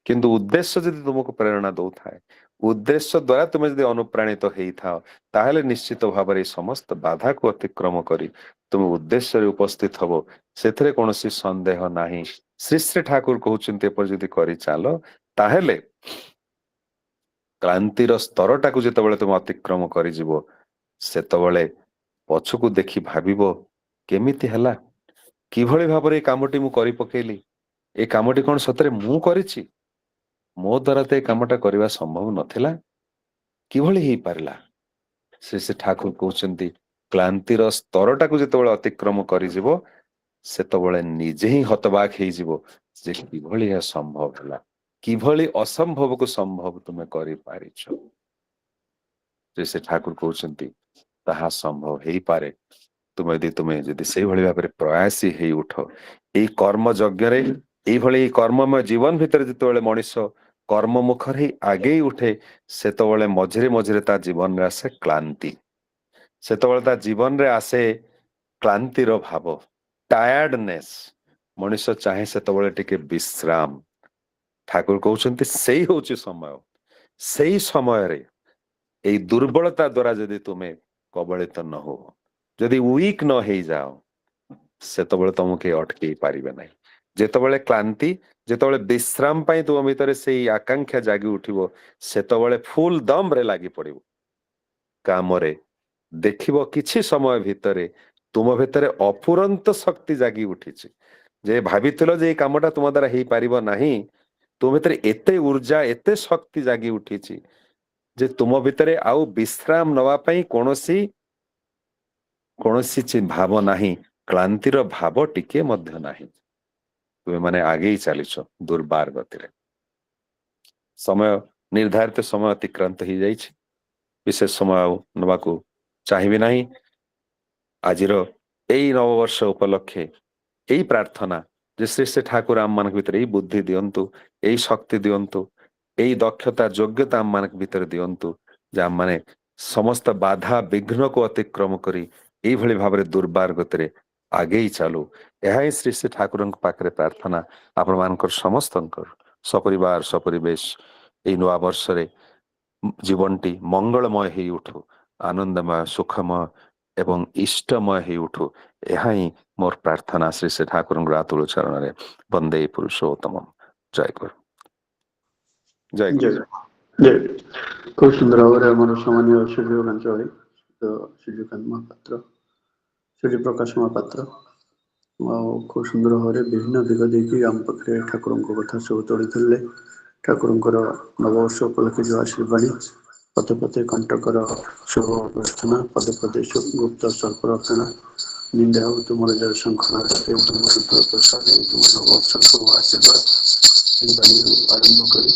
किंतु उद्देश्य जदि तुमको प्रेरणा दौ थाए उद्देश्य द्वारा तुमे जदि अनुप्राणित हेई थाओ ताहले निश्चित भाବରେ समस्त बाधा को अतिक्रम करी तुम उद्देश्य रे उपस्थित हबो सेथरे कोनोसी संदेह नाही श्री श्री ठाकुर कहउछन्ते पर जदि करी चालो ताहले क्रांतिर स्तरटा को जेतबेले तुम अतिक्रम करी जिवो सेतबेले पछकु देखि भाबिबो केमिति हला किभଳି भाବରେ कामटी मु करि पकेली ए कामटी कोन सतरे मु करिछि मो द्वारा ते कामटा करबा संभव नथिला किभଳି हेई पारला श्री श्री ठाकुर कहउछन्ती क्लांतिर स्तरटा को जेतबेले अतिक्रम करि जिवो सेतबेले निजे ही हतबाक हेई जिवो जे किभଳି हे संभव हला किभଳି असंभव को संभव तुमे करि पारिछो श्री श्री ठाकुर कहउछन्ती ताहा संभव हेई पारे तुमे जदि सेई भଳି भाबरे प्रयासी हेई उठो एई कर्म यज्ञ रे एई भଳି कर्ममय जीवन भितर जेतबेले मनुष्य कर्म मुखर ही आगे उठे सेतबेले मझिरे मझिरे ता जीवन रे आसे क्लांति सेतबेले ता जीवन रे आसे क्लांतिर भाव टायर्डनेस मनुष्य चाहे सेतबेले टिके विश्राम ठाकुर कहउछन्ती सेई होउची समय सेई समय रे एई दुर्बलता द्वारा जदि तुमे कबलित न हो जदि वीक न हेई जाओ सेतबेले तुमके अटके पारिबे नाही जेतबेले क्लांति जेतबेले विश्राम पाई तुम भितर सेई आकांक्षा जागी उठिबो सेतबेले फुल दम रे लागि पड़िबो काम रे देखिबो किछि समय भितरे तुम भितरे अपुरंत शक्ति जागी उठिछि जे भाबिथिलो जे कामटा तुम द्वारा हेई पारिबो नाही तुम भितरे एते ऊर्जा एते शक्ति जागी उठिछि जे तुम भितरे आउ विश्राम नवा पाई कोनोसी भाव नाही क्लांतिर भाव टिके मध्य नाही तुमे माने आगे ही चलीछ दुर्बार गति रे समय निर्धारित समय अतिक्रांत ही जाइछ विशेष समय नवा को चाहिबे नाही आजिर एई नववर्ष उपलक्षे एई प्रार्थना जे श्री श्री ठाकुर आम मानक भितर एई बुद्धि दियंतु एई शक्ति दियंतु एई दक्षता योग्यता आम मानक भितर दियंतु जे आम माने समस्त बाधा विघ्न को अतिक्रम करी एई भଳି भाबरे दुर्बार गतिरे आगे ही चालू यह श्री श्री ठाकुर पाखे प्रार्थना आपण मानकर समस्तंकर सपरिवार सपरिवेश एई नुआ वर्ष रे जीवनटी मंगलमय हेई उठू आनंदमय सुखमय एवं इष्टमय हेई उठू यह ही मोर प्रार्थना श्री श्री ठाकुर आतुल चरण रे वंदे पुरुषोत्तम जय गुरु जय गुरु जय खूब सुंदर भाव आम सामान्य सूर्यकांत सूर्यकांत महापात्र सूर्य प्रकाश महापात्र खूब सुंदर भाव विभिन्न दिग देखिए आम पाखे ठाकुर कथा सब तोड़ी ठाकुर नववर्ष उपलक्षे जो आशीर्वाणी पदे पदे कंटकर शुभ प्रार्थना पदे पदे गुप्त सर्परक्षणा ନିନ୍ଦା ହଉ ତୁମର ଜୟ ଶଙ୍ଖର ହସ୍ତେ ତୁମର ପ୍ରସାଦ ତୁମର ବର୍ଷ ସବୁ ଆଶୀର୍ବାଦ ଏହି ବାଣୀରୁ ଆରମ୍ଭ କରି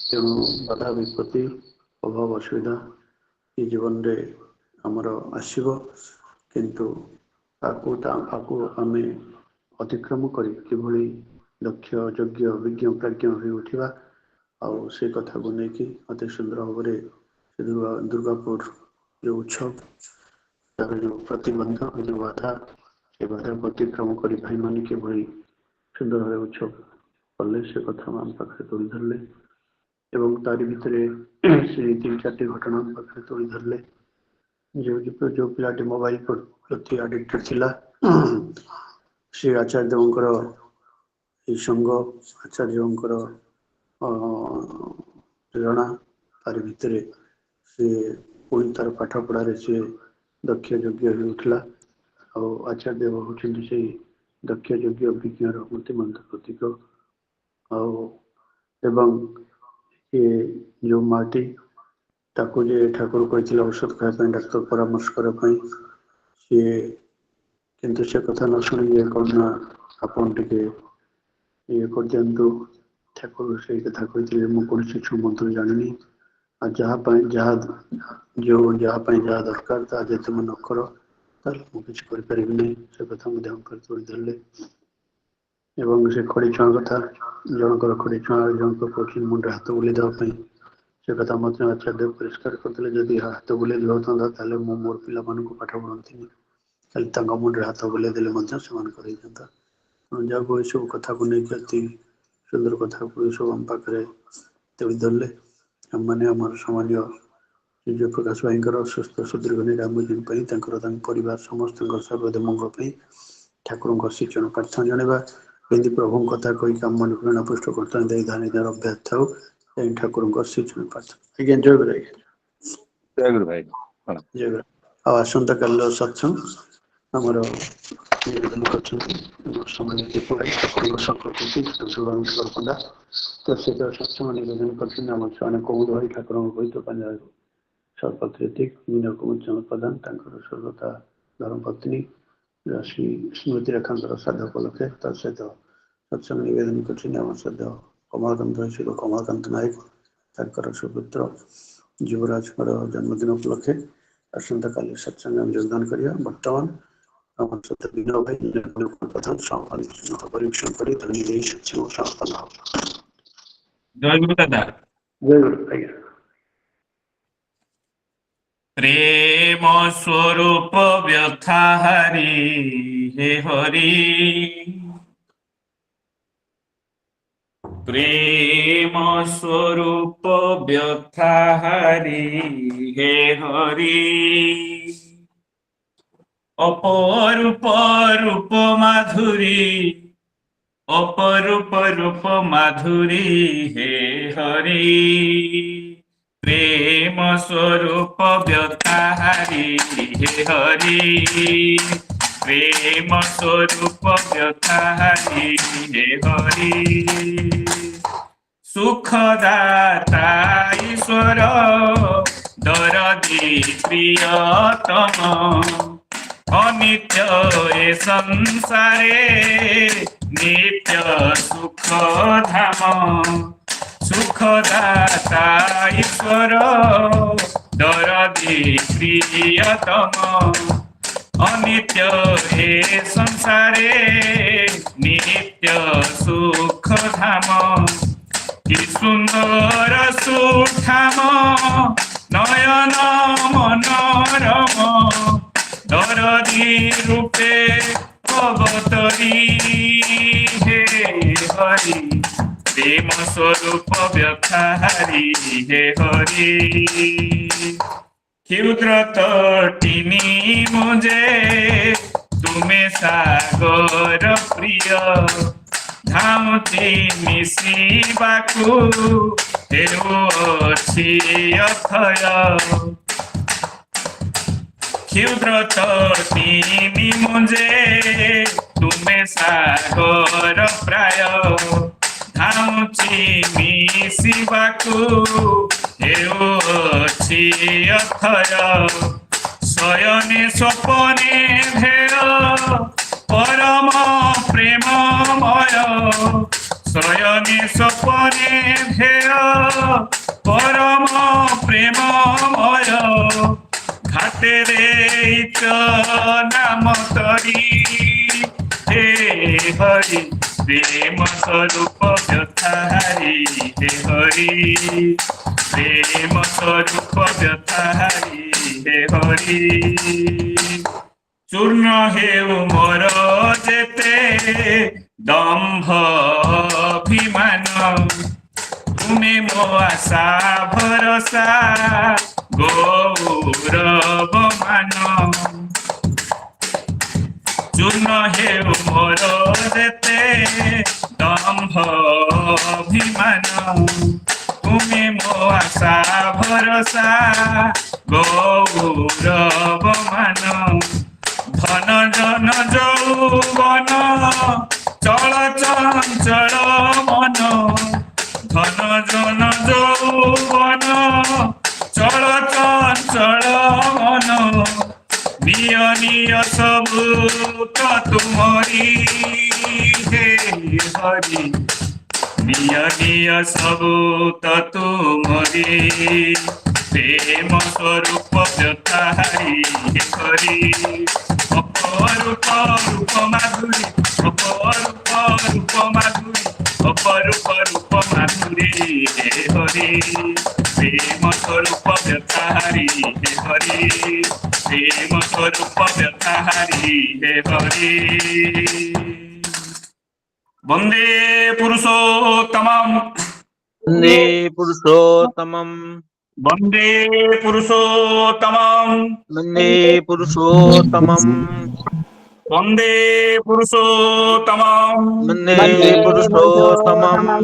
ତେଣୁ ବାଧା ବିପତ୍ତି ଅଭାବ ଅସୁବିଧା ଏ ଜୀବନରେ ଆମର ଆସିବ, କିନ୍ତୁ ତାକୁ ଆମେ ଅତିକ୍ରମ କରି କିଭଳି ଦକ୍ଷ ଯୋଗ୍ୟ ବିଜ୍ଞ ପ୍ରାଜ୍ଞ ହୋଇ ଉଠିବା, ଆଉ ସେ କଥାକୁ ନେଇକି ଅତି ସୁନ୍ଦର ଭାବରେ ସେ ଦୁର୍ଗାପୁର ଯେଉଁ ଉତ୍ସବ ତାର ଯେଉଁ ପ୍ରତିବନ୍ଧ ଯେଉଁ ବାଧା ସେ ବାଧାକୁ ଅତିକ୍ରମ କରି ଭାଇମାନେ କିଭଳି ସୁନ୍ଦର ଭାବେ ଉତ୍ସବ କଲେ ସେ କଥା ଆମ ପାଖରେ ତୁଳି ଧରିଲେ ଏବଂ ତାରି ଭିତରେ ସେ 3-4ଟି ଘଟଣା ଆମ ପାଖରେ ତୁଳି ଧରିଲେ। ଯେଉଁ ପିଲାଟି ମୋବାଇଲ ପ୍ରତି ଆଡିକ୍ଟେଡ ଥିଲା ସେ ଆଚାର୍ଯ୍ୟଙ୍କର এই সঙ্গ ଆଚାର୍ଯ୍ୟଙ୍କର ପ୍ରେରଣା ତାରି ଭିତରେ ସେ ପୁଣି ତାର ପାଠ ପଢ଼ାରେ ସେ ଦକ୍ଷ ଯୋଗ୍ୟ ହୋଇ ଉଠିଲା ଆଉ ଆଚାର୍ଯ୍ୟ ହେଉଛନ୍ତି ସେଇ ଦକ୍ଷ ଯୋଗ୍ୟ ବିଜ୍ଞର ମୂର୍ତ୍ତିମନ୍ତ ପ୍ରତୀକ। ଆଉ ଏବଂ ଏ ଯେଉଁ ମାଟି ତାକୁ ଯେ ଠାକୁର କହିଥିଲେ ଔଷଧ ଖାଇବା ପାଇଁ ଡାକ୍ତର ପରାମର୍ଶ କରିବା ପାଇଁ ସିଏ କିନ୍ତୁ ସେ କଥା ନ ଶୁଣି କ'ଣ ନା ଆପଣ ଟିକେ ଇଏ କରିଦିଅନ୍ତୁ, ଠାକୁର ସେଇ କଥା କହିଥିଲେ ମୁଁ କୌଣସି ଛଉ ମନ୍ତ୍ର ଜାଣିନି ଆଉ ଯାହା ପାଇଁ ଯାହା ଦରକାର ତାହା ଯଦି ତୁମେ ନ କର ତାହେଲେ ମୁଁ କିଛି କରିପାରିବି ନାହିଁ, ସେ କଥା ମଧ୍ୟ କରି ତୋଳି ଧରିଲେ। ଏବଂ ସେ ଖଡ଼ି ଛୁଆଁ କଥା ଜଣଙ୍କର ଖଡ଼ି ଛୁଆଁ ଜଣଙ୍କ କହୁଛନ୍ତି ମୁଣ୍ଡରେ ହାତ ବୁଲେଇ ଦେବା ପାଇଁ ସେ କଥା ମଧ୍ୟ ଆଚାର୍ଯ୍ୟ ପରିଷ୍କାର କରିଥିଲେ ଯଦି ହାତ ବୁଲେଇ ଦେଉଥାନ୍ତା ତାହେଲେ ମୁଁ ମୋର ପିଲାମାନଙ୍କୁ ପାଠ ପଢ଼ନ୍ତିନି, ଖାଲି ତାଙ୍କ ମୁଣ୍ଡରେ ହାତ ବୁଲେଇ ଦେଲେ ମଧ୍ୟ ସେମାନଙ୍କର ହେଇଥାନ୍ତା। ଯାହାକୁ ଏସବୁ କଥାକୁ ନେଇକି ଅତି ସୁନ୍ଦର କଥାକୁ ଏସବୁ ଆମ ପାଖରେ ତେଳି ଧରିଲେ। ଆମମାନେ ଆମର ସାମାନ୍ୟ ସୂର୍ଯ୍ୟ ପ୍ରକାଶ ଭାଇଙ୍କର ସୁସ୍ଥ ସୁଦୀର୍ଘ ନିରାମୟ ପାଇଁ ତାଙ୍କ ପରିବାର ସମସ୍ତଙ୍କ ସର୍ବଦା ମଙ୍ଗଳ ପାଇଁ ଠାକୁରଙ୍କ ଶିକ୍ଷଣ ପ୍ରାର୍ଥନା ଜଣାଇବା, ଏମିତି ପ୍ରଭୁଙ୍କ କଥା କହିକି ଆମମାନଙ୍କୁ ପ୍ରେରଣା ପୃଷ୍ଟ କରୁଥାନ୍ତି ଦେଇ ଧାନିଦାର ଅଭ୍ୟାସ ଥାଉ ଏହି ଠାକୁରଙ୍କ ଶିକ୍ଷଣ ପ୍ରାର୍ଥନା। ଆଜ୍ଞା ଜୟ ଗୁରୁ ଆଜ୍ଞା ଜୟ ଗୁରୁ ଭାଇ। ଜୟ ଗୁରୁ। ଆଉ ଆସନ୍ତାକାଲିର ସତ୍ସଙ୍ଗ ଆମର ନିବେଦନ କରିଛନ୍ତି ପଣ୍ଡା ତ ସେ ସତ୍ସଙ୍ଗ ନିବେଦନ କରିଛନ୍ତି ଆମ ଛୁଆମାନେ କୌମୁଦ ଭାଇ ଠାକୁରଙ୍କ ପବିତ୍ର ପାଞ୍ଜାରୁ ସର୍ବତ୍ରିତିକ ମିନକୁମଚନ ପ୍ରଧାନ ତାଙ୍କର ସ୍ୱର୍ଗତା ଧର୍ମପତ୍ନୀ ଶ୍ରୀ ସ୍ମୃତି ରେଖାଙ୍କର ଶ୍ରାଦ୍ଧ ଉପଲକ୍ଷେ ତା ସହିତ ସତ୍ସଙ୍ଗ ନିବେଦନ କରିଛନ୍ତି ଆମ ସହିତ କମଳାକାନ୍ତ ଶ୍ରୀ କମଳାକାନ୍ତ ନାୟକ ତାଙ୍କର ସୁପୁତ୍ର ଯୁବରାଜଙ୍କର ଜନ୍ମଦିନ ଉପଲକ୍ଷେ ଆସନ୍ତାକାଲି ସତ୍ସଙ୍ଗ ଆମେ ଯୋଗଦାନ କରିବା। ବର୍ତ୍ତମାନ আমার সাথে বিনয় ভাই প্রধান পরিবেশন করে ধনী দেই সত্সঙ্গ সমাপন হবে। জয় গুরু দাদা। জয় গুরু আজ্ঞা। প্রেম স্বরূপ ব্যথা হারি হে হরি, প্রেম স্বরূপ ব্যথা হারি হে হরি, অপরূপ রূপ মাধুরী অপরূপ রূপ মাধুরী হে হরি, প্রেম স্বরূপ ব্যথা হারি হে হরি, প্রেম স্বরূপ ব্যথা হারি হে হরি, সুখদাতা ঈশ্বর দরদি প্রিয়তম, অনিত্য এ সংসারে নিত্য সুখ ধাম, সুখদাতা ঈশ্বর দরদি প্রিয়তম, অনিত্য এ সংসারে নিত্য সুখ ধাম, কি সুন্দর সুঠাম নয়ন মনোরম, দরদি রূপে অবতরী হে হরি, প্রেম স্বরূপ ব্যথা হারি হে হরি, ক্ষুদ্র তটিনী মুজে তুমে সাগর প্রিয়, ধাউতি মিশিবাকু ହେଉଅଛି ଅଥୟ, ক্ষুদ্র তটিনী মুজে তুমে সাগর প্রায়, ধাউছি মিশিবাকু হেউছি অথୟ, শয়নে স্বপনে ভেয় परम प्रेममय शयने सपने ध्येय परम प्रेममय घाटे रे नाम तरी हे हरि प्रेम स्वरूप व्यथारी हे हरि प्रेम स्वरूप व्यथारी हे हरि चूर्ण हेउ मोर जेते दम्भ अभिमान तुमे मो आशा भरोसा गौरव मान चूर्ण हेउ मोर जेते दम्भ अभिमान तुमे मो आशा भरोसा गौरव मान धन जन यौवन चल चंचल मन धन जन यौवन चल चंचल मन निय निय सबू तो तुमरी हे हरि निय निय सबू तो तुमरी प्रेम स्वरूप व्यथारी हे हरि अपरूप रूप माधुरी अपरूप रूप माधुरी अपरूप रूप माधुरी हे हरि प्रेम स्वरूप व्यथारी हे हरि प्रेम स्वरूप व्यथारी हे हरि वंदे पुरुषोत्तमम् वन्दे पुरुषोत्तमम् वंदे पुरुषोत्तमम् वन्दे पुरुषोत्तमम् वंदे पुरुषोत्तमम् वन्दे पुरुषोत्तमम्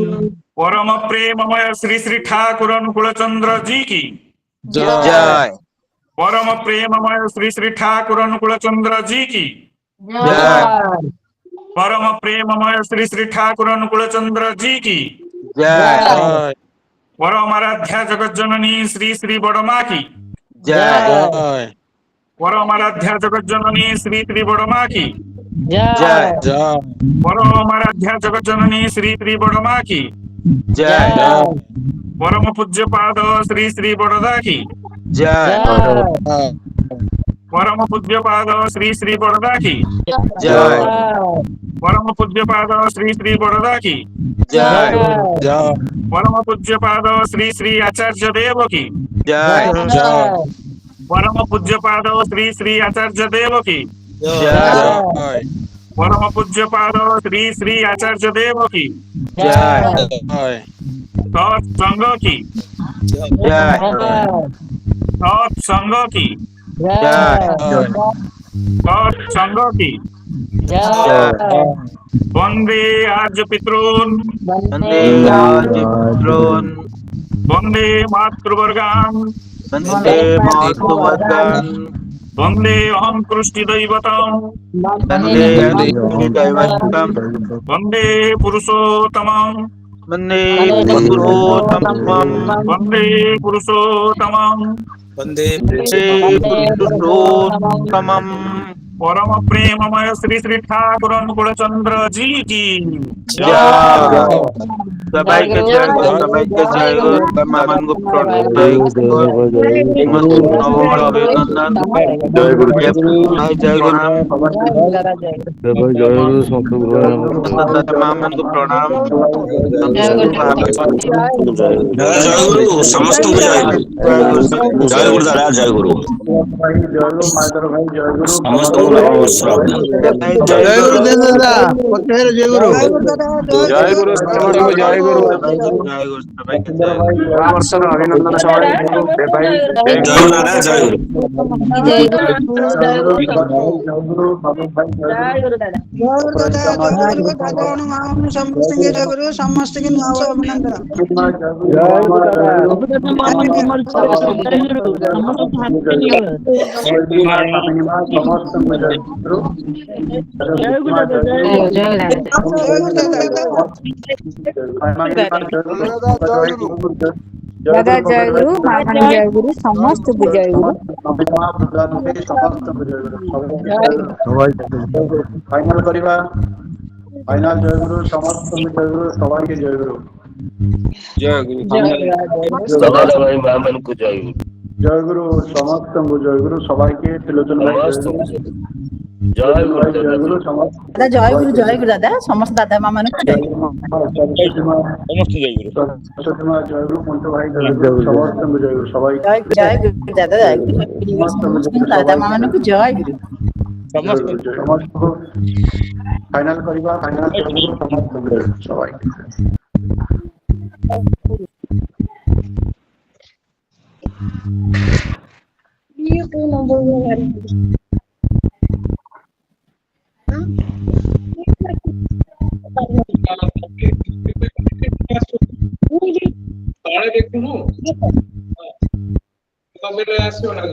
परम प्रेममय श्री श्री ठाकुर अनुकूल चंद्र जी की जय परम प्रेममय श्री श्री ठाकुर अनुकूल चंद्र जी की जय परम प्रेममय श्री श्री ठाकुर अनुकूल चंद्र जी की जय परम आराध्या जगत जननी श्री श्री बड़मा की जय परम आराध्या जगत जननी श्री श्री बड़मा की जय परम आराध्या जगत जननी श्री श्री बड़मा की जय परम पूज्य पाद श्री श्री बड़दा की जय परम पूज्य पाद श्री श्री बड़दा की जय परम पूज्य पाद श्री श्री बड़दा की जय परम पूज्य पाद श्री श्री आचार्य देव की जय परम पूज्य पाद श्री श्री आचार्य देव की जय परम पूज्य पाद श्री श्री आचार्य देव की जय सत्संग की जय सत्संग की जय सत्संग की वंदे आर्य पितॄन् वन्दे आदिपुत्रोन् वंदे मातृवर्गान् वन्दे मातृवर्गान् वंदे अहं कृष्टिदैवतम् वन्दे दैवतम् वंदे पुरुषोत्तमम् वन्दे पुरुषोत्तमम् वंदे पुरुषोत्तमम् वन्दे पुरुषोत्तमम् परम प्रेममय श्री श्री ठाकुर अनुकूल चंद्र जी की सबाइके जय हो तमाम को प्रणाम अभिनंदन जय गुरु जय गुरु तमाम को प्रणाम जय गुरु समस्त को जय गुरु दादा जय गुरु समस्त को जय गुरु दादा पटेल जय गुरु जय गुरु जय गुरु अभिनंदन जय गुरु दादा जय गुरु समस्त के अभिनंदन ଦାଦା ଜୟଗୁରୁ ମା ମାନେ ଜୟଗୁରୁ ସମସ୍ତଙ୍କୁ ଜୟଗୁରୁ ଫାଇନାଲ କରିବା ଫାଇନାଲ ଜୟଗୁରୁ ସମସ୍ତଙ୍କୁ ଜୟଗୁରୁ ସବାଇকে ଜୟଗୁରୁ ସଦାଳ ଭାଇ ମା ମାନଙ୍କୁ ଜୟଗୁରୁ ଜୟଗୁରୁ ସମସ୍ତଙ୍କୁ ଜୟଗୁରୁ ସବାଇকে ତ୍ରିଲୋଚନ ଭାଇ ଜୟଗୁରୁ ଜୟ ତ୍ରିଲୋଚନ ଗୁରୁ ଭାଇ ଜୟ ଜୟଗୁରୁ ଗୁରୁ ସମସ୍ତ ଦାଦା ଜୟଗୁରୁ ଜୟଗୁରୁ ଦାଦା ସମସ୍ତ ଦାଦା ମା ମାନଙ୍କୁ ସରସ୍ୱତୀ ମା ସରସ୍ୱତୀ ମା ଜୟଗୁରୁ ପଞ୍ଚ ଭାଇ ଜୟଗୁରୁ ସମସ୍ତଙ୍କୁ ଜୟଗୁରୁ ସବାଇ ଜୟଗୁରୁ ଦାଦା ଜୟଗୁରୁ ସମସ୍ତଙ୍କୁ ସମସ୍ତ ଜୟଗୁରୁ ଦାଦା ସବାଇ ମା ମାନଙ୍କୁ ଜୟଗୁରୁ ଜୟଗୁରୁ ସମସ୍ତଙ୍କୁ ଫାଇନାଲ କରିବା ଫାଇନାଲ ଜୟଗୁରୁ ସମସ୍ତଙ୍କୁ ଜୟଗୁରୁ ସବାଇ ତଳେ ଦେଖୁନୁ ଆସିବ ନା